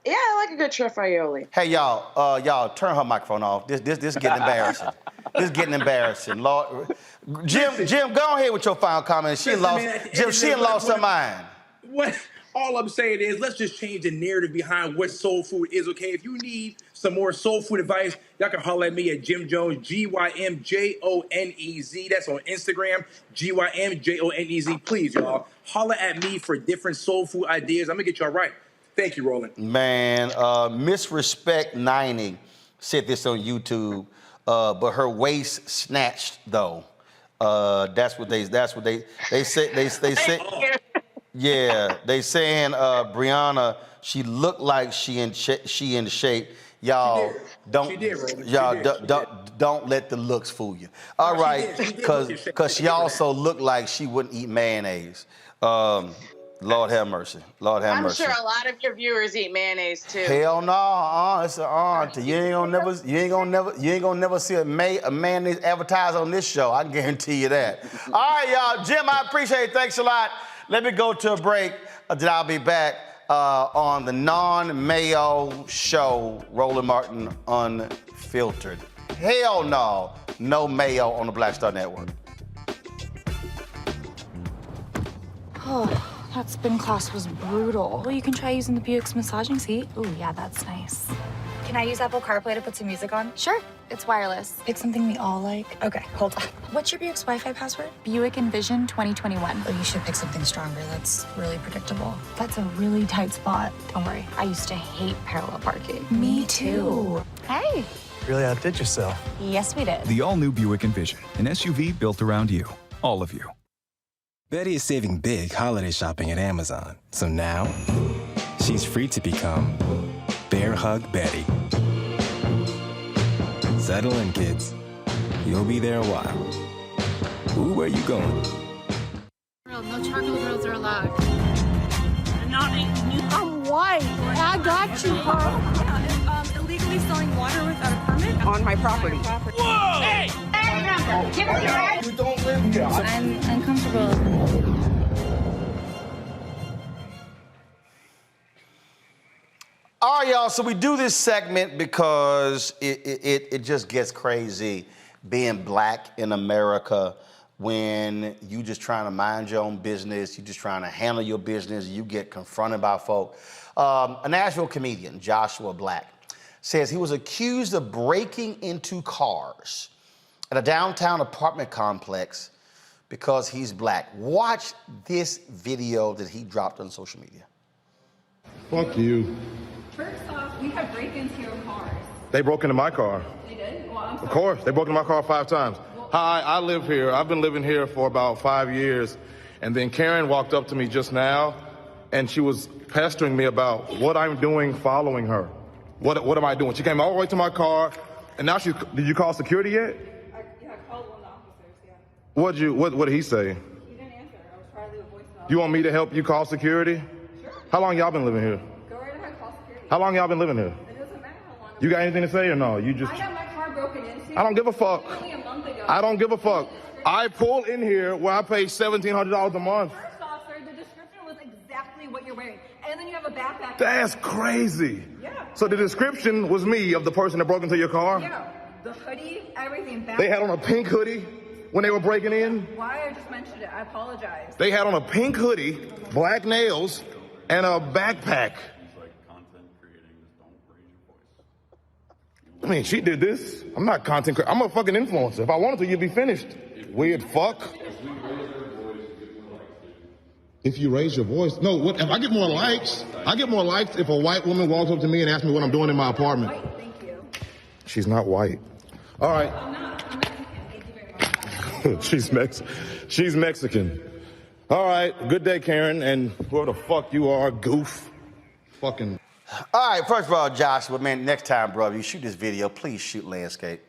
Yeah, I like a good shrimp aioli. Hey y'all, turn her microphone off. This getting embarrassing. This getting embarrassing. Lord, Jim, go ahead with your final comment. She lost her mind. What? All I'm saying is, let's just change the narrative behind what soul food is, okay? If you need some more soul food advice, y'all can holler at me at Jim Jonez, GYMJONEZ. That's on Instagram, GYMJONEZ. Please, y'all, holler at me for different soul food ideas. I'm gonna get y'all right. Thank you, Roland. Man, Misrespect 90 said this on YouTube, but her waist snatched though. That's what they said. Yeah, they saying Brianna, she looked like she in shape. Y'all don't let the looks fool you. All right, because she also looked like she wouldn't eat mayonnaise. Lord have mercy. Lord have mercy. I'm sure a lot of your viewers eat mayonnaise too. Hell no, it's an auntie. You ain't gonna never see a mayonnaise advertised on this show. I can guarantee you that. All right, y'all. Jim, I appreciate it. Thanks a lot. Let me go to a break. Then I'll be back on the non-mayo show, Roland Martin Unfiltered. Hell no, no mayo on the Black Star Network. Oh. That spin class was brutal. Well, you can try using the Buick's massaging seat. Ooh, yeah, that's nice. Can I use Apple CarPlay to put some music on? Sure, it's wireless. Pick something we all like. Okay, hold on. What's your Buick's Wi-Fi password? Buick Envision 2021. Oh, you should pick something stronger. That's really predictable. That's a really tight spot. Don't worry, I used to hate parallel parking. Me too. Hey. Really outdid yourself. Yes, we did. The all-new Buick Envision, an SUV built around you, all of you. Betty is saving big holiday shopping at Amazon. So now, she's free to become Bear Hug Betty. Settle in, kids. You'll be there a while. Ooh, where you going? No charcoal grills are allowed. I'm white. I got you, Carl. Yeah, illegally selling water without a permit on my property. Whoa! Hey! Give us your ID. You don't live here. I'm uncomfortable. All right, y'all, so we do this segment because it just gets crazy being black in America when you just trying to mind your own business, you just trying to handle your business, you get confronted by folk. A Nashville comedian, Joshua Black, says he was accused of breaking into cars at a downtown apartment complex because he's black. Watch this video that he dropped on social media. Fuck you. First off, we have break-ins here of cars. They broke into my car. They did? Well, I'm sorry. Of course. They broke into my car 5 times. Hi, I live here. I've been living here for about 5 years. And then Karen walked up to me just now, and she was pestering me about what I'm doing following her. What am I doing? She came all the way to my car, and now did you call security yet? Yeah, I called one of the officers, yeah. What did he say? He didn't answer. I was trying to leave a voicemail. You want me to help you call security? Sure. How long y'all been living here? Go right ahead, call security. How long y'all been living here? It doesn't matter how long. You got anything to say or no? You just. I got my car broken into. I don't give a fuck. Only a month ago. I don't give a fuck. I pull in here where I pay $1,700 a month. First off, sir, the description was exactly what you're wearing. And then you have a backpack. That's crazy. Yeah. So the description was me of the person that broke into your car? Yeah. The hoodie, everything. They had on a pink hoodie when they were breaking in? Why I just mentioned it. I apologize. They had on a pink hoodie, black nails, and a backpack. I mean, she did this. I'm not content creator. I'm a fucking influencer. If I wanted to, you'd be finished. Weird fuck. If you raise your voice, no, what, if I get more likes, I get more likes if a white woman walks up to me and asks me what I'm doing in my apartment. Thank you. She's not white. All right. She's Mexican. All right, good day, Karen, and whoever the fuck you are, goof. Fucking. All right, first of all, Joshua, man, next time, bro, you shoot this video, please shoot landscape.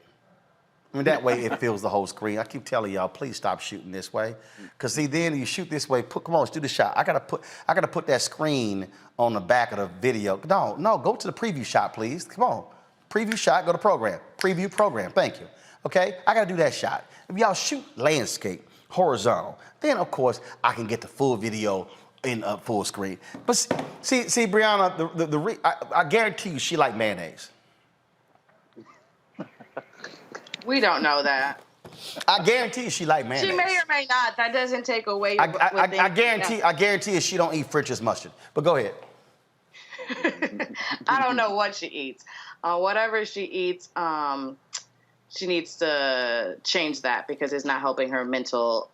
I mean, that way it fills the whole screen. I keep telling y'all, please stop shooting this way. Because see, then you shoot this way, come on, let's do the shot. I gotta put that screen on the back of the video. No, go to the preview shot, please. Come on. Preview shot, go to program. Preview program, thank you. Okay, I gotta do that shot. If y'all shoot landscape, horizontal, then of course I can get the full video in full screen. But see, Brianna, I guarantee you she like mayonnaise. We don't know that. I guarantee you she like mayonnaise. She may or may not. That doesn't take away. I guarantee you she don't eat French's mustard. But go ahead. I don't know what she eats. Whatever she eats, she needs to change that because it's not helping her mental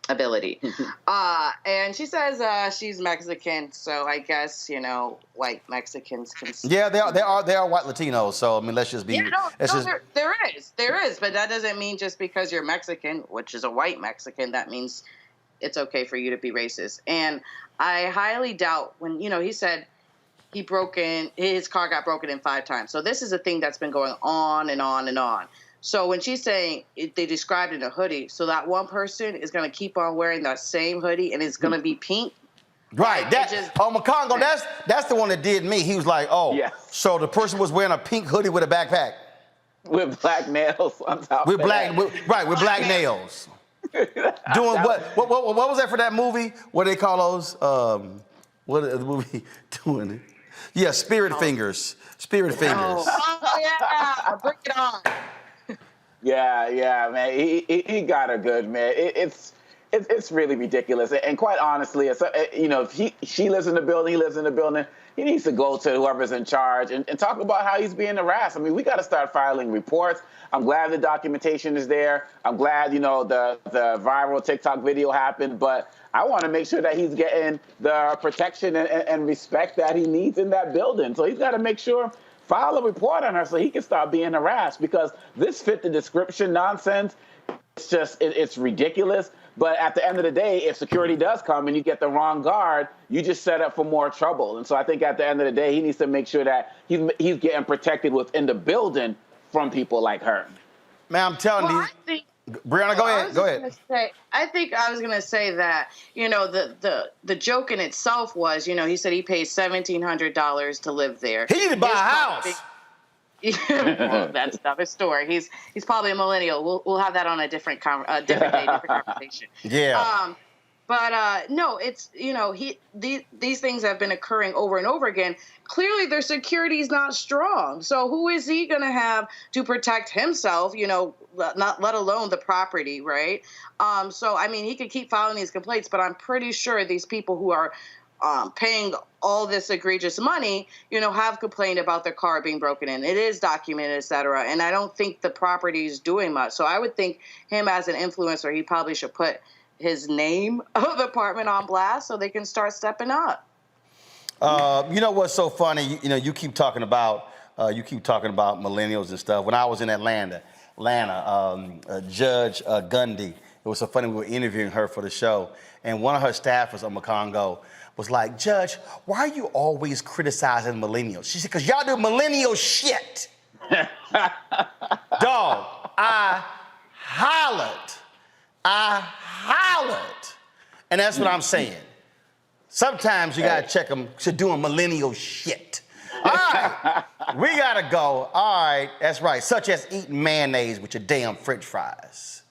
ability. And she says she's Mexican, so I guess white Mexicans can. Yeah, they are white Latinos. So I mean, let's just be. Yeah, there is, but that doesn't mean just because you're Mexican, which is a white Mexican, that means it's okay for you to be racist. And I highly doubt when he said his car got broken in 5 times. So this is a thing that's been going on and on and on. So when she's saying they described it in a hoodie, so that one person is going to keep on wearing that same hoodie and it's going to be pink. Right. McCongo, that's the one that did me. He was like, so the person was wearing a pink hoodie with a backpack. With black nails on top with black nails. Doing what was that for that movie? What do they call those? What is the movie doing? Yeah, Spirit Fingers. Spirit Fingers. Oh yeah, bring it on. Yeah, man. He got her good, man. It's really ridiculous. And quite honestly, if she lives in the building, he lives in the building, he needs to go to whoever's in charge and talk about how he's being harassed. I mean, we got to start filing reports. I'm glad the documentation is there. I'm glad, the viral TikTok video happened, but I want to make sure that he's getting the protection and respect that he needs in that building. So he's got to make sure, file a report on her so he can stop being harassed, because this fit the description nonsense. It's ridiculous. But at the end of the day, if security does come and you get the wrong guard, you just set up for more trouble. And so I think at the end of the day, he needs to make sure that he's getting protected within the building from people like her. Man, I'm telling you. Brianna, go ahead. I think I was going to say that, the joke in itself was, he said he pays $1,700 to live there. He need to buy a house. Well, that's another story. He's probably a millennial. We'll have that on a different day, different conversation. Yeah. But no, it's these things have been occurring over and over again. Clearly, their security is not strong. So who is he going to have to protect himself? Not let alone the property, right? So I mean, he could keep filing these complaints, but I'm pretty sure these people who are paying all this egregious money, have complained about their car being broken in. It is documented, et cetera. And I don't think the property is doing much. So I would think him as an influencer, he probably should put his name of the apartment on blast so they can start stepping up. You know what's so funny? You keep talking about millennials and stuff. When I was in Atlanta, Judge Gundy, it was so funny. We were interviewing her for the show, and one of her staffers on Congo was like, "Judge, why are you always criticizing millennials?" She said, "Because y'all do millennial shit." Dog, I hollered. And that's what I'm saying. Sometimes you gotta check them to doing millennial shit. All right, we gotta go. All right, that's right. Such as eating mayonnaise with your damn French fries.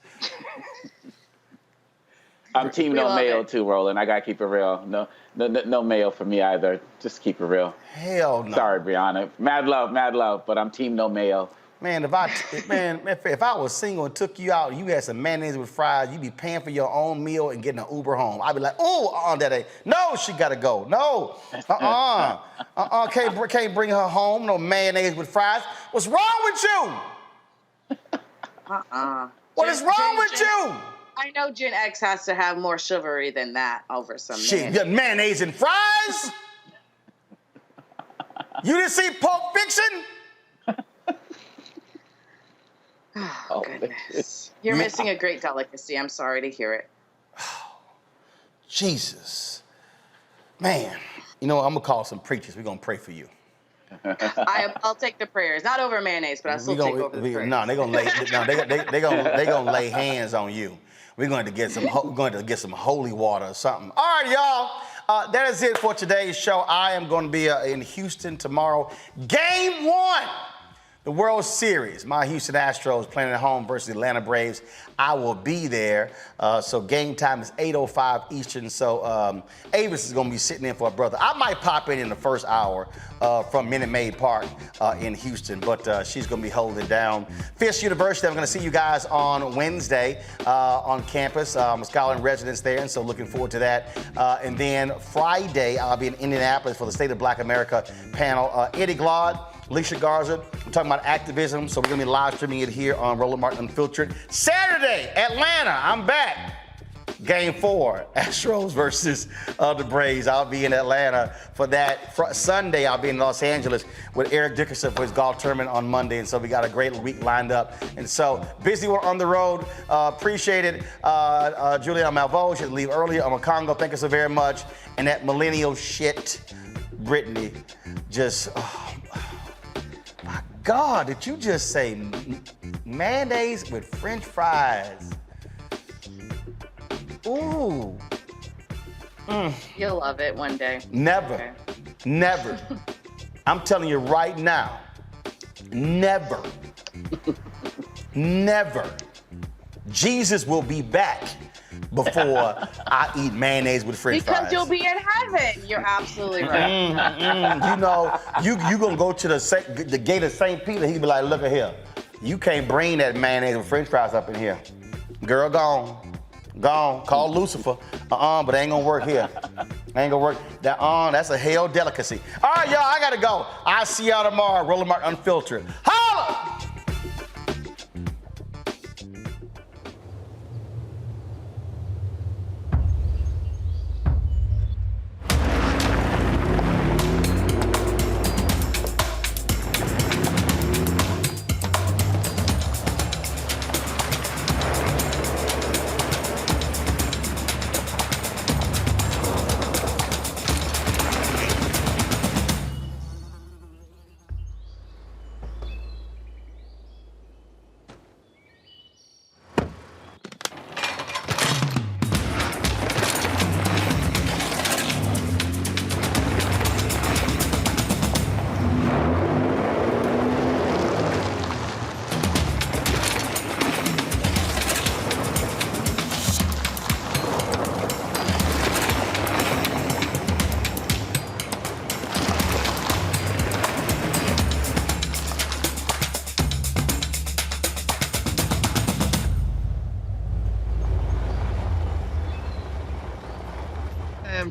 I'm team no mayo too, Roland. I gotta keep it real. No mayo for me either. Just keep it real. Hell no. Sorry, Brianna. Mad love, but I'm team no mayo. Man, if I was single and took you out and you had some mayonnaise with fries, you'd be paying for your own meal and getting an Uber home. I'd be like, that ain't. No, she gotta go. No, can't bring her home. No mayonnaise with fries. What's wrong with you? What is wrong with you? I know Gen X has to have more chivalry than that over some Shit, you got mayonnaise and fries? You didn't see Pulp Fiction? Oh, goodness. You're missing a great delicacy. I'm sorry to hear it. Jesus. Man. You know what? I'm going to call some preachers. We're going to pray for you. I'll take the prayers. Not over mayonnaise, but I'll still take over the prayers. No, they're going to lay hands on you. We're going to get some holy water or something. All right, y'all. That is it for today's show. I am going to be in Houston tomorrow. Game 1. The World Series, my Houston Astros playing at home versus the Atlanta Braves. I will be there. So game time is 8:05 Eastern. So Avis is going to be sitting in for her brother. I might pop in the first hour from Minute Maid Park in Houston, but she's going to be holding it down. Fisk University, I'm going to see you guys on Wednesday on campus. I'm a scholar in residence there, and so looking forward to that. And then Friday, I'll be in Indianapolis for the State of Black America panel. Eddie Glaude, Alicia Garza, we're talking about activism, so we're going to be live streaming it here on Roland Martin Unfiltered. Saturday, Atlanta, I'm back. Game 4, Astros versus the Braves. I'll be in Atlanta for that. Sunday, I'll be in Los Angeles with Eric Dickerson for his golf tournament on Monday, and so we got a great week lined up. And so, busy on the road. Appreciate it. Juliana Malvo, she had to leave earlier. I'm a Congo, thank you so very much. And that millennial shit, Brittany, just... My God, did you just say mayonnaise with French fries? Ooh. You'll love it one day. Never. Okay. Never. I'm telling you right now, never. Never. Jesus will be back before I eat mayonnaise with French fries. Because you'll be in heaven. You're absolutely right. You know, you gonna go to the gate of St. Peter. He'll be like, look at here. You can't bring that mayonnaise with French fries up in here. Girl, gone. Call Lucifer. But it ain't gonna work here. Ain't gonna work. That's a hell delicacy. All right, y'all, I gotta go. I'll see y'all tomorrow. Roland Martin Unfiltered. Holla!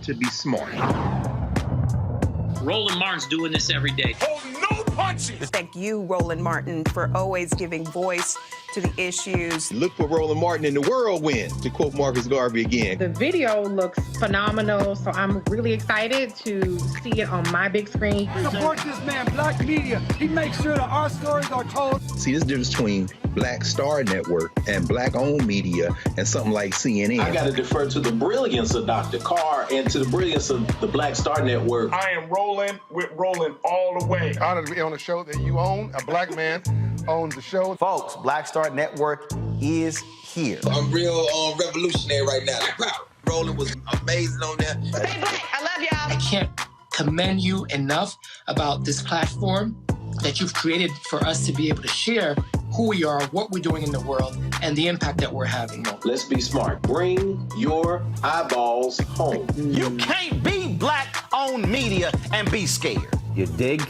To be smart. Roland Martin's doing this every day. Oh, no punches! Thank you, Roland Martin, for always giving voice to the issues. Look for Roland Martin in the whirlwind, to quote Marcus Garvey again. The video looks phenomenal, so I'm really excited to see it on my big screen. Support this man, Black Media. He makes sure that our stories are told. See, there's a difference between Black Star Network and Black-owned media and something like CNN. I got to defer to the brilliance of Dr. Carr and to the brilliance of the Black Star Network. I am rolling with Roland all the way. Honored to be on a show that you own. A black man owns the show. Folks, Black Star Network is here. I'm real revolutionary right now. Roland was amazing on there. Stay black. I love y'all. I can't commend you enough about this platform that you've created for us to be able to share who we are, what we're doing in the world, and the impact that we're having. Let's be smart. Bring your eyeballs home. You can't be Black-owned media and be scared. You dig?